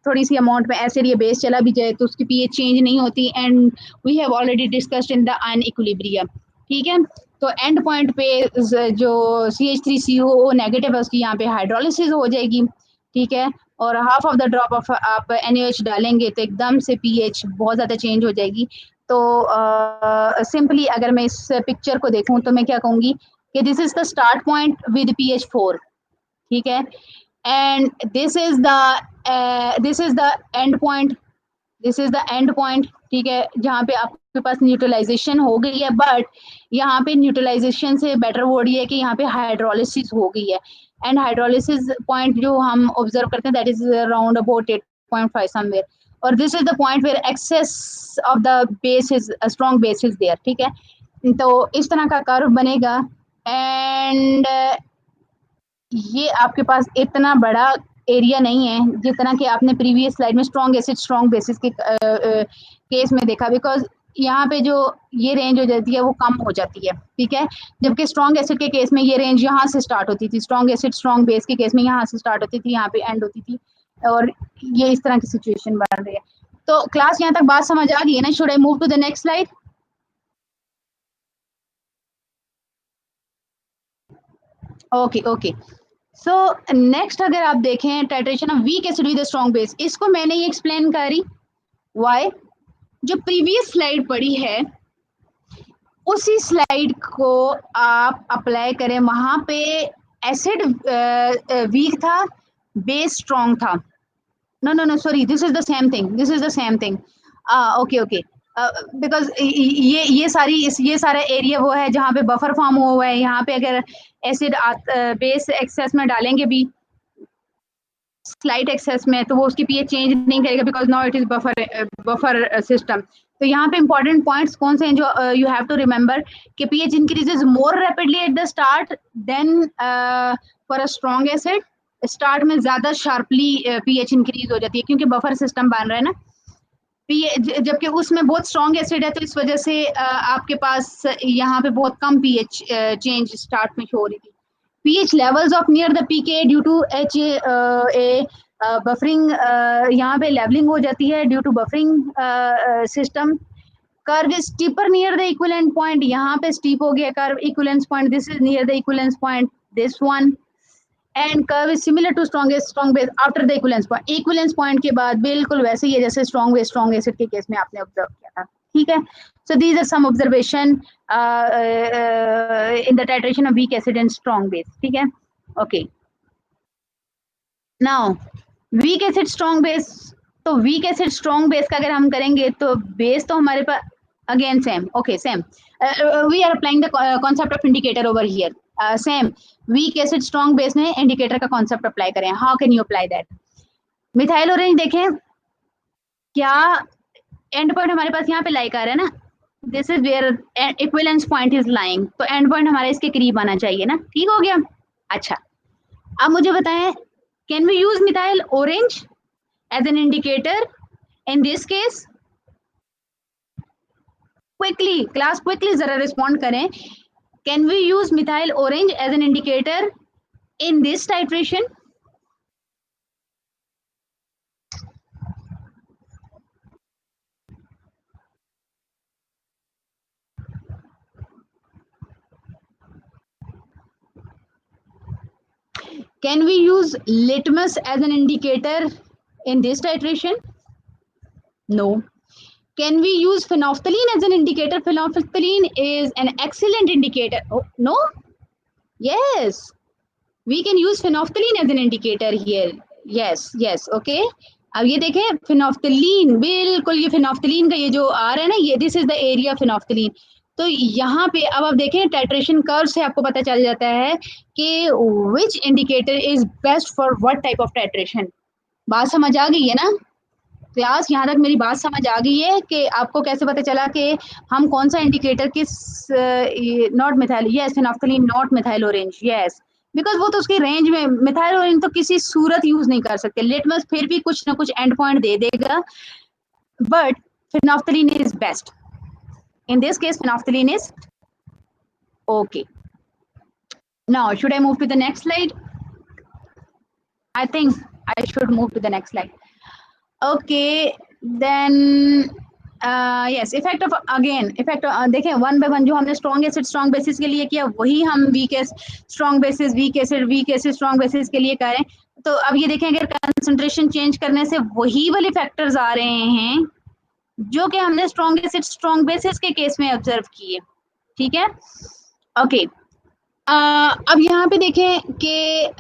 थोड़ी सी अमाउंट में एसिड या बेस चला भी जाए तो उसकी पीएच चेंज नहीं होती। And we have already discussed in the equilibrium. ठीक है, तो एंड पॉइंट पे जो CH3COO नेगेटिव है उसकी यहाँ पे हाइड्रोलिसिस हो जाएगी। ठीक है, और half of the drop of आप NaOH डालेंगे तो एकदम से पीएच बहुत ज़्यादा चेंज हो जाएगी। तो सिंपली अगर मैं इस पिक्चर को देखूं तो मैं क्या कहूँगी कि this is the start point with pH 4। ठीक है, and this is the end point, this is the end point. ठीक है, जहाँ पे आपके पास न्यूट्रलाइजेशन हो गई है, बट यहाँ पे न्यूट्रलाइजेशन से बेटर वर्ड ये है कि यहाँ पे हाइड्रोलिसिस हो गई है। एंड हाइड्रोलिसिस पॉइंट जो हम ऑब्जर्व करते हैं that is around about 8.5 somewhere, और this is the point where excess of the base is strong base is there. ठीक है, तो इस तरह का कर्व बनेगा। एंड ये आपके पास इतना बड़ा एरिया नहीं है जितना कि आपने प्रीवियस स्लाइड में स्ट्रॉन्ग एसिड स्ट्रॉन्ग बेसिस के केस में देखा, बिकॉज यहाँ पे जो ये रेंज हो जाती है वो कम हो जाती है। ठीक है, जबकि स्ट्रॉन्ग एसिड के केस में ये रेंज यहाँ से स्टार्ट होती थी, स्ट्रॉन्ग एसिड स्ट्रॉन्ग बेस के केस में यहाँ से स्टार्ट होती थी, यहाँ पे एंड होती थी, और ये इस तरह की सिचुएशन बन रही है। तो क्लास यहाँ तक बात समझ आ गई है ना? Should I move to the next slide? Okay okay, so next अगर आप देखें titration of weak acid with strong base, इसको मैंने ये एक्सप्लेन करी व्हाई, जो प्रीवियस स्लाइड पड़ी है उसी स्लाइड को आप अप्लाई करें, वहां पे एसिड वीक था, बेस स्ट्रॉन्ग था। No, sorry, this is the same thing, this is the same thing. Okay. Because ये सारा एरिया वो है जहाँ पे बफर फॉर्म हुआ है, यहाँ पे अगर एसिड बेस एक्सेस में डालेंगे भी स्लाइट एक्सेस में, तो वो उसकी पीएच चेंज नहीं करेगा, because now it is buffer system. तो यहाँ पे इंपॉर्टेंट पॉइंट्स कौन से हैं जो यू हैव टू रिमेंबर, कि pH increases more rapidly at the start then for a strong acid. Start में ज्यादा शार्पली पीएच इंक्रीज हो जाती है क्योंकि बफर सिस्टम बन रहा है ना, जबकि उसमें बहुत स्ट्रॉन्ग एसिड है, तो इस वजह से आपके पास यहाँ पे बहुत कम पीएच चेंज स्टार्ट में शो हो रही थी। pH levels of near the pK due to buffering, यहाँ पे लेवलिंग हो जाती है due to buffering system. Curve is steeper near the equivalent point, यहाँ पे स्टीप हो गया curve, equivalence point this is near the equivalence point, this one. And curve is similar to strong base after the equivalence point, equivalence point के बाद बिल्कुल वैसे ही है जैसे स्ट्रॉन्ग एसिड के केस में आपने ऑब्जर्व किया था। ठीक है, so these are some observation in the titration of weak acid and strong base. ठीक है, okay. Now weak acid strong base, तो weak acid strong base का अगर हम करेंगे तो बेस तो हमारे पास again same, okay same. We are applying the concept of indicator over here. Same weak acid strong base में indicator का concept apply करें. How can you apply that? Methyl orange देखें, क्या एंड पॉइंट हमारे पास यहाँ पे लाइक आ रहा है ना, this is where equivalence point is lying, तो एंड पॉइंट हमारे इसके करीब आना चाहिए ना। ठीक हो गया। अच्छा, अब मुझे बताएं, can we use methyl orange as an indicator in this case? Quickly class, quickly जरा रिस्पॉन्ड करें, can we use methyl orange as an indicator in this titration? Can we use litmus as an indicator in this titration? No. Can we use phenolphthalein as an indicator? Phenolphthalein is an excellent indicator. Oh, no? Yes. We can use phenolphthalein as an indicator here. Yes, okay. अब ये देखें phenolphthalein, बिल्कुल ये phenolphthalein का ये जो आ रहा है ना, ये this is the area phenolphthalein. तो यहाँ पे अब आप देखें टाइट्रेशन कर्व से आपको पता चल जाता है कि which indicator is best for what type of titration. बात समझ आ गई है ना क्लास? यहाँ तक मेरी बात समझ आ गई है कि आपको कैसे पता चला कि हम कौन सा इंडिकेटर किस, not methyl, yes phenolphthalein not methyl orange, yes, because वो तो उसकी रेंज में, मिथाइल ऑरेंज तो किसी सूरत यूज नहीं कर सकते, लिटमस फिर भी कुछ ना कुछ एंड पॉइंट दे देगा, but phenolphthalein is best in this case, phenolphthalein is okay. Now should I move to the next slide? I think I should move to the next slide. Okay, then yes, effect of again effect देखें one by one, जो हमने strong acid strong bases के लिए किया वही हम weak strong bases weak acid strong bases के लिए करें। तो अब ये देखें, अगर कंसंट्रेशन चेंज करने से वही वाले फैक्टर्स आ रहे हैं जो कि हमने स्ट्रॉन्ग एसिड स्ट्रॉन्ग बेसिस के केस में ऑब्जर्व किए। ठीक है, ओके। अब यहाँ पे देखें कि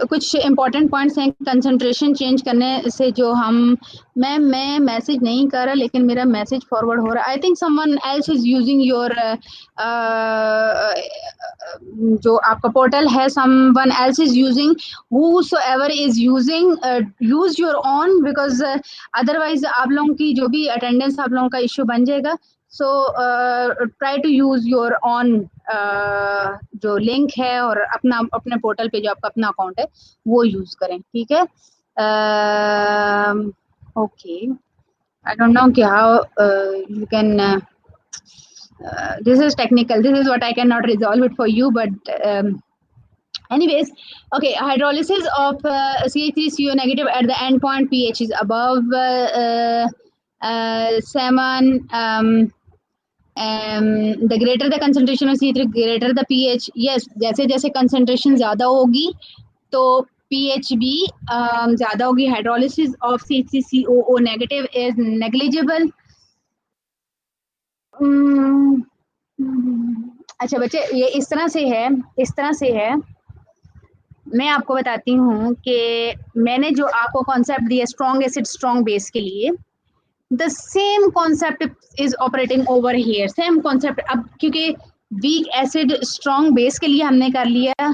कुछ इंपॉर्टेंट पॉइंट्स हैं कंसंट्रेशन चेंज करने से, जो हम मैं मैसेज नहीं कर रहा लेकिन मेरा मैसेज फॉरवर्ड हो रहा है। I think someone else is using your, जो आपका पोर्टल है, someone else is using, whosoever is using, use your own, because otherwise आप लोगों की जो भी अटेंडेंस आप लोगों का इश्यू बन जाएगा। So try to use your own जो लिंक है और अपने पोर्टल पे जो आपका अपना अकाउंट है वो यूज करें। ठीक है, ओके, आई डोंट नो कि how you can, this is technical, this is what I cannot resolve it for you, but anyways, okay, hydrolysis of CH3CO negative at the end point, pH is above 7, the greater the concentration of C3 greater the pH. yes, जैसे जैसे concentration ज़्यादा होगी तो PHB ज्यादा होगी, hydrolysis of CHCCOO negative is negligible. अच्छा बच्चे, ये इस तरह से है, इस तरह से है। मैं आपको बताती हूँ कि मैंने जो आपको कॉन्सेप्ट दिया स्ट्रॉन्ग एसिड स्ट्रॉन्ग बेस के लिए, the same concept is operating over here, same concept. अब क्योंकि वीक एसिड स्ट्रॉन्ग बेस के लिए हमने कर लिया,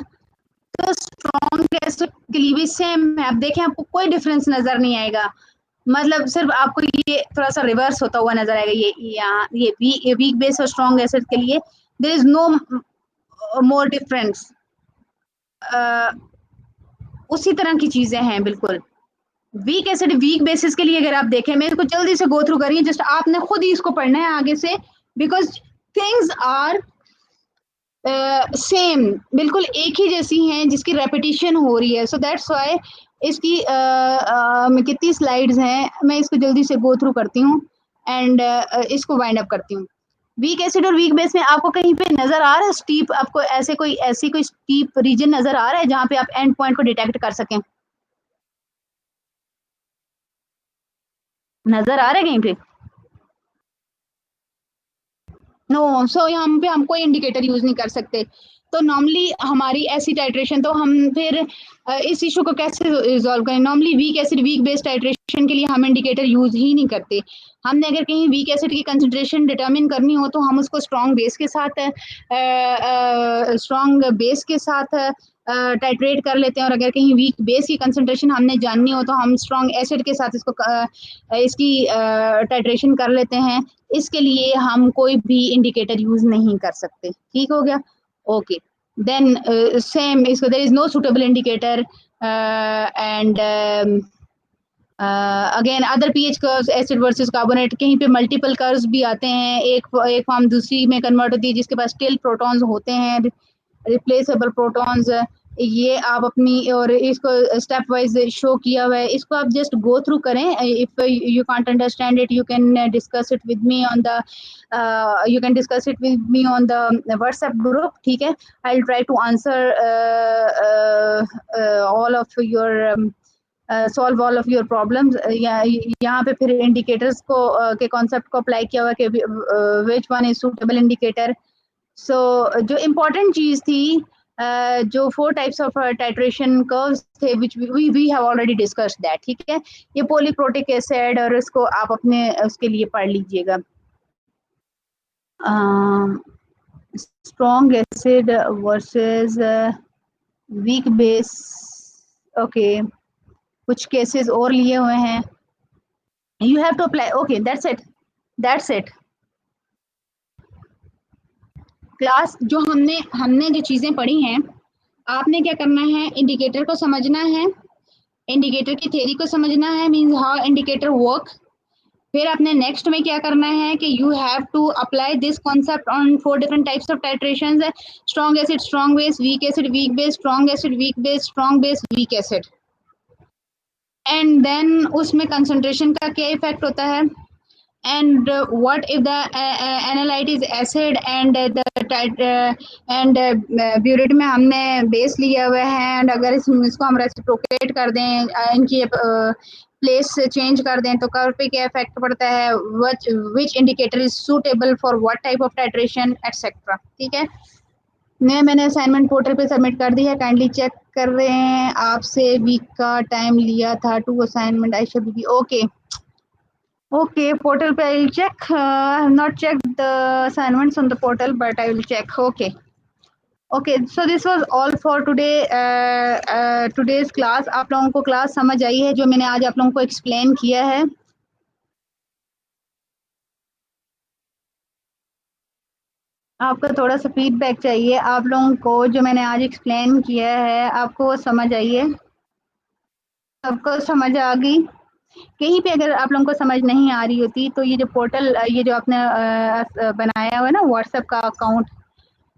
तो स्ट्रॉन्ग एसिड के लिए भी सेम है। अब देखें, आपको कोई डिफरेंस नजर नहीं आएगा, मतलब सिर्फ आपको ये थोड़ा सा रिवर्स होता हुआ नजर आएगा। ये यहाँ ये वीक बेस और स्ट्रॉन्ग एसिड के लिए there is no more difference. उसी तरह की चीजें हैं बिल्कुल। वीक एसिड वीक बेसिस के लिए अगर आप देखें, मैं इसको जल्दी से गो थ्रू करिए, जस्ट आपने खुद ही इसको पढ़ना है आगे से, बिकॉज थिंग्स आर सेम, बिल्कुल एक ही जैसी हैं जिसकी रेपिटेशन हो रही है। सो दैट्स व्हाई इसकी कितनी स्लाइड्स हैं, मैं इसको जल्दी से गो थ्रू करती हूँ एंड इसको वाइंड अप करती हूँ। वीक एसिड और वीक बेस में आपको कहीं पे नजर आ रहा है स्टीप, आपको ऐसी कोई स्टीप रीजन नजर आ रहा है जहाँ पे आप एंड पॉइंट को डिटेक्ट कर सकें? नजर आ रहा है कहीं पे? नो, सो यहाँ पे हम कोई इंडिकेटर यूज नहीं कर सकते। तो नॉर्मली हमारी ऐसी टाइट्रेशन, तो हम फिर इस इशू को कैसे रिजॉल्व करें? Normally week acid weak base titration के लिए हम इंडिकेटर यूज ही नहीं करते। हमने अगर कहीं वीक एसिड की कंसंट्रेशन डिटरमिन करनी हो तो हम उसको स्ट्रॉन्ग बेस के साथ टाइट्रेट कर लेते हैं, और अगर कहीं वीक बेस की कंसंट्रेशन हमने जाननी हो तो हम स्ट्रॉन्ग एसिड के साथ इसकी टाइट्रेशन कर लेते हैं। इसके लिए हम कोई भी इंडिकेटर यूज नहीं कर सकते। ठीक हो गया? ओके, देन सेम इसको there is no suitable indicator and again other pH curves, acid versus carbonate, कहीं पे मल्टीपल कर्व्स भी आते हैं, एक फॉर्म दूसरी में कन्वर्ट होती है जिसके पास स्टिल प्रोटॉन्स होते हैं, रिप्लेसेबल प्रोटॉन्स। ये आप अपनी, और इसको स्टेप वाइज शो किया हुआ है, इसको आप जस्ट गो थ्रू करें। If you can't understand it, you can discuss it with me on the WhatsApp group. ठीक है, I will try to answer all of your solve all of your problems. यहाँ पे फिर indicators को के concept को apply किया हुआ कि which one is suitable indicator. So जो इम्पोर्टेंट चीज थी, जो 4 टाइप्स ऑफ टाइट्रेशन कर्व्स थे which we have already discussed that. ठीक है, ये पॉलीप्रोटिक एसिड, और इसको आप अपने उसके लिए पढ़ लीजिएगा। Strong acid versus weak base. Okay, कुछ केसेस और लिए हुए हैं, you have to apply. Okay, that's it, that's it. Class जो हमने हमने जो चीजें पढ़ी हैं, आपने क्या करना है, इंडिकेटर को समझना है, इंडिकेटर की थ्योरी को समझना है, मींस हाउ इंडिकेटर वर्क। फिर आपने नेक्स्ट में क्या करना है कि you have to apply this concept on 4 different types of titrations. Strong acid strong base, weak acid weak base, strong acid weak base, strong base weak acid. And then उसमें concentration का क्या effect होता है, and what if the analyte is acid and burette में हमने base लिया हुआ है, एंड अगर इसको हम रेसिप्रोकेट कर दें, इनकी प्लेस चेंज कर दें, तो कर्व पे क्या इफेक्ट पड़ता है, which indicator is suitable for what type of titration et cetera. ठीक है, मैंने असाइनमेंट पोर्टल पे सबमिट कर दी है, काइंडली चेक कर रहे हैं। आपसे वीक का टाइम लिया था, 2 assignment I should be okay. Okay, portal पे I will check. I have not checked the assignments on the portal, but I will check. Okay. Okay, so this was all for today. Today's class. आप लोगों को class समझ आई है जो मैंने आज आप लोगों को एक्सप्लेन किया है? आपका थोड़ा सा फीडबैक चाहिए। आप लोगों को जो मैंने आज एक्सप्लेन किया है, आपको वो समझ आई है? सबको समझ आ गई? कहीं पे अगर आप लोगों को समझ नहीं आ रही होती तो ये जो पोर्टल, ये जो आपने बनाया हुआ है ना व्हाट्सएप का अकाउंट,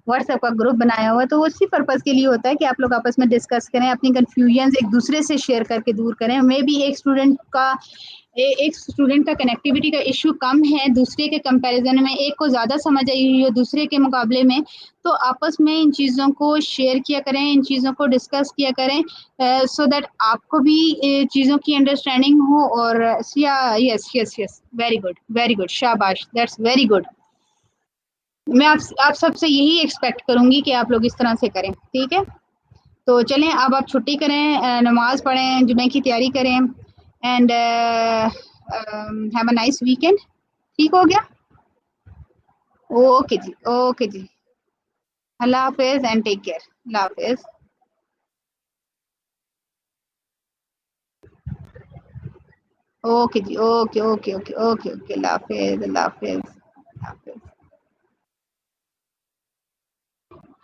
व्हाट्सएप का ग्रुप बनाया हुआ है, तो वो उसी पर्पज के लिए होता है कि आप लोग आपस में डिस्कस करें, अपनी कंफ्यूजन एक दूसरे से शेयर करके दूर करें। मे बी एक स्टूडेंट का कनेक्टिविटी का इश्यू कम है दूसरे के कंपैरिजन में, एक को ज़्यादा समझ आई हुई है दूसरे के मुकाबले में, तो आपस में इन चीज़ों को शेयर किया करें, इन चीज़ों को डिस्कस किया करें, सो दैट आपको भी चीज़ों की अंडरस्टैंडिंग हो। और yes yes yes, very good, शाबाश, दैट्स वेरी गुड। मैं आप सबसे यही एक्सपेक्ट करूंगी कि आप लोग इस तरह से करें, ठीक है। तो चलें, अब आप छुट्टी करें, नमाज पढ़ें, जुमे की तैयारी करें, and have a nice weekend. ठीक हो गया? ओके जी, ओके जी। अल्लाह हाफिज एंड टेक केयर। अल्लाह हाफिज। ओके जी, okay okay okay okay okay, अल्लाह हाफिज, अल्लाह हाफिज।